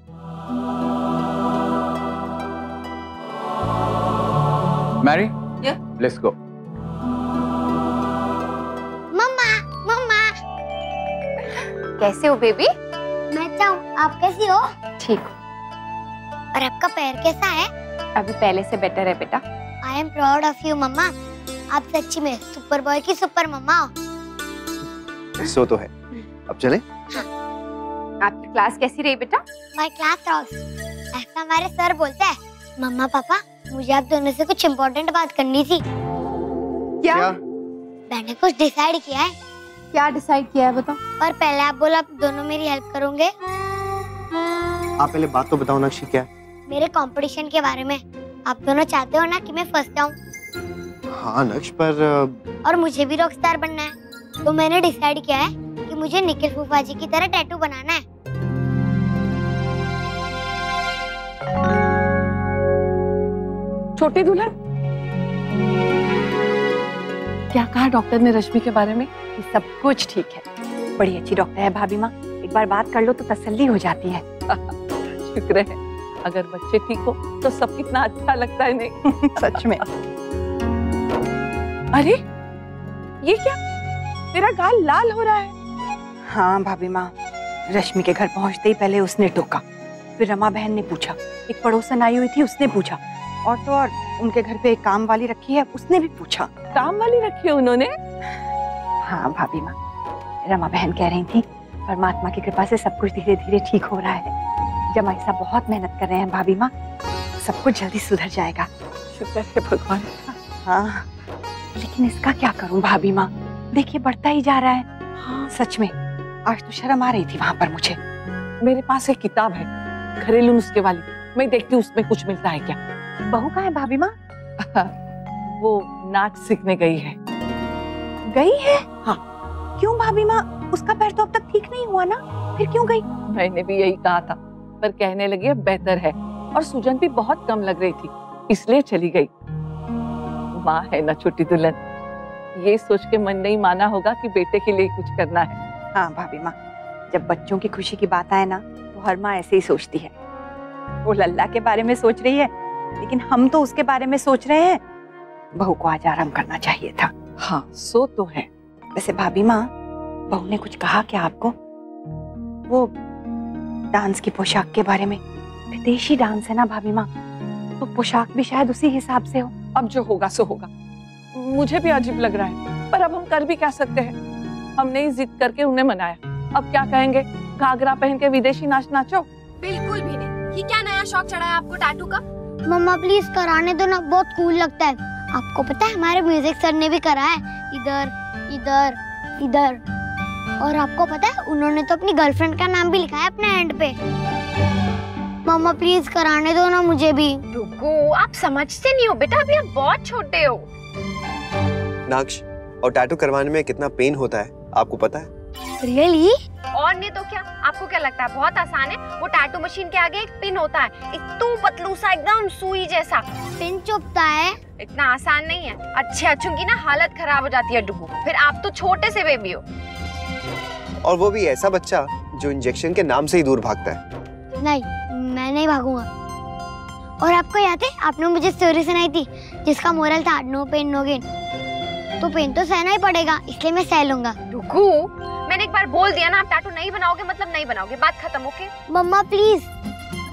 Mary, let's go. Mamma, mamma. कैसे हो बेबी? मैं अच्छा हूँ, आप कैसी हो? ठीक हो। और आपका पैर कैसा है? अभी पहले से बेटर है बेटा। I am proud of you mamma. आप सच्ची में सुपर बॉय की सुपर मम्मा हो। सो तो है। अब चले? हाँ। आपकी क्लास कैसी रही बेटा? My class rocks. ऐसा हमारे सर बोलते हैं। मम्मा पापा, मुझे आप दोनों से कुछ इम्पोर्टेंट बात करनी थी। क्या? मैंने कुछ डिसाइड किया है। क्या डिसाइड किया है बताओ? पर पहले आप बोलो, आप दोनों मेरी हेल्प करोगे? आप पहले बात तो बताओ नक्शी, क्या? मेरे कंपटीशन के बारे में। आप दोनों चाहते हो ना कि मैं फर्स्ट आऊं? हाँ नक्श, पर और मुझे भी रॉक स्टार बनना है। तो मैंने डिसाइड किया है कि मुझे निखिल फूफा जी की तरह टैटू बनाना है। छोटी दुल्हन, क्या कहा डॉक्टर ने रश्मि के बारे में? ये सब कुछ ठीक है। बड़ी अच्छी डॉक्टर है भाभी माँ। एक बार बात कर लो तो तसल्ली हो जाती है। शुक्र है, अगर बच्चे ठीक हो तो सब कितना अच्छा लगता है। नहीं सच में। अरे ये क्या, तेरा गाल लाल हो रहा है? हाँ भाभी माँ, रश्मि के घर पहुँचते ही पहले उसने टोका, फिर रमा बहन ने पूछा, एक पड़ोसन आई हुई थी उसने पूछा, और तो और उनके घर पे एक काम वाली रखी है उसने भी पूछा। काम वाली रखी है उन्होंने? हाँ भाभी माँ, रमा बहन कह रही थी परमात्मा की कृपा से सब कुछ धीरे धीरे ठीक हो रहा है। जमाई साहब बहुत मेहनत कर रहे हैं भाभी माँ, सब कुछ जल्दी सुधर जाएगा। शुक्र है भगवान। हाँ, लेकिन इसका क्या करूँ भाभी माँ, देखिए बढ़ता ही जा रहा है। हाँ। सच में आज तो शर्म आ रही थी वहाँ पर मुझे। मेरे पास एक किताब है, घरेलू नुस्खे वाली, मैं देखती हूँ उसमें कुछ मिलता है क्या। बहू कहाँ है भाभी माँ? वो नाच सीखने गई है। गई है? हाँ। क्यों भाभी माँ, उसका पैर तो अब तक ठीक नहीं हुआ ना, फिर क्यों गई? मैंने भी यही कहा था, पर कहने लगी अब बेहतर है, और सूजन भी बहुत कम लग रही थी, इसलिए चली गई। माँ है ना छोटी दुल्हन, ये सोच के मन नहीं माना होगा कि बेटे के लिए कुछ करना है। हाँ भाभी माँ, जब बच्चों की खुशी की बात आए ना तो हर माँ ऐसे ही सोचती है। वो लल्ला के बारे में सोच रही है, लेकिन हम तो उसके बारे में सोच रहे हैं। बहू को आज आराम करना चाहिए था। हाँ सो तो है। वैसे भाभी माँ, बहू ने कुछ कहा क्या आपको? वो डांस की पोशाक के बारे में? विदेशी डांस है ना भाभी माँ, तो पोशाक भी शायद उसी हिसाब से हो। अब जो होगा सो होगा। मुझे भी अजीब लग रहा है, पर अब हम कर भी क्या सकते हैं। हमने ही जिद करके उन्हें मनाया, अब क्या कहेंगे, घाघरा पहन के विदेशी नाच नाचो? बिल्कुल भी नहीं। ये क्या नया शौक चढ़ा है आपको टैटू का? मम्मा प्लीज कराने दो ना, बहुत कूल लगता है। आपको पता है हमारे म्यूजिक सर ने भी करा है, इधर इधर इधर। और आपको पता है उन्होंने तो अपनी गर्लफ्रेंड का नाम भी लिखा है अपने हैंड पे। मम्मा प्लीज कराने दो ना मुझे भी। रुको, आप समझते नहीं हो बेटा, अभी आप बहुत छोटे हो। नाक्ष, और टैटू करवाने में कितना पेन होता है आपको पता है? रियली? और नहीं तो क्या, आपको क्या लगता है बहुत आसान है? वो टैटू मशीन के आगे एक पिन होता है, एक तो पतलू सा एकदम सुई जैसा पिन चुभता है। इतना आसान नहीं है। अच्छे अच्छों की ना हालत खराब हो जाती है डुगू। फिर आप तो छोटे से बेबी हो। और वो भी ऐसा बच्चा जो इंजेक्शन के नाम से ही दूर भागता है। नहीं, मैं नहीं भागूंगा। और आपको याद है आपने मुझे स्टोरी सुनाई थी जिसका मोरल था नो पेन नो गेन। तो पेन तो सहना ही पड़ेगा, इसलिए मैं सह लूंगा। डुगू, मैंने एक बार बोल दिया ना, आप टैटू नहीं बनाओगे मतलब नहीं बनाओगे, बात खत्म। ओके मम्मा प्लीज,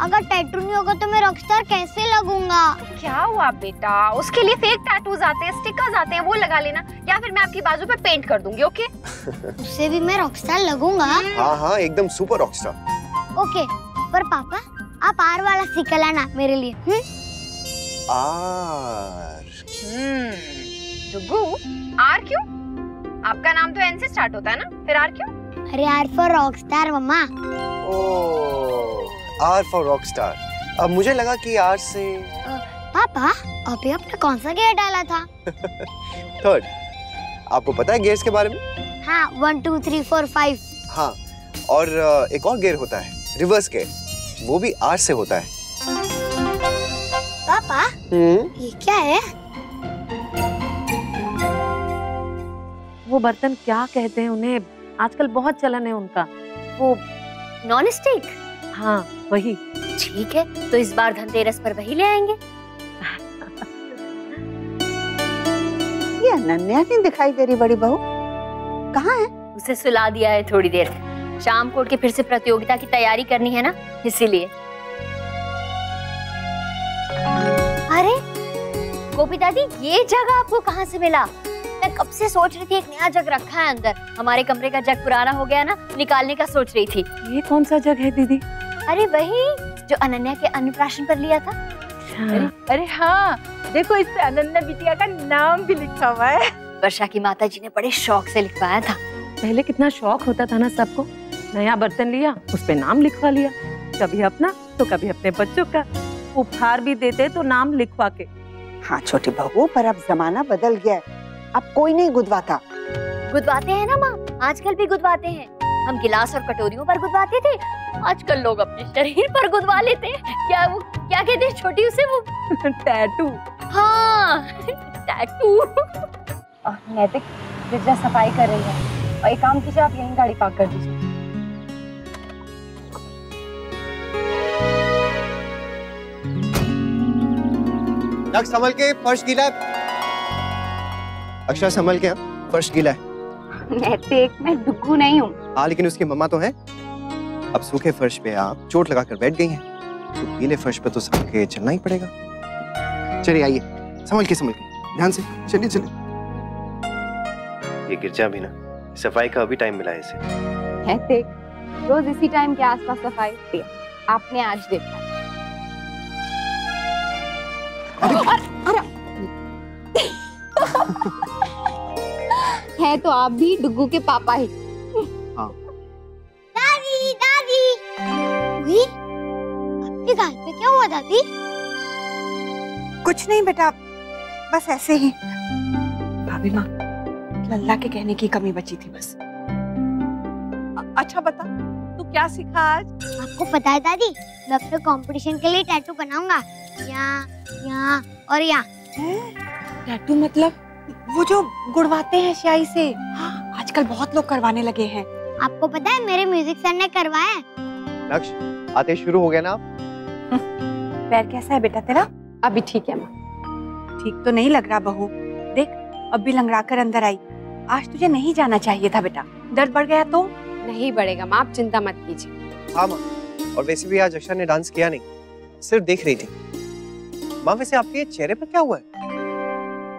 अगर टैटू नहीं होगा तो मैं रॉकस्टार कैसे लगूंगा? क्या हुआ बेटा, उसके लिए फेक टैटूज आते हैं, स्टिकर्स आते हैं, वो लगा लेना, या फिर मैं आपकी बाजू पे पेंट कर दूंगी। ओके उससे भी मैं रॉकस्टार लगूंगा। हाँ, एकदम सुपर रॉकस्टार। ओके, पर पापा आप आर वाला स्टिकर लाना मेरे लिए। आर। डुगू, आर क्यों? आपका नाम तो एन से स्टार्ट होता है ना, फिर आर क्यों? अरे आर फॉर रॉकस्टार मम्मा। Oh, R for rockstar. अब मुझे लगा कि आर से पापा अभी आपने कौन सा गियर डाला था? थर्ड। आपको पता है गियर्स के बारे में? हाँ, 1 2 3 4 5। हाँ, और एक और गियर होता है रिवर्स गियर, वो भी आर से होता है। पापा ये क्या है? वो बर्तन क्या कहते हैं उन्हें, आजकल बहुत चलन है उनका। वो नॉन स्टिक? हाँ वही। ठीक है, तो इस बार धनतेरस पर वही ले आएंगे। ये अनन्या नहीं दिखाई दे रही बड़ी बहू, कहाँ है? उसे सुला दिया है थोड़ी देर, शाम को उठ के फिर से प्रतियोगिता की तैयारी करनी है ना, इसीलिए। अरे गोपी दादी, ये जगह आपको कहाँ से मिला? मैं कब से सोच रही थी एक नया जग रखा है अंदर। हमारे कमरे का जग पुराना हो गया ना, निकालने का सोच रही थी। ये कौन सा जग है दीदी? अरे वही जो अनन्या के अन्नप्राशन पर लिया था। अरे हाँ, देखो इस पे अनन्या बिटिया का नाम भी लिखा हुआ है। वर्षा की माता जी ने बड़े शौक से लिखवाया था। पहले कितना शौक होता था ना सबको, नया बर्तन लिया उस पे नाम लिखवा लिया, कभी अपना तो कभी अपने बच्चों का, उपहार भी देते तो नाम लिखवा के। हाँ छोटी बहू, पर अब जमाना बदल गया है, अब कोई नहीं गुदवाता। गुदवाते हैं ना माँ, आजकल भी गुदवाते हैं। हम गिलास और कटोरियों पर गुदवाते थे, आजकल लोग अपने शरीर पर गुदवा लेते हैं। क्या कहते हैं छोटी उसे, वो टैटू। हाँ टैटू। नैतिक विद्या सफाई कर रही है, और एक काम कीजिए, आप यहीं गाड़ी पार्क कर दीजिए। संभल के, फर्श गीला है। अक्षरा संभल के, फर्श गीला है। नैतिक, मैं डुगू नहीं हूँ। हाँ, लेकिन उसकी मम्मा तो है। अब सूखे फर्श पे आप चोट लगाकर बैठ गई हैं, तो गीले फर्श पे तो संभल के चलना ही पड़ेगा। चलिए आइए, संभल के ध्यान से चलिए चलिए। ये गिरजा भी ना, सफाई का अभी टाइम मिला है इसे। नैतिक, रोज इसी टाइम के आसपास सफाई होती है, आपने आज देखा। है तो आप भी डुगू के पापा ही। हाँ। दादी दादी, आपके गाल पे क्या हुआ दादी? कुछ नहीं बेटा, बस ऐसे ही। भाभी माँ, लल्ला के कहने की कमी बची थी बस। अच्छा बता, तू क्या सीखा आज? आपको पता है दादी, मैं अपने कंपटीशन के लिए टैटू बनाऊंगा, यहाँ और यहाँ। टैटू मतलब वो जो गुड़वाते हैं स्याही से? हाँ, आजकल बहुत लोग करवाने लगे हैं। आपको पता है मेरे म्यूजिक सर ने करवाया है। लक्ष्य, आते शुरू हो गया ना आप? पैर कैसा है बेटा तेरा? अभी ठीक है माँ। ठीक तो नहीं लग रहा बहू, देख अब भी लंगड़ा कर अंदर आई। आज तुझे नहीं जाना चाहिए था बेटा, दर्द बढ़ गया तो? नहीं बढ़ेगा माँ, आप चिंता मत कीजिए। हाँ माँ, और वैसे भी आज अक्षरा ने डांस किया नहीं, सिर्फ देख रही थी। माँ वैसे आपके चेहरे पर क्या हुआ है?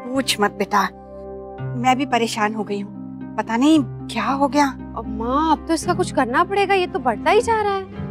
पूछ मत बेटा, मैं भी परेशान हो गई हूँ, पता नहीं क्या हो गया। अब माँ, अब तो इसका कुछ करना पड़ेगा, ये तो बढ़ता ही जा रहा है।